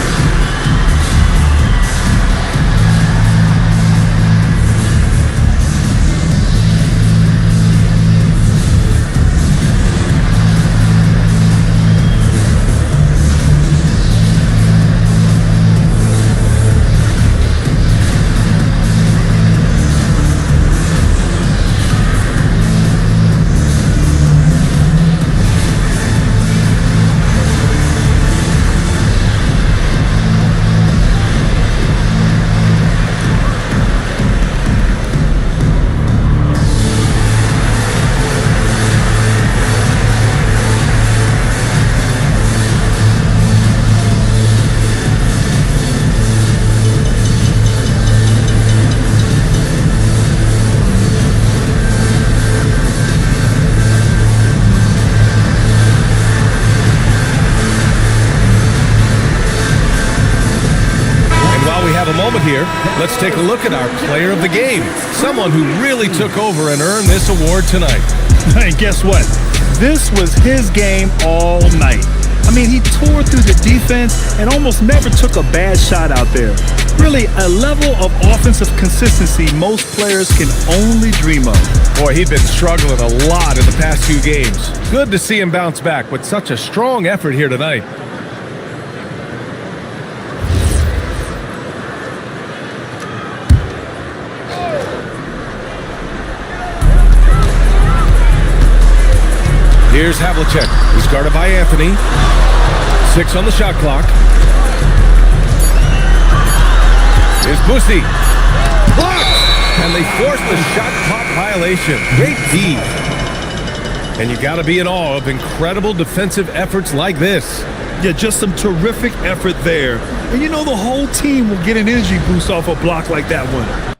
Here, let's take a look at our player of the game, someone who really took over and earned this award tonight. And guess what? This was his game all night. I mean, he tore through the defense and almost never took a bad shot out there. Really, a level of offensive consistency most players can only dream of. Boy, he'd been struggling a lot in the past few games. Good to see him bounce back with such a strong effort here tonight. Here's Havlicek. He's guarded by Anthony. 6 on the shot clock. Here's Boosie. Blocked! And they forced the shot clock violation. Great D. And you got to be in awe of incredible defensive efforts like this. Yeah, just some terrific effort there. And you know the whole team will get an energy boost off a block like that one.